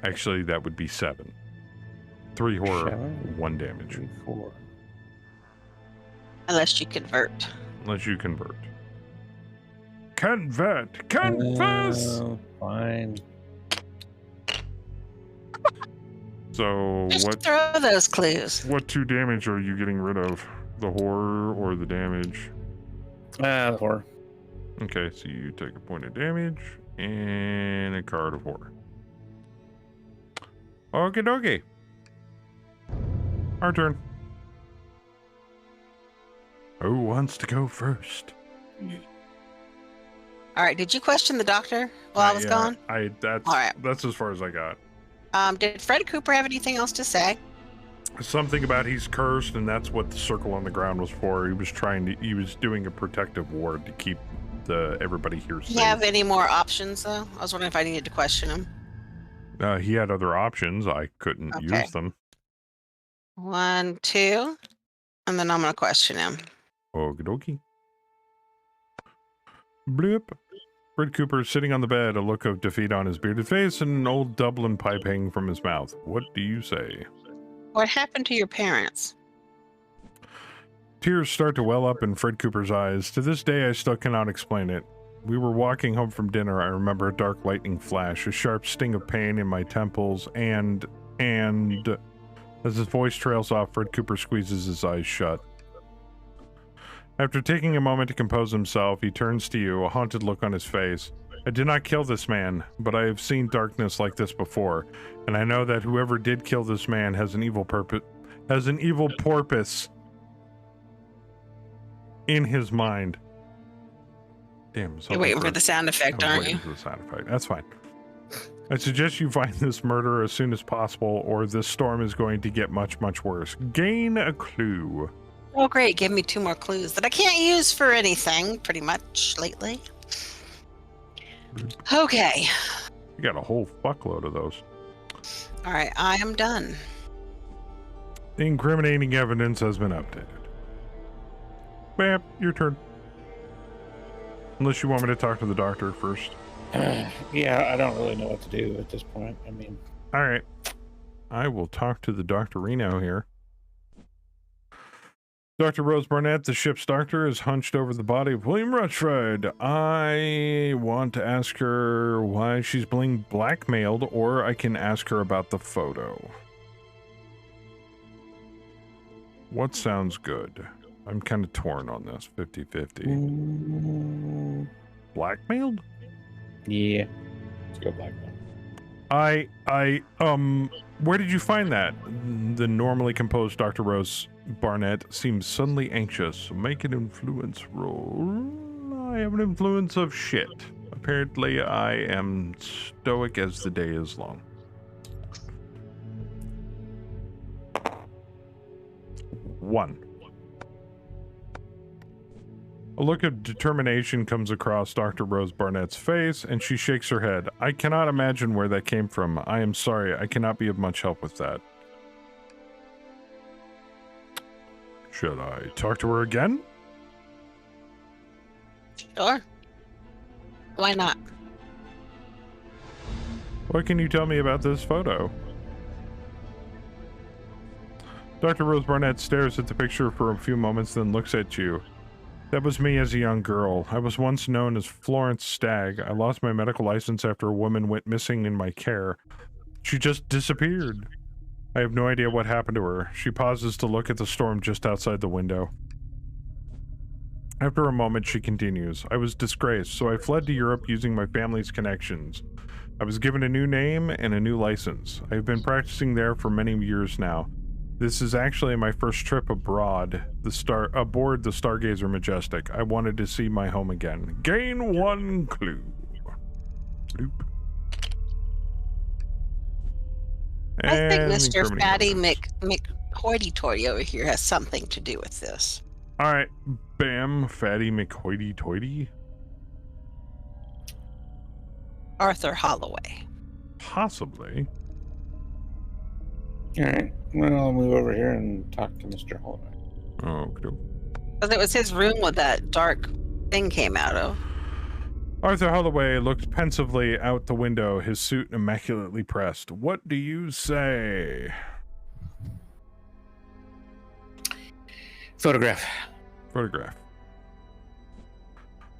Actually, that would be 7. 3 horror, 7, 1 damage. 3, 4. Unless you convert. Unless you convert. Convert! Confess! Fine. So Just throw those clues. what 2 damage are you getting rid of? The horror or the damage? The horror. Okay, so you take a point of damage and a card of horror. Okie dokie. Our turn. Who wants to go first? All right. Did you question the doctor while I was gone? That's All right. that's as far as I got. Did Fred Cooper have anything else to say? Something about he's cursed, and that's what the circle on the ground was for. He was doing a protective ward to keep everybody here Do safe. you have any more options, though? I was wondering if I needed to question him. He had other options. I couldn't Okay. use them. 1, 2, and then I'm going to question him. Okie dokie. Blip. Fred Cooper is sitting on the bed, a look of defeat on his bearded face, and an old Dublin pipe hanging from his mouth. What do you say? What happened to your parents? Tears start to well up in Fred Cooper's eyes. To this day, I still cannot explain it. We were walking home from dinner. I remember a dark lightning flash, a sharp sting of pain in my temples, and as his voice trails off, Fred Cooper squeezes his eyes shut. After taking a moment to compose himself, he turns to you, a haunted look on his face. I did not kill this man, but I have seen darkness like this before, and I know that whoever did kill this man has an evil purpose in his mind. Damn. You're waiting for the sound effect, aren't you? For the sound effect. That's fine. I suggest you find this murderer as soon as possible, or this storm is going to get much, much worse. Gain a clue. Oh, great. Give me 2 more clues that I can't use for anything, pretty much, lately. Okay. You got a whole fuckload of those. All right. I am done. Incriminating evidence has been updated. Bam, your turn. Unless you want me to talk to the doctor first. Yeah, I don't really know what to do at this point. I mean, All right. I will talk to the Doctorino here. Dr. Rose Barnett, the ship's doctor, is hunched over the body of William Rushford. I want to ask her why she's being blackmailed, or I can ask her about the photo. What sounds good? I'm kind of torn on this, 50-50. Blackmailed? yeah. Let's go blackmail. Where did you find that? The normally composed Dr. Rose Barnett seems suddenly anxious. Make an influence roll. I have an influence of shit. Apparently, I am stoic as the day is long. 1. A look of determination comes across Dr. Rose Barnett's face, and she shakes her head. I cannot imagine where that came from. I am sorry, I cannot be of much help with that. Should I talk to her again? Sure. Why not? What can you tell me about this photo? Dr. Rose Barnett stares at the picture for a few moments, then looks at you. That was me as a young girl. I was once known as Florence Stagg. I lost my medical license after a woman went missing in my care. She just disappeared. I have no idea what happened to her. She pauses to look at the storm just outside the window. After a moment, she continues. I was disgraced, so I fled to Europe using my family's connections. I was given a new name and a new license. I have been practicing there for many years now. This is actually my first trip abroad, aboard the Stargazer Majestic. I wanted to see my home again. Gain 1 clue. Bloop. I think And Mr. incriminating Fatty evidence. McHoity-toity over here has something to do with this. All right, bam, Fatty McHoity-toity. Arthur Holloway. Possibly. All right. Well, I'll move over here and talk to Mr. Holloway. Oh, okay. Because it was his room where that dark thing came out of. Arthur Holloway looked pensively out the window, his suit immaculately pressed. What do you say? Photograph. Photograph.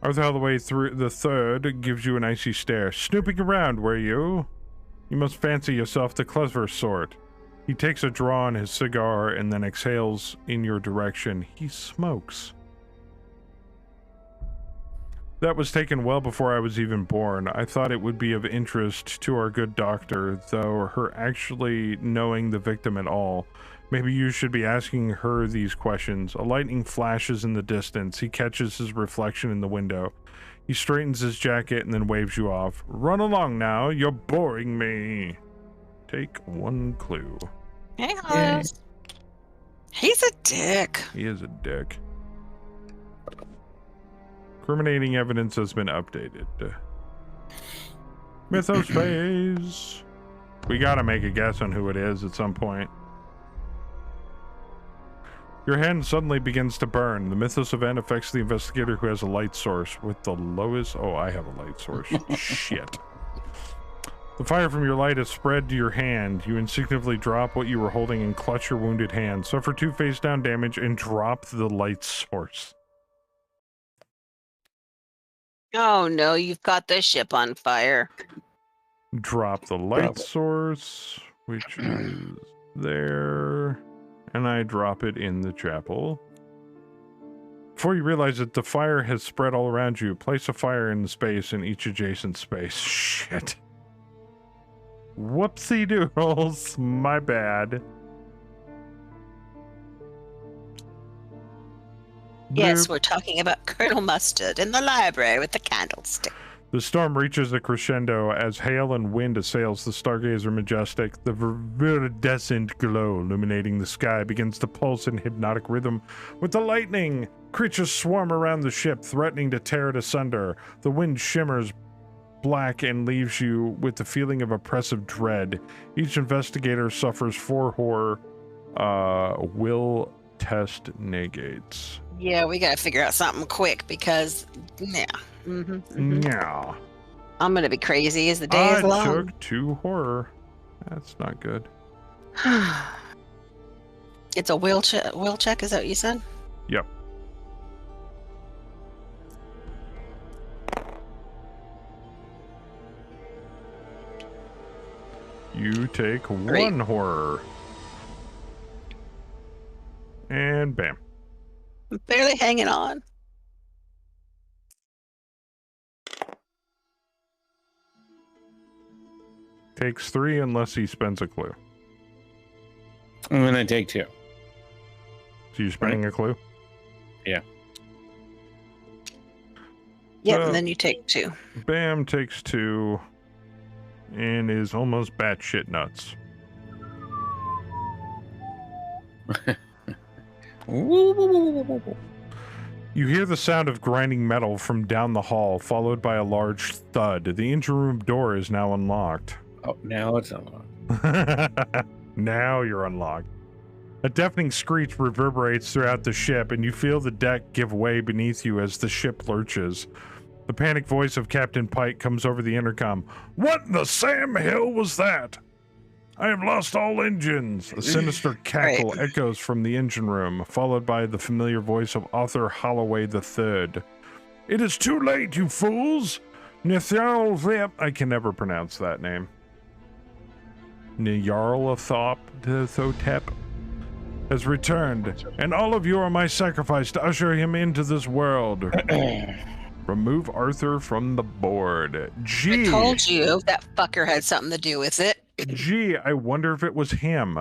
Arthur Holloway the third gives you an icy stare. Snooping around, were you? You must fancy yourself the clever sort. He takes a draw on his cigar and then exhales in your direction. He smokes. That was taken well before I was even born. I thought it would be of interest to our good doctor, though her actually knowing the victim at all. Maybe you should be asking her these questions. A lightning flashes in the distance. He catches his reflection in the window. He straightens his jacket and then waves you off. Run along now, you're boring me. Take 1 clue. Hey, Hollis. He's a dick. He is a dick. Incriminating evidence has been updated. Mythos phase. We gotta make a guess on who it is at some point. Your hand suddenly begins to burn. The Mythos event affects the investigator who has a light source with the lowest... Oh, I have a light source. Shit. The fire from your light has spread to your hand. You instinctively drop what you were holding and clutch your wounded hand. Suffer 2 face-down damage and drop the light source. Oh no, you've got the ship on fire. Drop the light source, which is there, and I drop it in the chapel. Before you realize that the fire has spread all around you, place a fire in the space in each adjacent space. Shit. Whoopsie doodles, my bad. Yes, Bloop. we're talking about Colonel Mustard in the library with the candlestick. The storm reaches a crescendo as hail and wind assails the Stargazer Majestic. The viridescent glow illuminating the sky begins to pulse in hypnotic rhythm with the lightning. Creatures swarm around the ship, threatening to tear it asunder. The wind shimmers black and leaves you with the feeling of oppressive dread. Each investigator suffers 4 horror. Will test negates. Yeah, we gotta figure out something quick because, yeah. Yeah. I'm gonna be crazy as the day is I long. took 2 horror. That's not good. It's a will check, is that what you said? Yep. You take 1 horror. And bam. I'm barely hanging on. Takes 3 unless he spends a clue. And then I take 2. So you're spending a clue? Yeah. Yep, and then you take 2. Bam takes 2 and is almost batshit nuts. You hear the sound of grinding metal from down the hall, followed by a large thud. The engine room door is now unlocked. Oh, now it's unlocked. Now you're unlocked. A deafening screech reverberates throughout the ship, and you feel the deck give way beneath you as the ship lurches. The panicked voice of Captain Pike comes over the intercom. What in the Sam Hill was that? I have lost all engines. A sinister cackle echoes from the engine room, followed by the familiar voice of Arthur Holloway III. It is too late, you fools! Nyarlathotep, I can never pronounce that name. Nyarlathotep has returned, and all of you are my sacrifice to usher him into this world. Remove Arthur from the board. Gee. I told you that fucker had something to do with it. Gee, I wonder if it was him.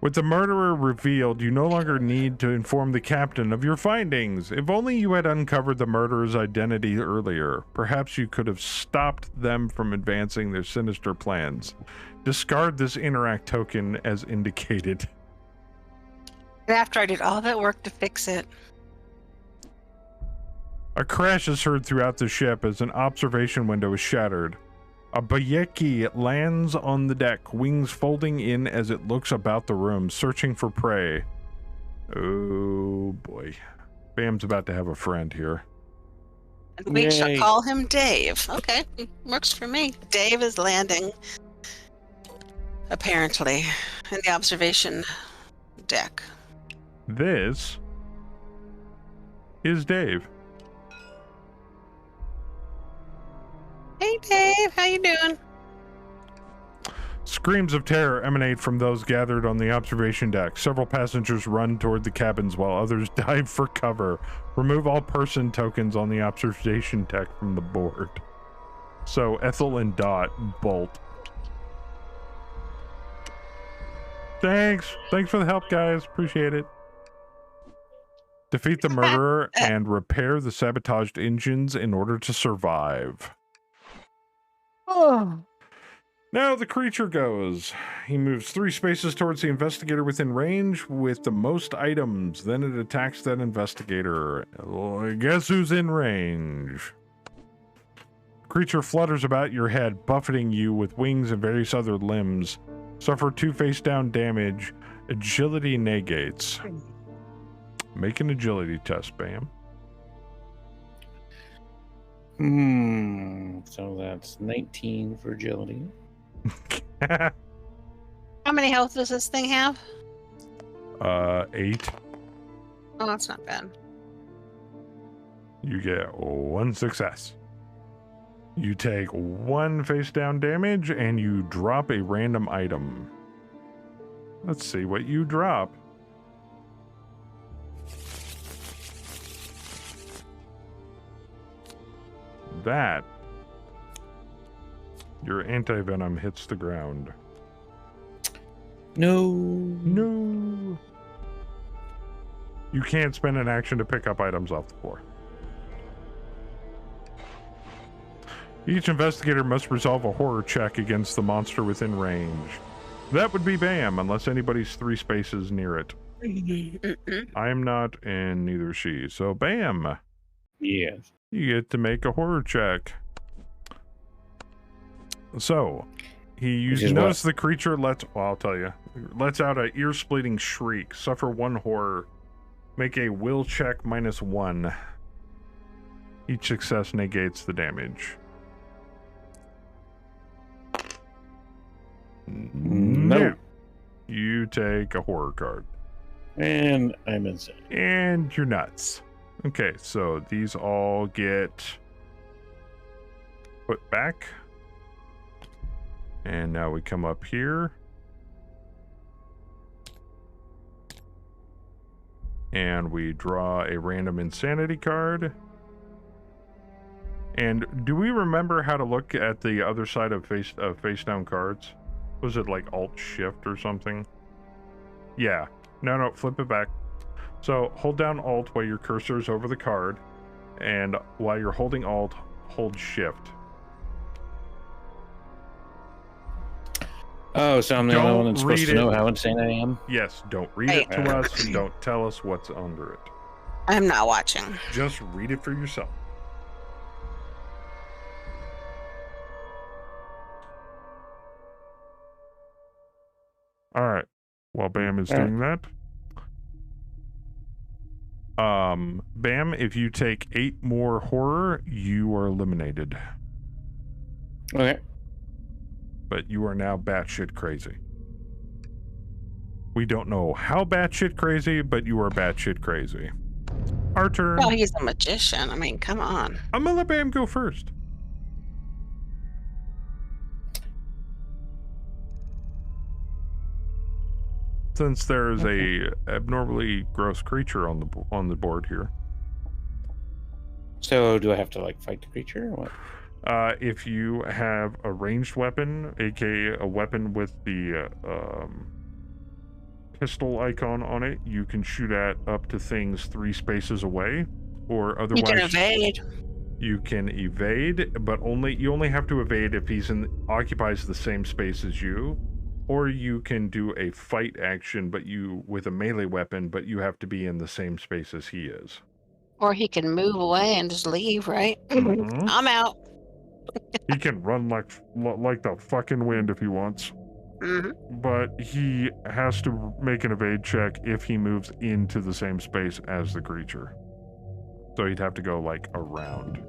With the murderer revealed, you no longer need to inform the captain of your findings. If only you had uncovered the murderer's identity earlier, perhaps you could have stopped them from advancing their sinister plans. Discard this interact token as indicated. And after I did all that work to fix it. A crash is heard throughout the ship as an observation window is shattered. A Bayeki lands on the deck, wings folding in as it looks about the room, searching for prey. Oh boy. Bam's about to have a friend here. And we shall call him Dave. Okay, works for me. Dave is landing, apparently, in the observation deck. This is Dave. Hey Dave, how you doing? Screams of terror emanate from those gathered on the observation deck. Several passengers run toward the cabins while others dive for cover. Remove all person tokens on the observation deck from the board. So Ethel and Dot bolt. Thanks for the help, guys. Appreciate it. Defeat the murderer and repair the sabotaged engines in order to survive. Oh. Now the creature goes. He moves 3 spaces towards the investigator within range with the most items. Then it attacks that investigator. Well, guess who's in range? Creature flutters about your head, buffeting you with wings and various other limbs. Suffer 2 face-down damage. Agility negates. Make an agility test, Bam. So that's 19 for agility. How many health does this thing have? 8. Oh, that's not bad. You get 1 success. You take 1 face down damage and you drop a random item. Let's see what you drop. That. Your anti-venom hits the ground. No. You can't spend an action to pick up items off the floor. Each investigator must resolve a horror check against the monster within range. That would be Bam, unless anybody's 3 spaces near it. I am not, and neither is she. So Bam. Yes. You get to make a horror check. So, you notice the creature lets out an ear-splitting shriek, suffer 1 horror, make a will check -1. Each success negates the damage. No. You take a horror card. And I'm insane. And you're nuts. Okay, so these all get put back. And now we come up here. And we draw a random insanity card. And do we remember how to look at the other side of face down cards? Was it like Alt-Shift or something? Yeah. No, flip it back. So hold down Alt while your cursor is over the card. And while you're holding Alt, hold Shift. Oh, so I'm the only one that's supposed to know how insane I am? Yes, don't read it to us and don't tell us what's under it. I'm not watching. Just read it for yourself. while Bam is All right. doing that. Bam, if you take 8 more horror, you are eliminated. Okay. But you are now batshit crazy. We don't know how batshit crazy, but you are batshit crazy. Our turn. Well, he's a magician. I mean, come on. I'm gonna let Bam go first. Since there's a abnormally gross creature on the board here. So do I have to like fight the creature or what? If you have a ranged weapon, aka a weapon with the pistol icon on it, you can shoot at up to things 3 spaces away, or otherwise You can evade. you can evade, but you only have to evade if he's occupies the same space as you, or you can do a fight action, but with a melee weapon, but you have to be in the same space as he is. Or he can move away and just leave, right? Mhm. I'm out. He can run like the fucking wind if he wants. hmm But he has to make an evade check if he moves into the same space as the creature. So he'd have to go like around.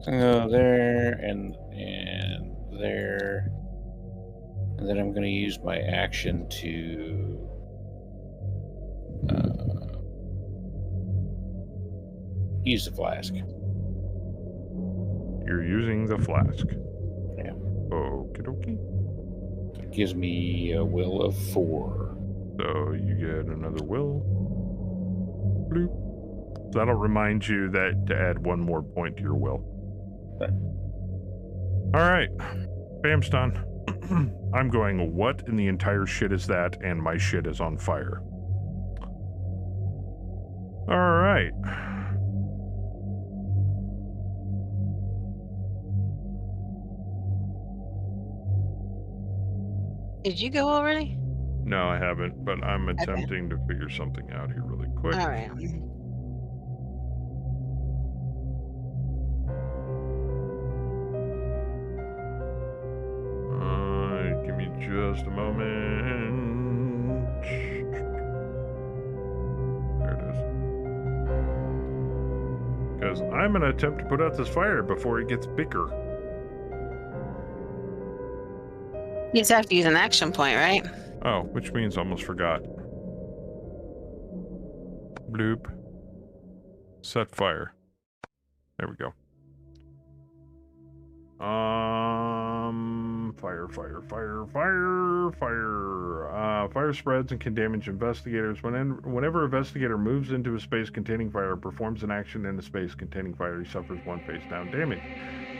So I'm gonna go there and there. And then I'm gonna use my action to use the flask. You're using the flask. Yeah. Okie dokie. It gives me a will of 4. So you get another will. Bloop. That'll remind you that to add 1 more point to your will. Okay. Alright. Bam's done. I'm going, what in the entire shit is that? And my shit is on fire. Alright. Did you go already? No, I haven't, but I'm attempting to figure something out here really quick. All right. Give me just a moment. There it is. Because I'm going to attempt to put out this fire before it gets bigger. You just have to use an action point, right? Oh, which means I almost forgot. Bloop. Set fire. There we go. Fire spreads and can damage investigators. Whenever a investigator moves into a space containing fire or performs an action in a space containing fire, he suffers 1 face down damage.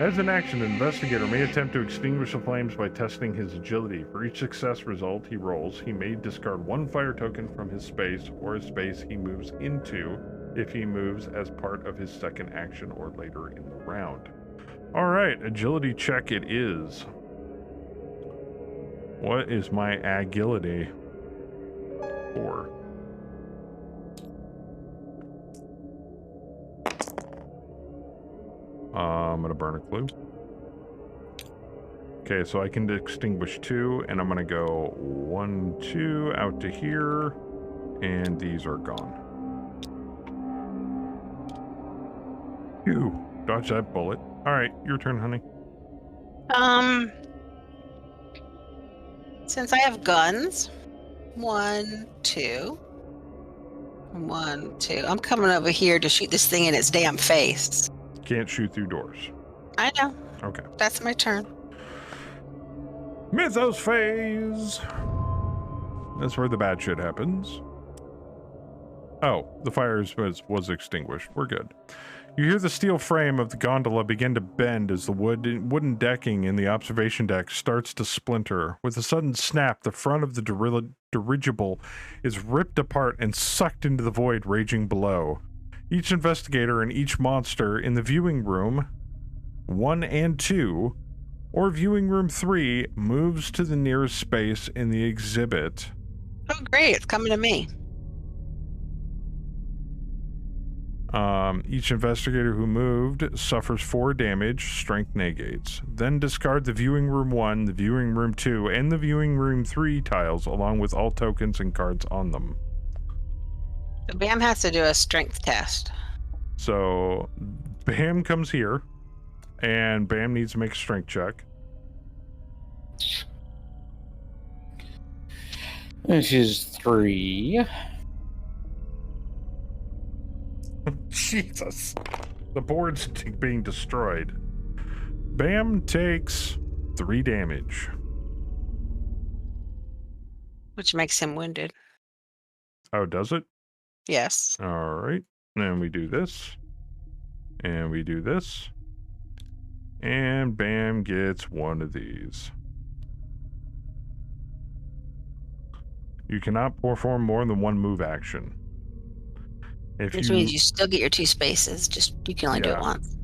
As an action, an investigator may attempt to extinguish the flames by testing his agility. For each success result he rolls, he may discard 1 fire token from his space or a space he moves into if he moves as part of his second action or later in the round. Alright, agility check it is. What is my agility? 4. I'm gonna burn a clue. Okay, so I can extinguish 2, and I'm gonna go 1, 2 out to here, and these are gone. Phew, dodge that bullet. Alright, your turn, honey. Since I have guns, 1, 2. 1, 2. I'm coming over here to shoot this thing in its damn face. Can't shoot through doors. I know. Okay. That's my turn. Mythos phase! That's where the bad shit happens. Oh, the fire was extinguished. We're good. You hear the steel frame of the gondola begin to bend as the wooden decking in the observation deck starts to splinter. With a sudden snap, the front of the dirigible is ripped apart and sucked into the void raging below. Each investigator and each monster in the viewing room 1 and 2, or viewing room 3, moves to the nearest space in the exhibit. Oh, great. It's coming to me. Each investigator who moved suffers 4 damage, strength negates. Then discard the viewing room 1, the viewing room 2, and the viewing room 3 tiles, along with all tokens and cards on them. Bam has to do a strength test. So, Bam comes here, and Bam needs to make a strength check. This is 3. Jesus. The board's being destroyed. Bam takes 3 damage. Which makes him wounded. Oh, does it? Yes. All right. Then we do this. And we do this. And Bam gets 1 of these. You cannot perform more than 1 move action. Which means you still get your 2 spaces, just you can only do it once.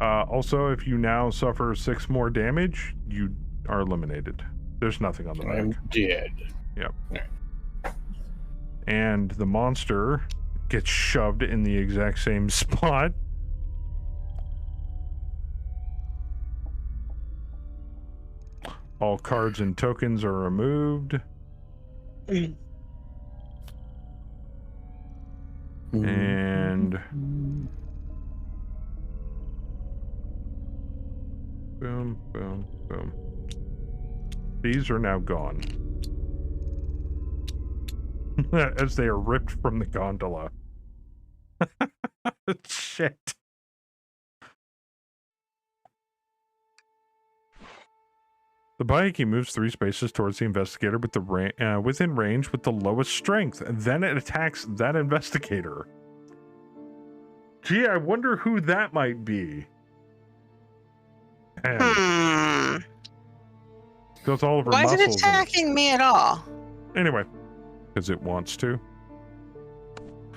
Also, if you now suffer 6 more damage, you are eliminated. There's nothing on the back. I'm dead. Yep. Right. And the monster gets shoved in the exact same spot. All cards and tokens are removed. And boom, boom, boom. These are now gone. As they are ripped from the gondola. Shit. The Bayeki moves 3 spaces towards the investigator with the within range with the lowest strength. Then it attacks that investigator. Gee, I wonder who that might be. And goes all over Why is muscles. it attacking me at all? Anyway, because it wants to.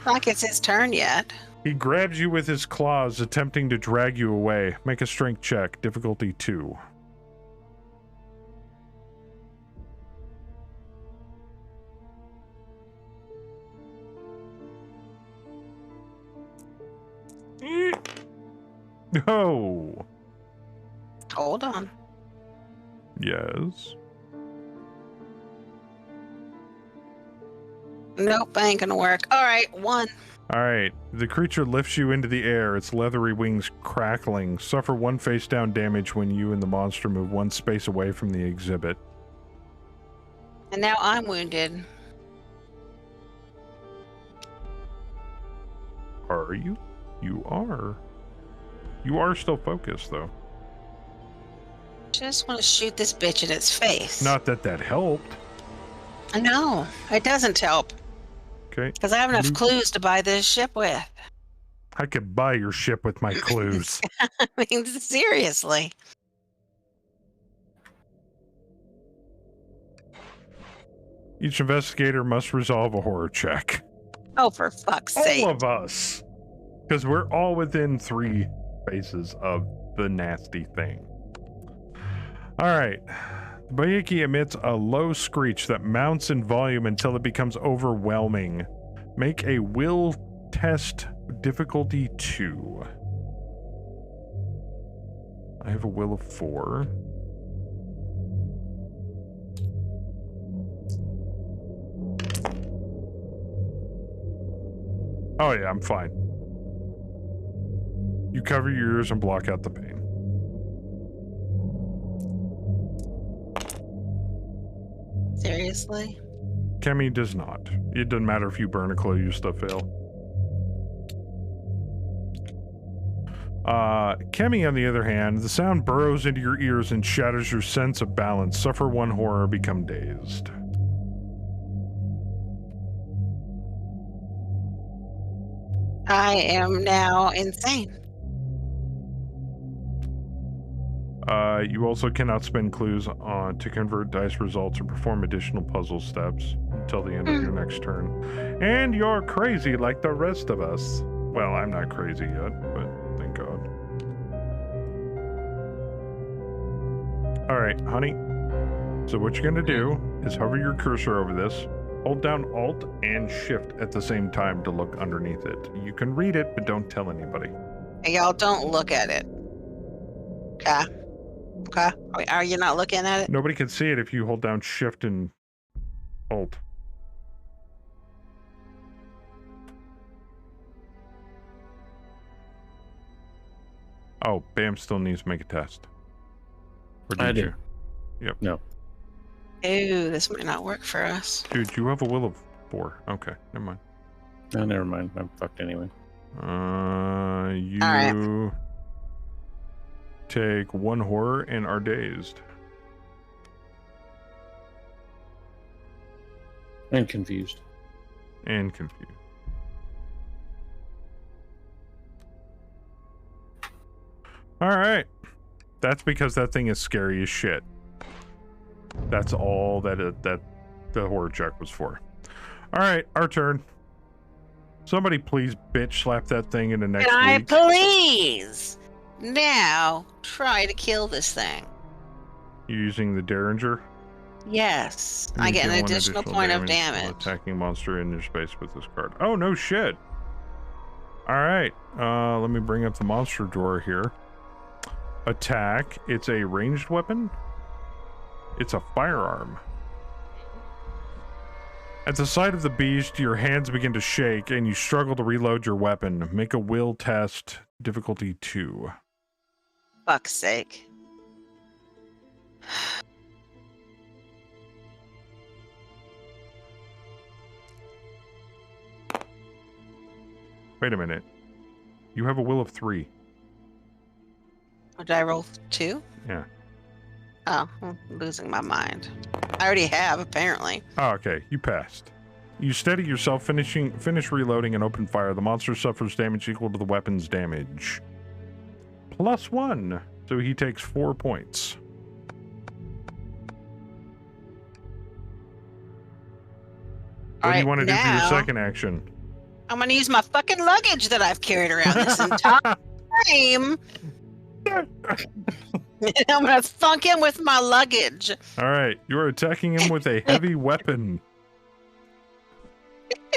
Not like it's his turn yet. He grabs you with his claws, attempting to drag you away. Make a strength check, difficulty 2. No. Hold on. Yes. Nope, ain't gonna work. All right, 1. All right. The creature lifts you into the air, its leathery wings crackling. Suffer 1 face down damage when you and the monster move 1 space away from the exhibit. And now I'm wounded. Are you? You are. You are still focused, though. Just want to shoot this bitch in its face. Not that that helped. No, it doesn't help. Okay. Because I have enough clues to buy this ship with. I could buy your ship with my clues. I mean, seriously. Each investigator must resolve a horror check. Oh, for fuck's sake. All of us. Because we're all within 3 spaces of the nasty thing. Alright. The Bayeki emits a low screech that mounts in volume until it becomes overwhelming. Make a will test, difficulty 2. I have a will of 4. Oh yeah, I'm fine. You cover your ears and block out the pain. Seriously? Kemi does not. It doesn't matter if you burn a clue, you still fail. Kemi, on the other hand, the sound burrows into your ears and shatters your sense of balance. Suffer 1 horror, become dazed. I am now insane. You also cannot spend clues on to convert dice results or perform additional puzzle steps until the end of your next turn. And you're crazy like the rest of us. Well, I'm not crazy yet, but thank God. Alright, honey. So what you're going to do is hover your cursor over this, Hold down Alt and Shift at the same time to look underneath it. You can read it, but don't tell anybody. Hey, y'all don't look at it. Okay. Okay. Are you not looking at it? Nobody can see it if you hold down Shift and Alt. Oh, Bam still needs to make a test. Or did I do. you? Yep. No. Ooh, this might not work for us. Dude, you have a will of 4. Okay, never mind. Oh, never mind. I'm fucked anyway. You All take 1 horror and are dazed. And confused. And confused. Alright. That's because that thing is scary as shit. That's all that the horror check was for. Alright, our turn. Somebody please bitch slap that thing into next Can I week. please now try to kill this thing? You using the Derringer? Yes. You I get deal an 1 additional point of while damage. attacking monster in your space with this card. Oh, no shit. Alright, let me bring up the monster drawer here. Attack. It's a ranged weapon. It's a firearm. At the sight of the beast, your hands begin to shake and you struggle to reload your weapon. Make a will test, difficulty 2. Fuck's sake. Wait a minute. You have a will of 3. Or did I roll 2? Yeah. Oh, I'm losing my mind. I already have, apparently. Oh, okay. You passed. You steady yourself, finish reloading and open fire. The monster suffers damage equal to the weapon's damage. +1. So he takes 4 points. What do you want to do for your second action? I'm gonna use my fucking luggage that I've carried around this entire time. I'm gonna thunk him with my luggage. All right, you are attacking him with a heavy weapon.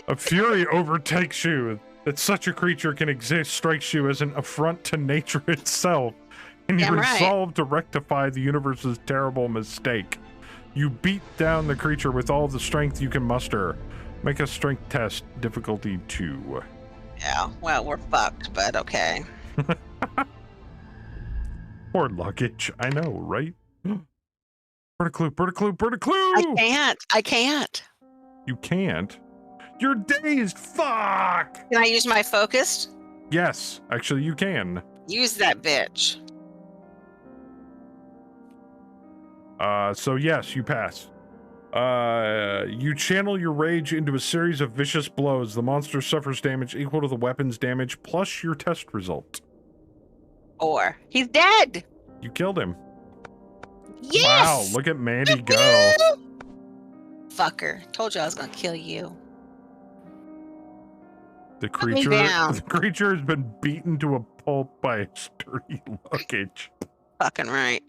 A fury overtakes you that such a creature can exist, strikes you as an affront to nature itself, and you Damn right. resolve to rectify the universe's terrible mistake. You beat down the creature with all the strength you can muster. Make a strength test, difficulty 2. Yeah, well, we're fucked, but okay. Poor luggage, I know, right? Put a clue, put a clue, put a clue! I can't. You can't? You're dazed, fuck! Can I use my focus? Yes, actually you can. Use that bitch. So yes, you pass. You channel your rage into a series of vicious blows. The monster suffers damage equal to the weapon's damage plus your test result. Or he's dead. You killed him. Yes. Wow, look at Mandy go. Fucker. Told you I was gonna kill you. The me creature down. has been beaten to a pulp by a sturdy luggage. Fucking right.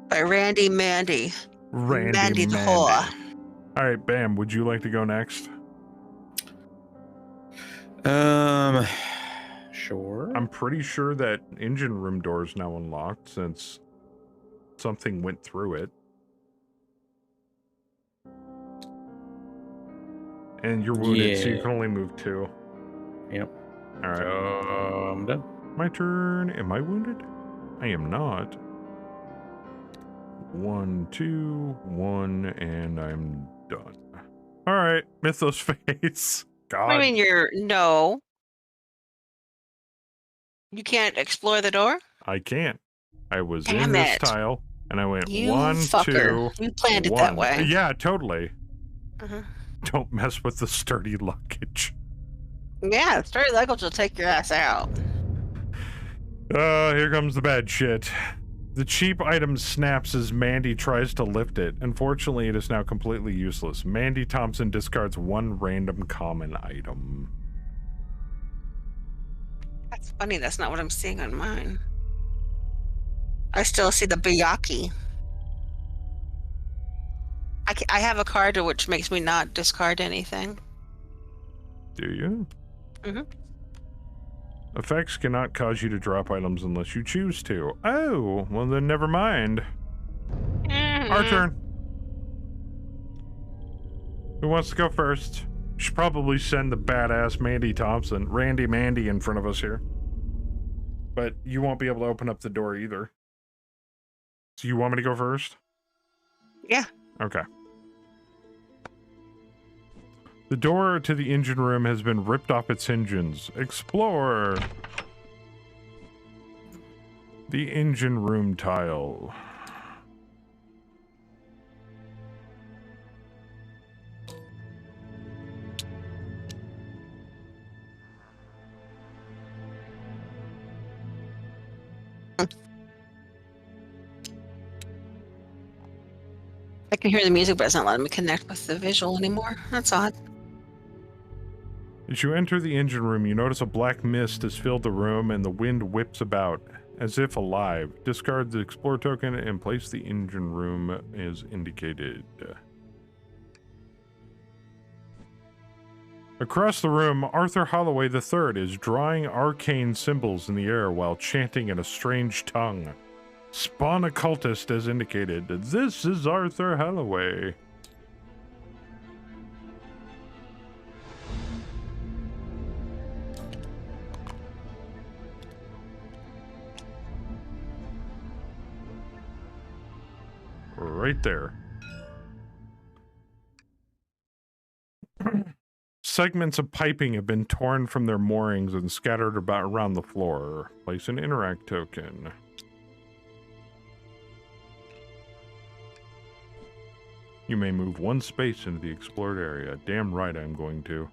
By Randy Mandy. Randy Mandy the Mandy. whore. All right, Bam, would you like to go next? Sure. I'm pretty sure that engine room door is now unlocked since something went through it. And you're wounded, so you Yeah. can only move 2. Yep. All right. I'm done. My turn. Am I wounded? I am not. 1, 2, 1, and I'm done. All right, Mythos face. God. I mean, no. You can't explore the door? I can't. I was Damn in this it. tile, and I went You 1, fucker. 2. You planned it that 1. way. Yeah, totally. Mhm. Don't mess with the sturdy luggage. Yeah, sturdy luggage will take your ass out. Here comes the bad shit. The cheap item snaps as Mandy tries to lift it. Unfortunately, it is now completely useless. Mandy Thompson discards 1 random common item. That's funny. That's not what I'm seeing on mine. I still see the Biyaki. I have a card which makes me not discard anything. Do you? Mhm. Effects cannot cause you to drop items unless you choose to. Oh, well then never mind. Our turn. Who wants to go first? Should probably send the badass Randy Mandy in front of us here. But you won't be able to open up the door either. So you want me to go first? Yeah. Okay. The door to the engine room has been ripped off its hinges. Explore! The engine room tile. I can hear the music, but it's not letting me connect with the visual anymore. That's odd. As you enter the engine room, you notice a black mist has filled the room and the wind whips about, as if alive. Discard the Explore token and place the engine room as indicated. Across the room, Arthur Holloway III is drawing arcane symbols in the air while chanting in a strange tongue. Spawn occultist as indicated. This is Arthur Holloway. Right there. Segments of piping have been torn from their moorings and scattered about around the floor. Place an interact token. You may move one space into the explored area. Damn right I'm going to.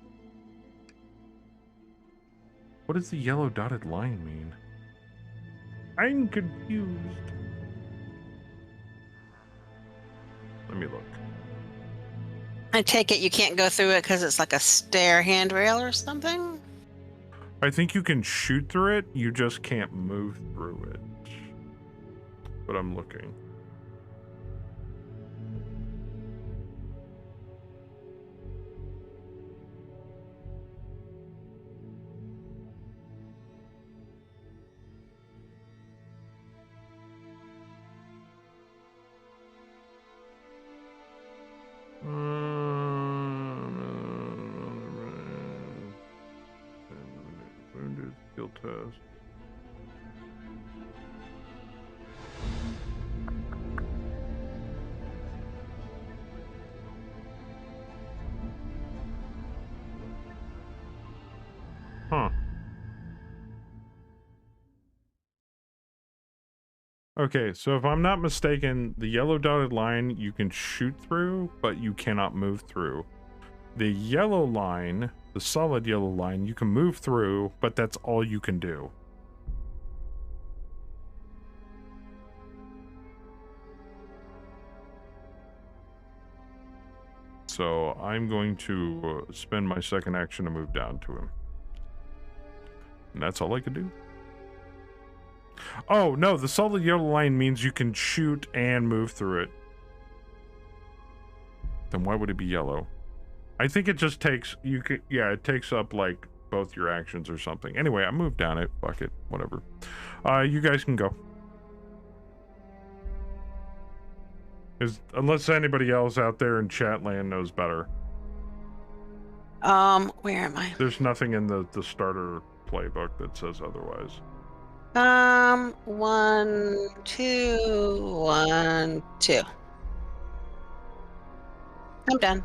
What does the yellow dotted line mean? I'm confused. Let me look. I take it you can't go through it because it's like a stair handrail or something? I think you can shoot through it, you just can't move through it. But I'm looking. Wounded skill test. Huh. Okay, so if I'm not mistaken, the yellow dotted line you can shoot through, but you cannot move through. The yellow line, the solid yellow line, you can move through, but that's all you can do. So I'm going to spend my second action to move down to him. And that's all I can do. Oh, no, the solid yellow line means you can shoot and move through it. Then why would it be yellow? I think it just takes, yeah, it takes up, like, both your actions or something. Anyway, I moved down it. Fuck it. Whatever. You guys can go. Unless anybody else out there in chat land knows better. Where am I? There's nothing in the starter playbook that says otherwise. 1, 2, 1, 2. I'm done.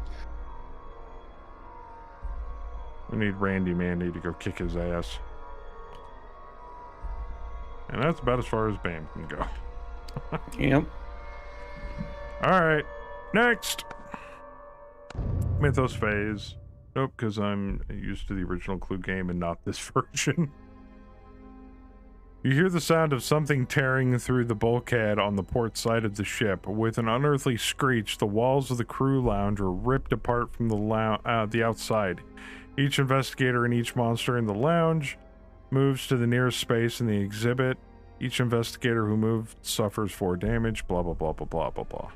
We need Randy Mandy to go kick his ass. And that's about as far as Bam can go. Yep. Alright, next! Mythos phase. Nope, because I'm used to the original Clue game and not this version. You hear the sound of something tearing through the bulkhead on the port side of the ship. With an unearthly screech, the walls of the crew lounge are ripped apart from the outside. Each investigator and each monster in the lounge moves to the nearest space in the exhibit. Each investigator who moved suffers 4 damage, blah, blah, blah, blah, blah, blah, blah.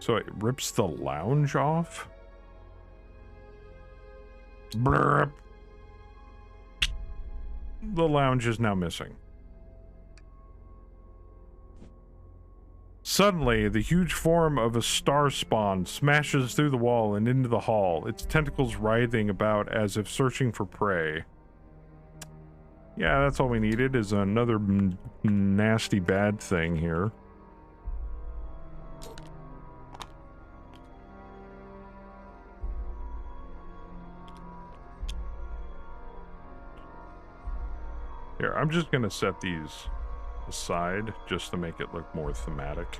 So it rips the lounge off? Blurp. The lounge is now missing. Suddenly, the huge form of a star spawn smashes through the wall and into the hall, its tentacles writhing about as if searching for prey. Yeah, that's all we needed, is another nasty bad thing here. Here, I'm just gonna set these aside just to make it look more thematic.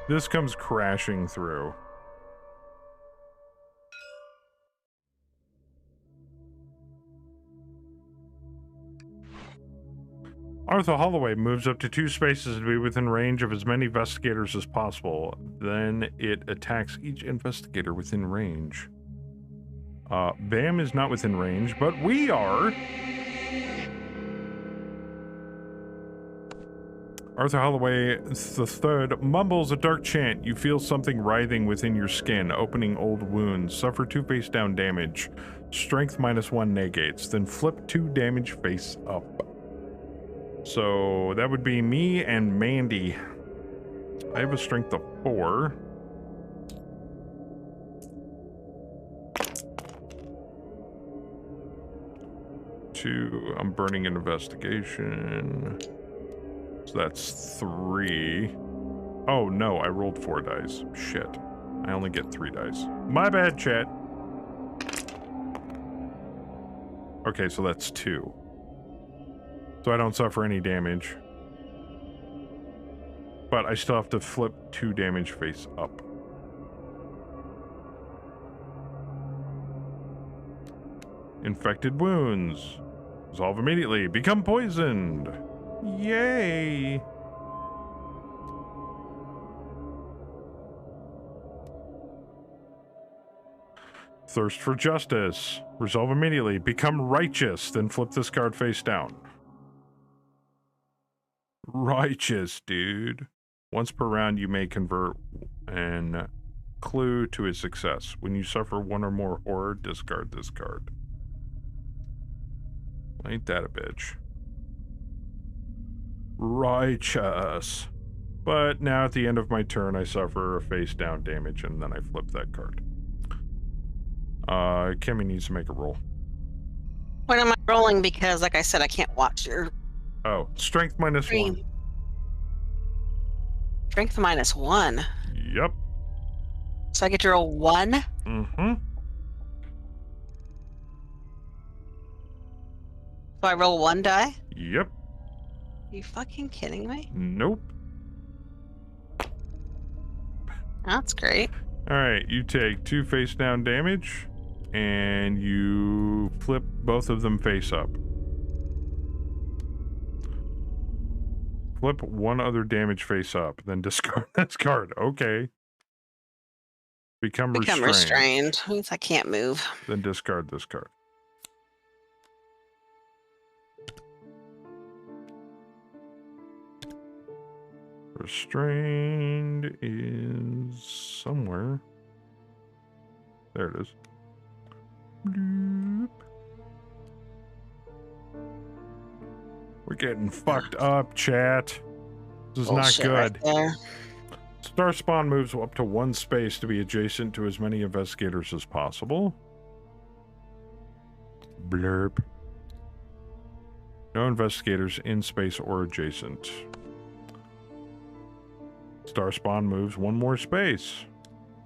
This comes crashing through. Arthur Holloway moves up to 2 spaces to be within range of as many investigators as possible. Then it attacks each investigator within range. Bam is not within range, but we are. Arthur Holloway III mumbles a dark chant. You feel something writhing within your skin, opening old wounds. Suffer 2 face down damage. Strength -1 negates. Then flip 2 damage face up. So that would be me and Mandy. I have a strength of 4. I'm burning an investigation. So that's 3. Oh no, I rolled 4 dice. Shit. I only get 3 dice. My bad, chat. Okay, so that's 2. So I don't suffer any damage. But I still have to flip 2 damage face up. Infected wounds. Resolve immediately. Become poisoned. Yay! Thirst for justice. Resolve immediately. Become righteous. Then flip this card face down. Righteous, dude. Once per round, you may convert an clue to a success. When you suffer 1 or more horror, discard this card. Ain't that a bitch? Righteous. But now at the end of my turn, I suffer a face down damage, and then I flip that card. Kimmy needs to make a roll. What am I rolling? Because, like I said, I can't watch your Oh, strength -1. stream. Strength -1. Yep. So I get to roll 1? Mm-hmm. So I roll 1 die? Yep. Are you fucking kidding me? Nope. That's great. Alright, you take 2 face down damage, and you flip both of them face up. Flip 1 other damage face up, then discard this card. Okay. Become restrained. Means I can't move. Then discard this card. Restrained is somewhere. There it is. Bloop. We're getting fucked up, chat. This is not Bullshit good. right there. Star Spawn moves up to 1 space to be adjacent to as many investigators as possible. Blurb. No investigators in space or adjacent. Star Spawn moves 1 more space.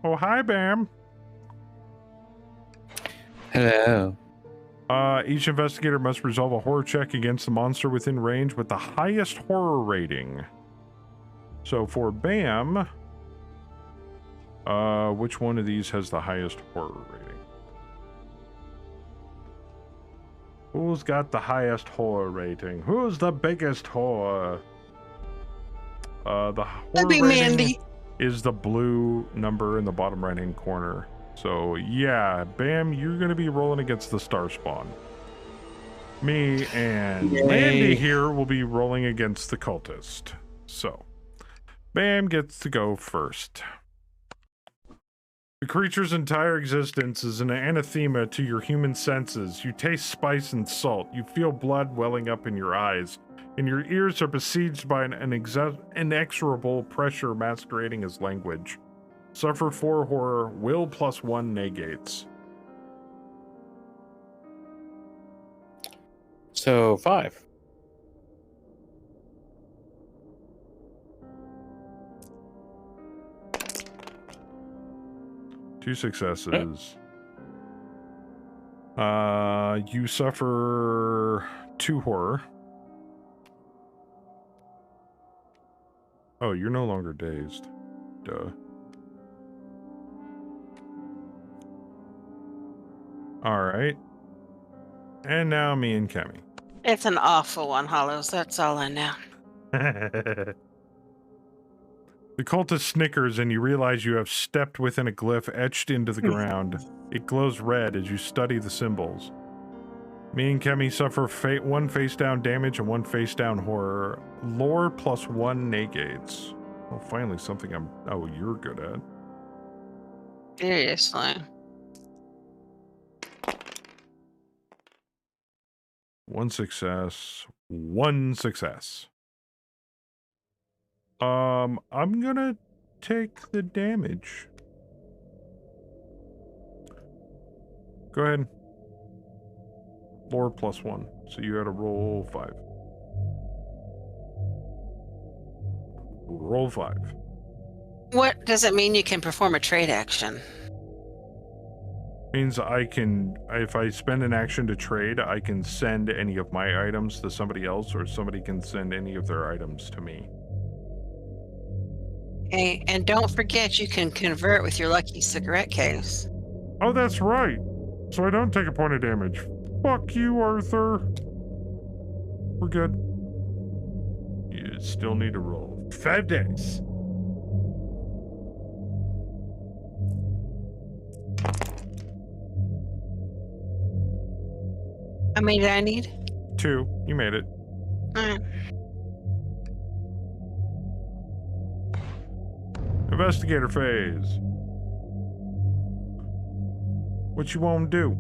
Oh, hi, Bam. Hello. Each investigator must resolve a horror check against the monster within range with the highest horror rating. So for Bam, which one of these has the highest horror rating? Who's got the highest horror rating? Who's the biggest horror? The horror That'd be rating Mandy. is the blue number in the bottom right-hand corner. So yeah, Bam, you're gonna be rolling against the Star Spawn. Me and Yay. Landy here will be rolling against the cultist. So, Bam gets to go first. The creature's entire existence is an anathema to your human senses. You taste spice and salt. You feel blood welling up in your eyes, and your ears are besieged by an inexorable pressure masquerading as language. Suffer 4 horror, will +1 negates. So 5. Two successes. You suffer 2 horror. Oh, you're no longer dazed. Duh. Alright. And now me and Kemi. It's an awful one, Hollows. That's all I know. The cultist snickers and you realize you have stepped within a glyph etched into the ground. It glows red as you study the symbols. Me and Kemi suffer 1 face down damage and 1 face down horror. Lore +1 negates. Oh, finally something you're good at. Seriously. 1 success. 1 success. I'm gonna take the damage. Go ahead. Lore +1. So you had to roll 5. Roll 5. What does it mean you can perform a trade action? Means I can, if I spend an action to trade, I can send any of my items to somebody else, or somebody can send any of their items to me. Okay, and don't forget you can convert with your lucky cigarette case. Oh, that's right. So I don't take a point of damage. Fuck you, Arthur. We're good. You still need to roll 5 days. How many did I need? 2. You made it. Alright. Investigator phase. What you want to do?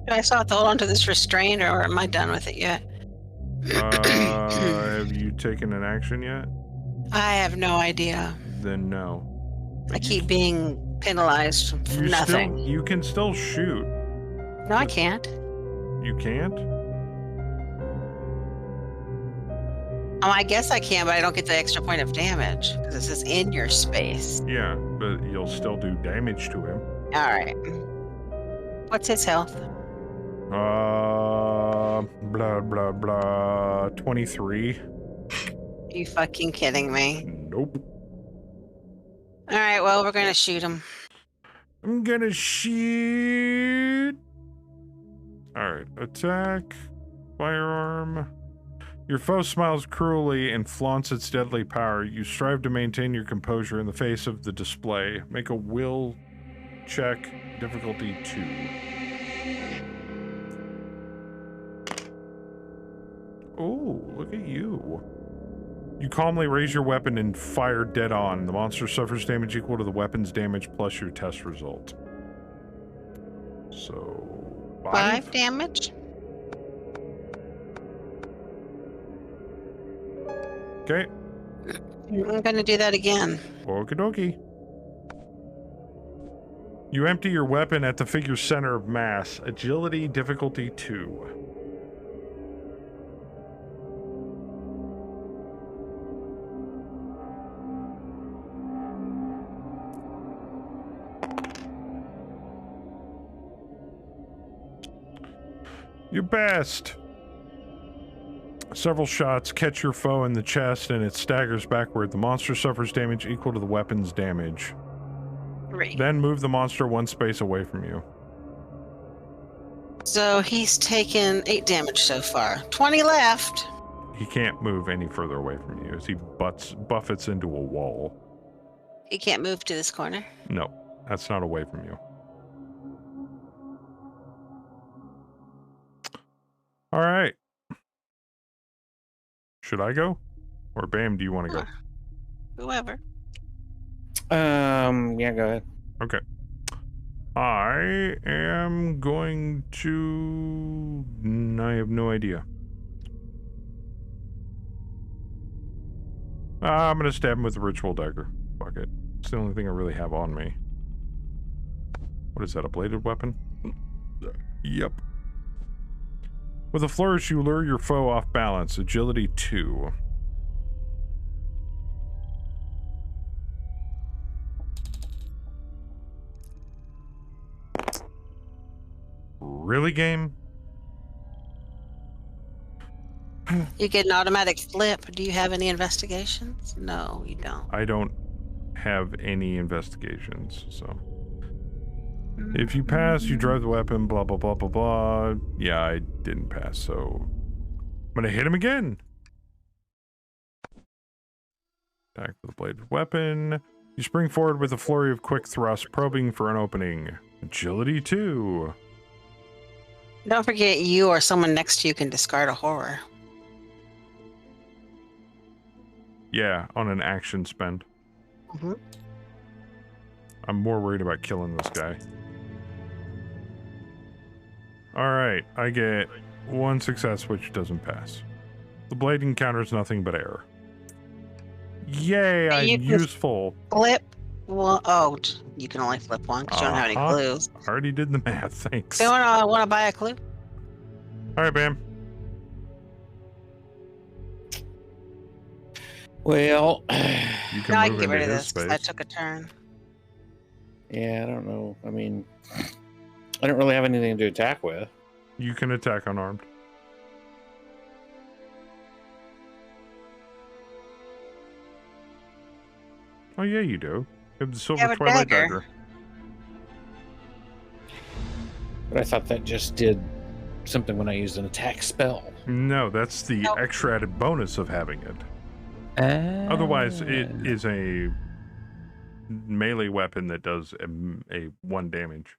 Do I still have to hold on to this restraint, or am I done with it yet? Have you taken an action yet? I have no idea. Then no. I keep being penalized for nothing. You can still shoot. No, I can't. You can't? I guess I can, but I don't get the extra point of damage because it says in your space. Yeah, but you'll still do damage to him. All right. What's his health? Blah, blah, blah. 23. Are you fucking kidding me? Nope. All right, well, we're going to shoot him. I'm gonna shoot. Alright, attack. Firearm. Your foe smiles cruelly and flaunts its deadly power. You strive to maintain your composure in the face of the display. Make a will check, difficulty 2. Oh, look at you. You calmly raise your weapon and fire dead on. The monster suffers damage equal to the weapon's damage plus your test result. So, 5 damage? Okay. I'm going to do that again. Okie dokie. You empty your weapon at the figure's center of mass. Agility, difficulty 2. Your best. Several shots catch your foe in the chest and it staggers backward. The monster suffers damage equal to the weapon's damage. 3. Then move the monster 1 space away from you. So he's taken 8 damage so far. 20 left. He can't move any further away from you as he buffets into a wall. He can't move to this corner. No, that's not away from you. All right. Should I go? Or Bam, do you want to go? Whoever. Yeah, go ahead. Okay. I am going to... I have no idea. I'm going to stab him with the ritual dagger. Fuck it. It's the only thing I really have on me. What is that, a bladed weapon? Yep. With a flourish, you lure your foe off balance. Agility 2. Really, game? You get an automatic flip. Do you have any investigations? No, you don't. I don't have any investigations, so... If you pass, you drive the weapon, blah, blah, blah, blah, blah. Yeah, I didn't pass, so... I'm gonna hit him again! Attack with a bladed weapon. You spring forward with a flurry of quick thrust, probing for an opening. Agility 2. Don't forget you or someone next to you can discard a horror. Yeah, on an action spend. Mm-hmm. I'm more worried about killing this guy. Alright, I get 1 success, which doesn't pass. The blade encounters nothing but air. Yay, I'm useful. Flip. Well, oh, you can only flip one because you don't have any clues. I already did the math, thanks. Do you want to buy a clue? Alright, Bam. Well, You can No, I move can get rid into of his this because I space. took a turn. yeah, I don't know. I mean, I don't really have anything to attack with. You can attack unarmed. Oh yeah, you do. You have the silver have a twilight dagger. dagger. But I thought that just did something when I used an attack spell. No, that's the Nope. extra added bonus of having it. Otherwise, it is a melee weapon that does a 1 damage.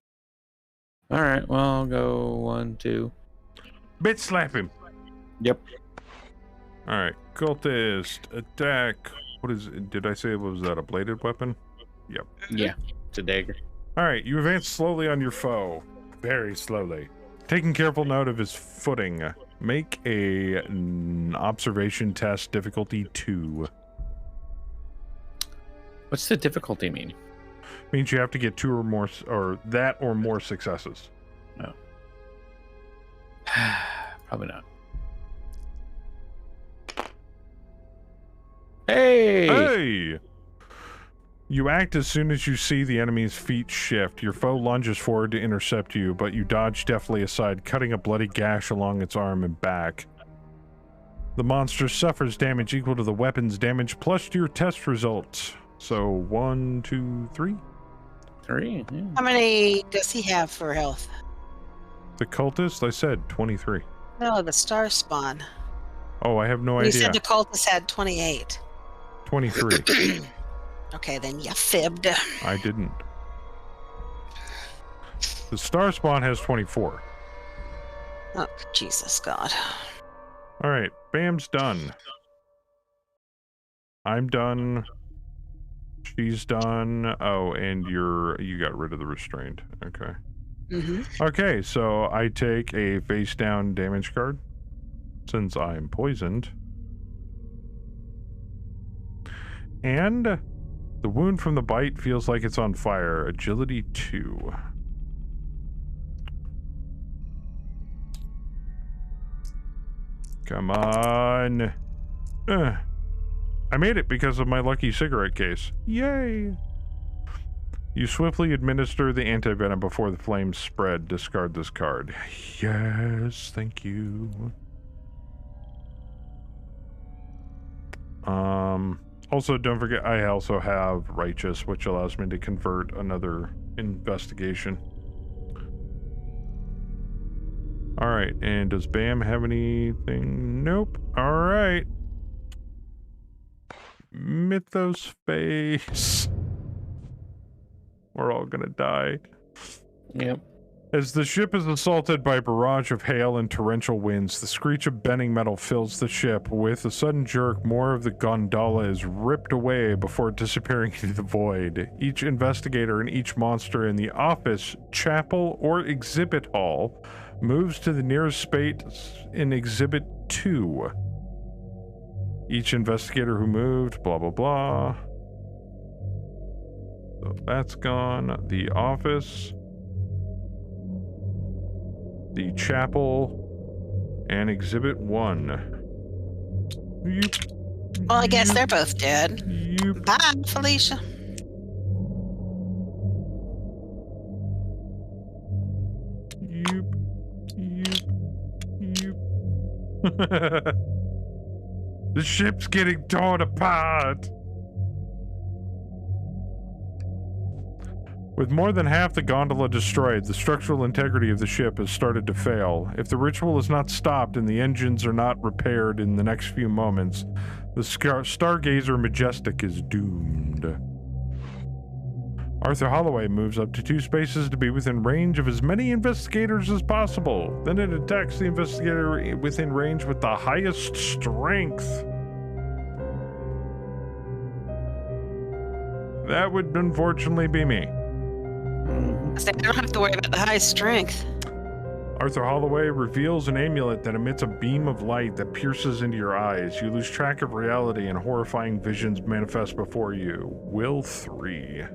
All right, well, I'll go 1, 2. Bit slap him. Yep. All right, cultist attack. What is it? Did I say was that a bladed weapon? Yep. Yeah, it's a dagger. All right, you advance slowly on your foe, very slowly, taking careful note of his footing. Make an observation test, difficulty 2. What's the difficulty mean? Means you have to get 2 or more, or that or more successes. No. Probably not. Hey! Hey! You act as soon as you see the enemy's feet shift. Your foe lunges forward to intercept you, but you dodge deftly aside, cutting a bloody gash along its arm and back. The monster suffers damage equal to the weapon's damage plus your test results. So 1, 2, 3. 3. Yeah. How many does he have for health? The cultist, I said 23. No, the star spawn. Oh, I have no You idea. said the cultist had 28. 23. Okay, then you fibbed. I didn't. The star spawn has 24. Oh, Jesus God. All right, Bam's done. I'm done. She's done. Oh, and you got rid of the restraint. Okay. Mm-hmm. Okay, so I take a face down damage card since I'm poisoned. And the wound from the bite feels like it's on fire. Agility 2. Come on. I made it because of my lucky cigarette case. Yay! You swiftly administer the antivenom before the flames spread. Discard this card. Yes, thank you. Also, don't forget, I also have Righteous, which allows me to convert another investigation. Alright, and does Bam have anything? Nope. Alright. Mythos face. We're all gonna die. Yep. As the ship is assaulted by a barrage of hail and torrential winds, the screech of bending metal fills the ship. With a sudden jerk, more of the gondola is ripped away before disappearing into the void. Each investigator and each monster in the office, chapel, or exhibit hall moves to the nearest space in Exhibit 2. Each investigator who moved, blah, blah, blah. So that's gone. The office, the chapel, and Exhibit 1. Well, I guess they're both dead. Bye, Felicia. The ship's getting torn apart. With more than half the gondola destroyed, the structural integrity of the ship has started to fail. If the ritual is not stopped and the engines are not repaired in the next few moments, the Stargazer Majestic is doomed. Arthur Holloway moves up to 2 spaces to be within range of as many investigators as possible. Then it attacks the investigator within range with the highest strength. That would unfortunately be me. I don't have to worry about the high strength. Arthur Holloway reveals an amulet that emits a beam of light that pierces into your eyes. You lose track of reality and horrifying visions manifest before you. Will 3. I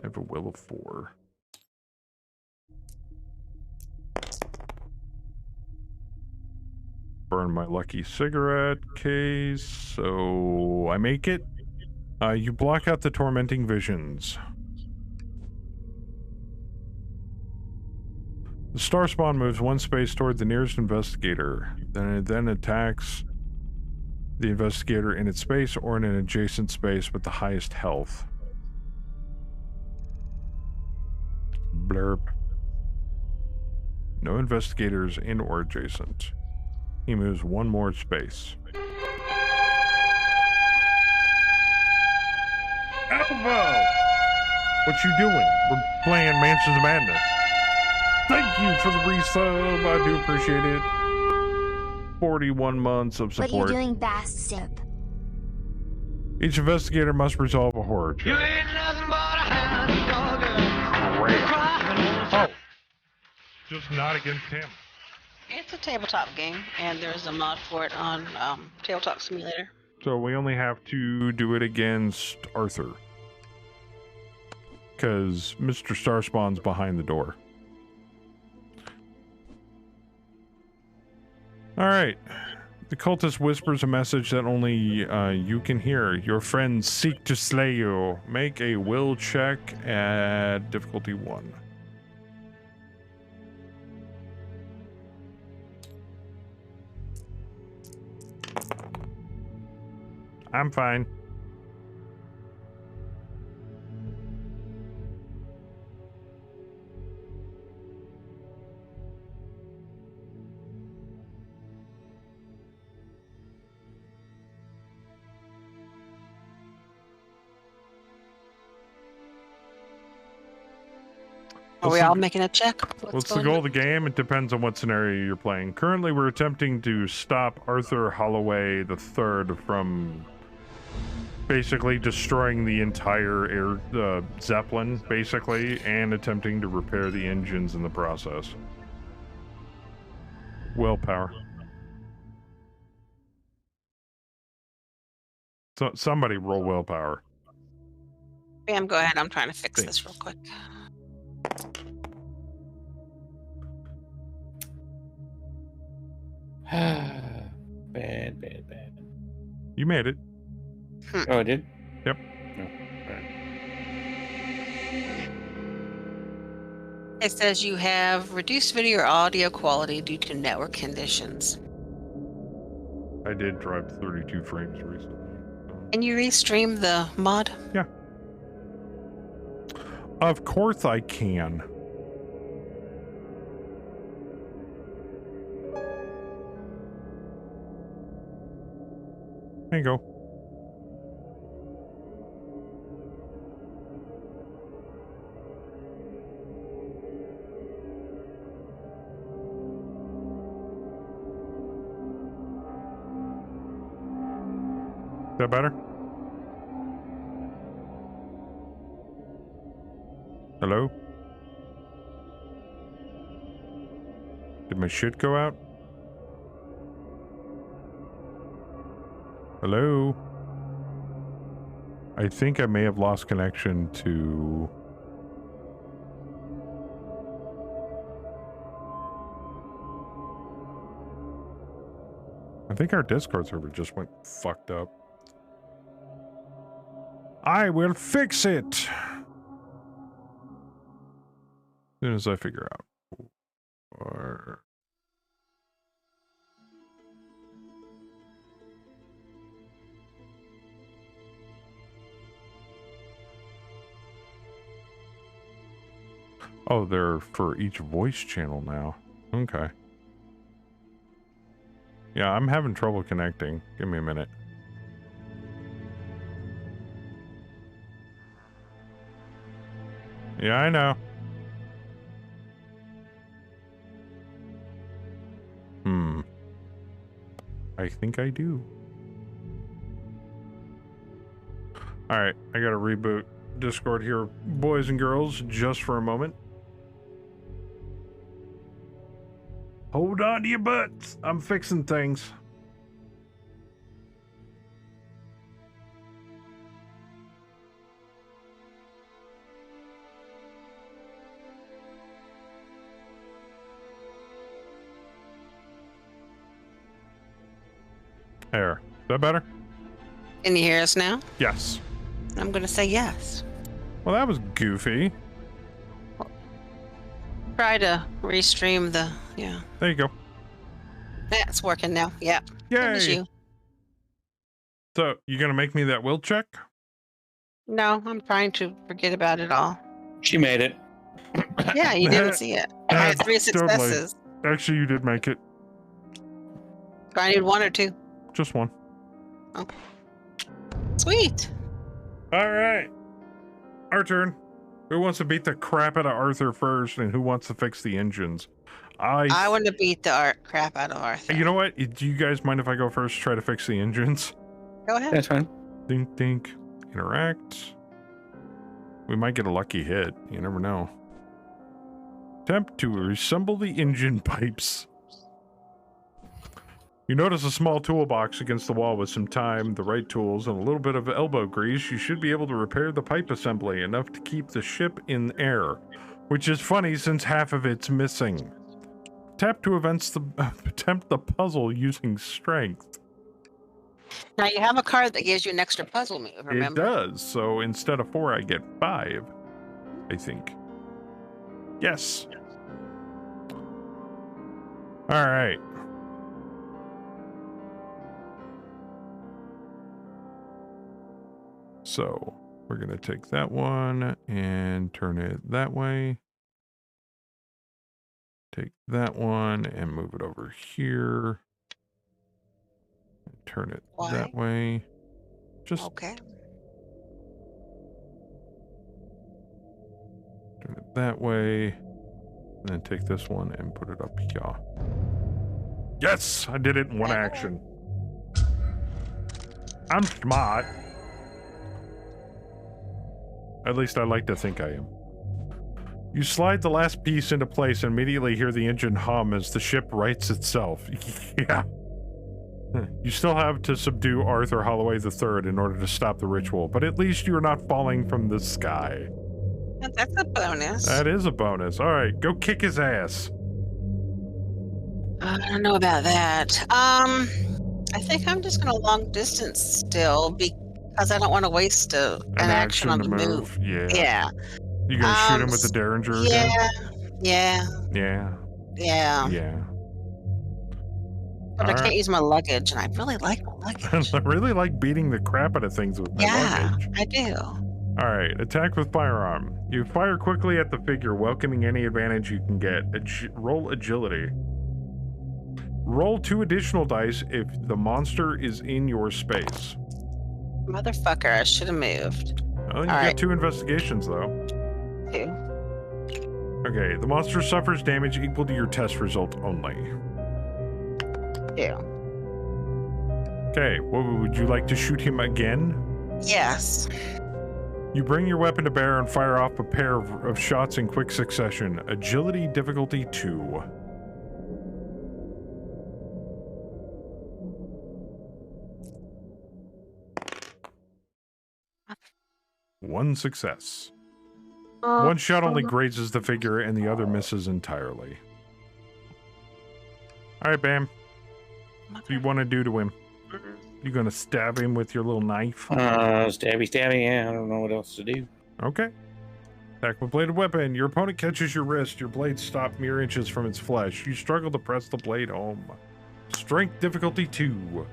have a will of 4. Burn my lucky cigarette case, so I make it. You block out the tormenting visions. The star spawn moves 1 space toward the nearest investigator. Then it attacks the investigator in its space or in an adjacent space with the highest health. Blurb. No investigators in or adjacent. He moves 1 more space. Alvo! What you doing? We're playing Mansions of Madness. Thank you for the resub. I do appreciate it. 41 months of support. What are you doing, Bast Sip? Each investigator must resolve a horror check. You ain't nothing but a hound dog. Oh. Just not against him. It's a tabletop game, and there's a mod for it on Tabletop Simulator. So we only have to do it against Arthur. Because Mr. Starspawn's behind the door. Alright. The cultist whispers a message that only you can hear. Your friends seek to slay you. Make a will check at difficulty 1. I'm fine. Are we all making a check? What's the goal of the game? It depends on what scenario you're playing. Currently, we're attempting to stop Arthur Holloway III from basically destroying the entire air Zeppelin, basically, and attempting to repair the engines in the process. Willpower. So somebody roll willpower. Bam, go ahead. I'm trying to fix this real quick. Bad. You made it. Oh, I did? Yep. No. Alright. It says you have reduced video or audio quality due to network conditions. I did drop 32 frames recently. Can you restream the mod? Yeah. Of course I can. There you go. that better? Hello? Did my shit go out? Hello? I think I may have lost connection to... I think our Discord server just went fucked up. I will fix it! As soon as I figure out. Or... Oh, they're for each voice channel now. Okay. Yeah, I'm having trouble connecting. Give me a minute. Yeah, I know. I think I do. Alright, I gotta reboot Discord here, boys and girls, just for a moment. Hold on to your butts. I'm fixing things. There. Is that better? Can you hear us now? Yes. I'm going to say yes. Well, that was goofy. Try to restream the, yeah. There you go. That's working now. Yep. That was Yay. you. So, you gonna make me that will check? No, I'm trying to forget about it all. She made it. Yeah, you didn't see it. I had 3 Totally. successes. Actually, you did make it. Do I need 1 or 2? Just one. Sweet. All right. Our turn. Who wants to beat the crap out of Arthur first, and who wants to fix the engines? I want to beat the crap out of Arthur. You know what? Do you guys mind if I go first, try to fix the engines? Go ahead. That's fine. Think, think. Interact. We might get a lucky hit. You never know. Attempt to reassemble the engine pipes. You notice a small toolbox against the wall with some time, the right tools, and a little bit of elbow grease. You should be able to repair the pipe assembly enough to keep the ship in air, which is funny since half of it's missing. Tap to attempt the puzzle using strength. Now you have a card that gives you an extra puzzle move, remember? It does, so instead of 4, I get 5, I think. Yes. All right. So we're going to take that one and turn it that way. Take that one and move it over here. Turn it that way. Just okay. Turn it that way. And then take this one and put it up here. Yes! I did it in one action. I'm smart. At least I like to think I am. You slide the last piece into place and immediately hear the engine hum as the ship rights itself. Yeah. You still have to subdue Arthur Holloway III in order to stop the ritual, but at least you're not falling from the sky. That's a bonus. That is a bonus. All right, go kick his ass. I don't know about that. I think I'm just going to long distance still because I don't want to waste an action on the move. Yeah. Yeah. You gonna shoot him with the Derringer again? Yeah. Yeah. But I can't use my luggage, and I really like my luggage. I really like beating the crap out of things with my luggage. I do. All right, attack with firearm. You fire quickly at the figure, welcoming any advantage you can get. Roll agility. Roll 2 additional dice if the monster is in your space. Motherfucker, I should have moved. Oh, you got 2 investigations, though. 2. Okay, the monster suffers damage equal to your test result only. 2. Okay, would you like to shoot him again? Yes. You bring your weapon to bear and fire off a pair of shots in quick succession. Agility difficulty 2. One success. One shot only grazes the figure and the other misses entirely. Alright, Bam. What do you want to do to him? You gonna stab him with your little knife? Stabby, yeah, I don't know what else to do. Okay. Attack with bladed weapon. Your opponent catches your wrist. Your blade stops mere inches from its flesh. You struggle to press the blade home. Strength difficulty 2.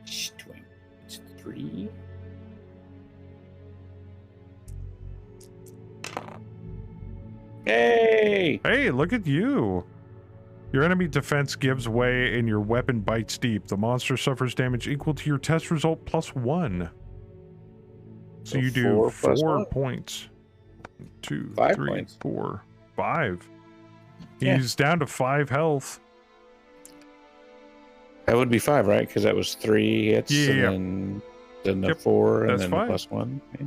Strength 3. Hey! Hey, look at you. Your enemy defense gives way and your weapon bites deep. The monster suffers damage equal to your test result plus 1. So you do 4 points. 2, 5 3, points. 4, 5. Yeah. He's down to 5 health. That would be 5, right? Because that was 3 hits, Yeah. and then the Yep, 4, and that's then fine. the plus 1. Yeah.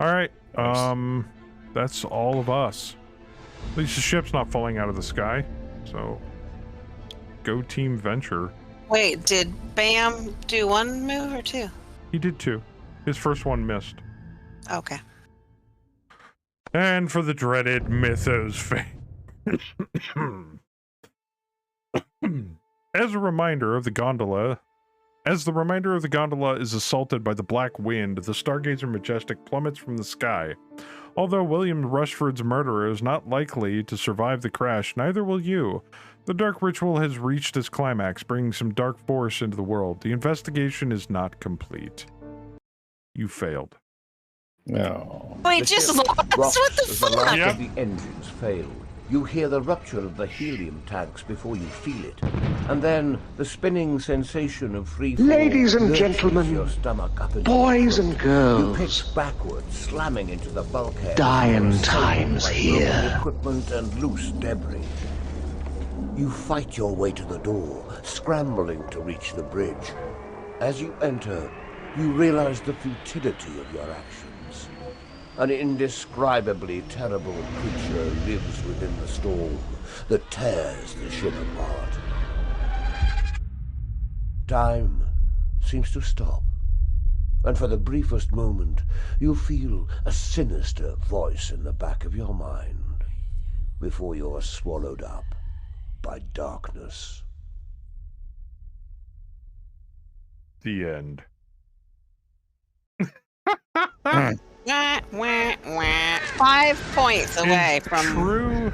All right. Nice. That's all of us. At least the ship's not falling out of the sky. So, go Team Venture. Wait, did Bam do 1 move or 2? He did 2. His first one missed. Okay. And for the dreaded Mythos fate. As the remainder of the gondola is assaulted by the black wind, the Stargazer Majestic plummets from the sky. Although William Rushford's murderer is not likely to survive the crash, neither will you. The dark ritual has reached its climax, bringing some dark force into the world. The investigation is not complete. You failed. No. Wait, The just ship lost? rocks What the as the fuck? last Yep. of the engines fail. You hear the rupture of the helium tanks before you feel it. And then the spinning sensation of free fall Ladies and lurches gentlemen, your stomach up into boys the and throat. You girls, pitch backwards, slamming into the bulkhead. dying You're assaulted times by here. broken equipment and loose debris. You fight your way to the door, scrambling to reach the bridge. As you enter, you realize the futility of your actions. An indescribably terrible creature lives within the storm that tears the ship apart. Time seems to stop, and for the briefest moment, you feel a sinister voice in the back of your mind before you're swallowed up by darkness. The end. Wah, wah, wah. 5 points away In from. true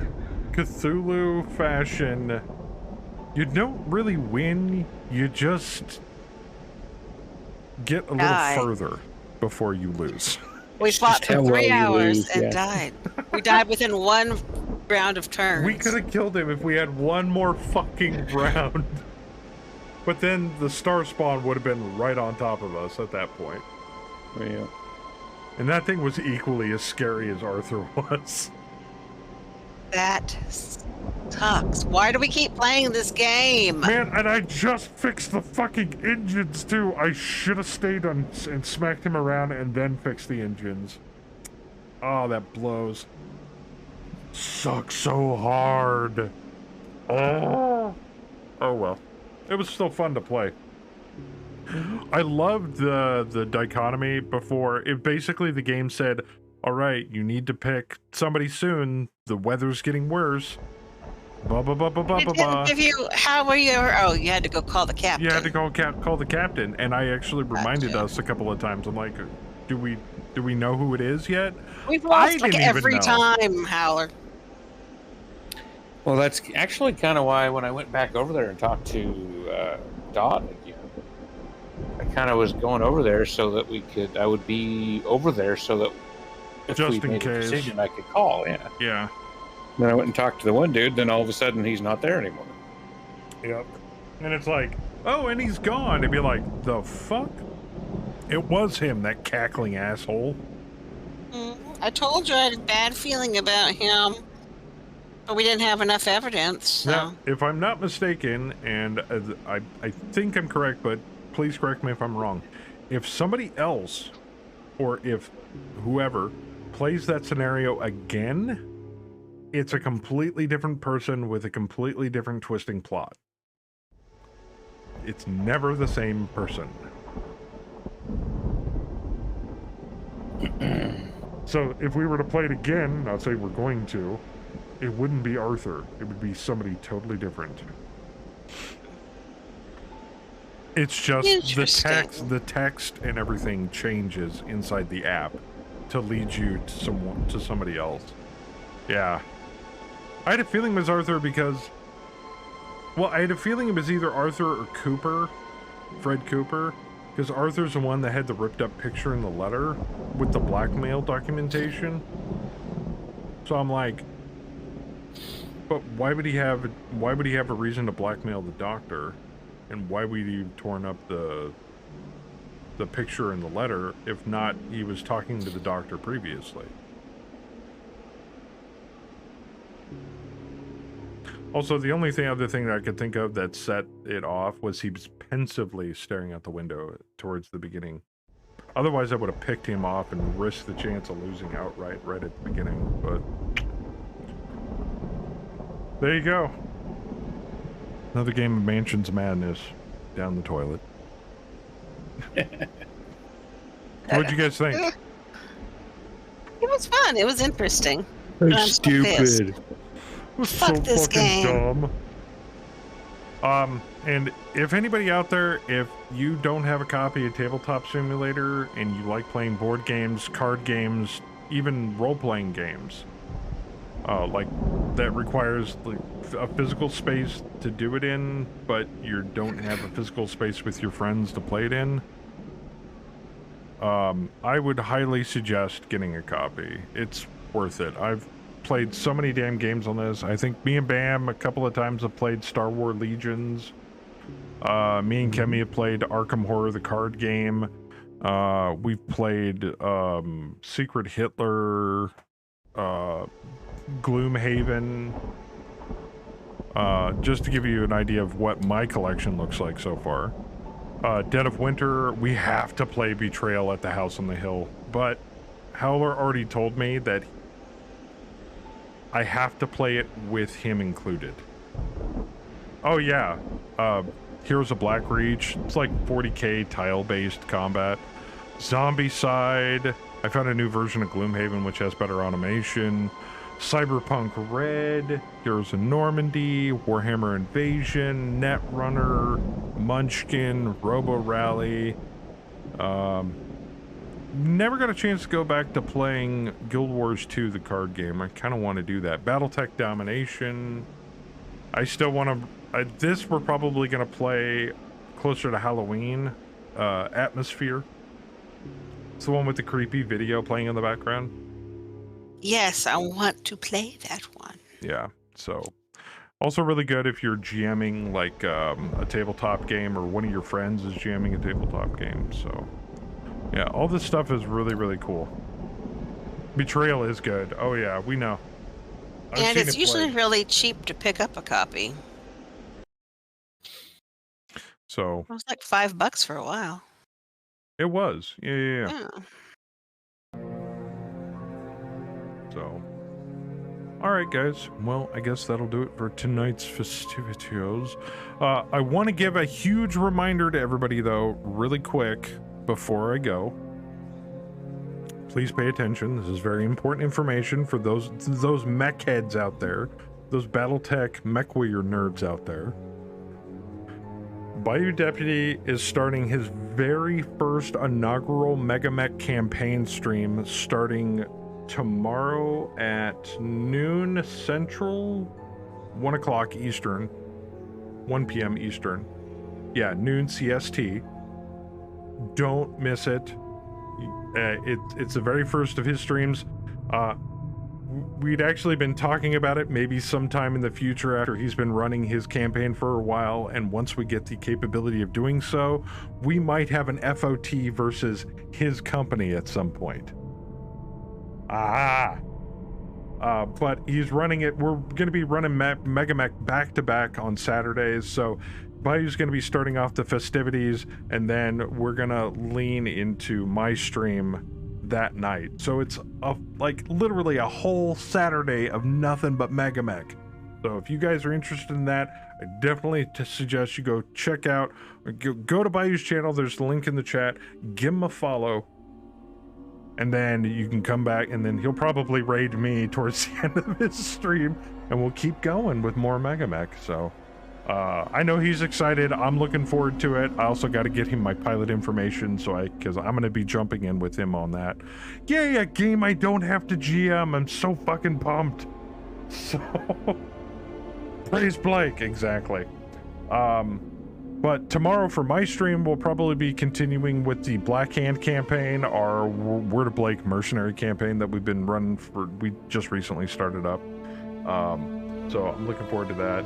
Cthulhu fashion, you don't really win, you just get a little Die. further before you lose. We fought just for how 3 well you hours lose, and yeah. died. We died within 1 round of turns. We could have killed him if we had one more fucking round. But then the star spawn would have been right on top of us at that point. Yeah. And that thing was equally as scary as Arthur was. That sucks. Why do we keep playing this game? Man, and I just fixed the fucking engines too. I should have stayed on and smacked him around and then fixed the engines. Oh, that blows. Sucks so hard. Oh well. It was still fun to play. I loved the dichotomy before. It basically, the game said, all right, you need to pick somebody soon. The weather's getting worse. Blah, blah, blah, blah, blah, It blah, didn't blah. give you. How were you? Oh, you had to go call the captain. You had to call the captain, and I actually reminded Gotcha. us a couple of times. I'm like, do we know who it is yet? We've I lost like didn't even every know. time, Howler. Well, that's actually kind of why when I went back over there and talked to Dodd again, I kind of was going over there so that I would be over there so that if Just we in made a case. decision, I could call. Yeah. Yeah. Then I went and talked to the one dude. Then all of a sudden, he's not there anymore. Yep. And it's like, oh, and he's gone. It'd be like, the fuck? It was him, that cackling asshole. I told you I had a bad feeling about him But we didn't have enough evidence. So. Now, if I'm not mistaken, and I think I'm correct, but please correct me if I'm wrong. If somebody else, or if whoever, plays that scenario again, it's a completely different person with a completely different twisting plot. It's never the same person. So if we were to play it again, not say we're going to, it wouldn't be Arthur. It would be somebody totally different. It's just the text and everything changes inside the app to lead you to somebody else. Yeah. I had a feeling it was Arthur because, well, I had a feeling it was either Arthur or Cooper, Fred Cooper, because Arthur's the one that had the ripped up picture in the letter with the blackmail documentation. So I'm like, but why would he have a reason to blackmail the doctor? And why would he have torn up the picture in the letter if not he was talking to the doctor previously? Also, the only other thing that I could think of that set it off was he was pensively staring out the window towards the beginning. Otherwise, I would have picked him off and risked the chance of losing outright right at the beginning, but there you go. Another game of Mansion's Madness down the toilet. What'd you guys think? It was fun. It was interesting. That's stupid. Fuck So this fucking game. dumb. And if anybody out there, if you don't have a copy of Tabletop Simulator and you like playing board games, card games, even role-playing games, like that requires like a physical space to do it in, but you don't have a physical space with your friends to play it in, I would highly suggest getting a copy. It's worth it. I've played so many damn games on this. I think me and Bam a couple of times have played Star Wars Legions. Me and Kemi have played Arkham Horror, the card game. We've played Secret Hitler, Gloomhaven. Just to give you an idea of what my collection looks like so far. Dead of Winter, we have to play Betrayal at the House on the Hill, but Howler already told me that I have to play it with him included. Oh yeah, Heroes of Blackreach, it's like 40k tile-based combat. Zombicide, I found a new version of Gloomhaven which has better automation. Cyberpunk Red, Heroes of Normandy, Warhammer Invasion, Netrunner, Munchkin, Robo Rally. Never got a chance to go back to playing Guild Wars 2, the card game. I kind of want to do that. Battletech Domination. I still want to... this we're probably going to play closer to Halloween. Atmosphere. It's the one with the creepy video playing in the background. Yes, I want to play that one. Yeah, so... Also really good if you're GMing like a tabletop game or one of your friends is GMing a tabletop game, so... Yeah, all this stuff is really, really cool. Betrayal is good. Oh yeah, we know. And it's usually really cheap to pick up a copy. So... It was like $5 for a while. It was. Yeah. So... Alright guys, well, I guess that'll do it for tonight's festivities. I want to give a huge reminder to everybody though, really quick, before I go. Please pay attention. This is very important information for those mech heads out there, those Battletech MechWarrior nerds out there. Bayou Deputy is starting his very first inaugural MegaMech campaign stream starting tomorrow at noon Central, 1 o'clock Eastern, 1 p.m. Eastern. Yeah, noon CST. Don't miss it. It's the very first of his streams. We'd actually been talking about it maybe sometime in the future after he's been running his campaign for a while, and once we get the capability of doing so, we might have an FOT versus his company at some point. But he's running it. We're going to be running Megamech back to back on Saturdays. So Bayou's going to be starting off the festivities, and then we're going to lean into my stream that night. So it's like literally a whole Saturday of nothing but Megamech. So if you guys are interested in that, I definitely suggest you go check out, go to Bayou's channel. There's the link in the chat. Give him a follow. And then you can come back, and then he'll probably raid me towards the end of his stream, and we'll keep going with more Megamech. So I know he's excited. I'm looking forward to it. I also got to get him my pilot information, because I'm going to be jumping in with him on that. Yay, a game I don't have to GM. I'm so fucking pumped. So praise Blake, exactly. But tomorrow for my stream, we'll probably be continuing with the Black Hand campaign, our Word of Blake mercenary campaign that we've been running we just recently started up. So I'm looking forward to that.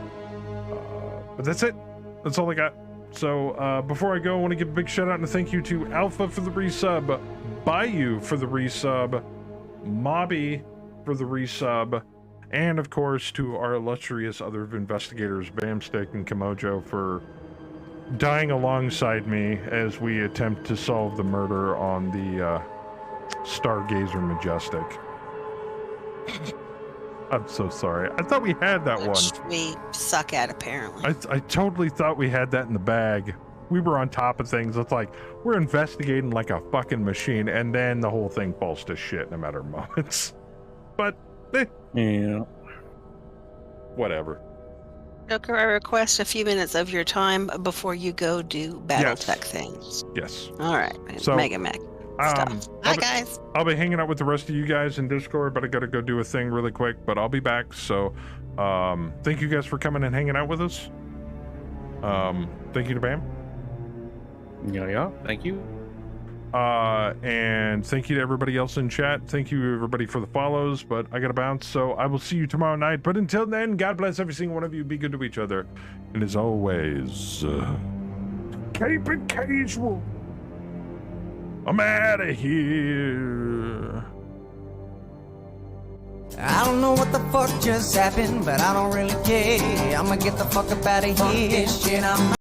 But that's it. That's all I got. So before I go, I want to give a big shout out and a thank you to Alpha for the resub, Bayou for the resub, Mobby for the resub, and of course to our illustrious other investigators, Bamstick and Kimojo, for dying alongside me as we attempt to solve the murder on the Stargazer Majestic. I'm so sorry. I thought we had that Which one. we suck at, apparently. I totally thought we had that in the bag. We were on top of things. It's like we're investigating like a fucking machine, and then the whole thing falls to shit in a matter of moments. But Yeah. whatever. Joker, I request a few minutes of your time before you go do Yes. BattleTech things. Yes. All right. So, Megamech stuff. Hi, guys. I'll be hanging out with the rest of you guys in Discord, but I gotta go do a thing really quick, but I'll be back. So thank you guys for coming and hanging out with us. Thank you to Bam. Yeah. Thank you. And thank you to everybody else in chat. Thank you everybody for the follows, but I gotta bounce, so I will see you tomorrow night. But until then, God bless every single one of you. Be good to each other, and as always, keep it casual. I'm out of here. I don't know what the fuck just happened, but I don't really care. I'ma get the fuck up out of here. This shit, I'm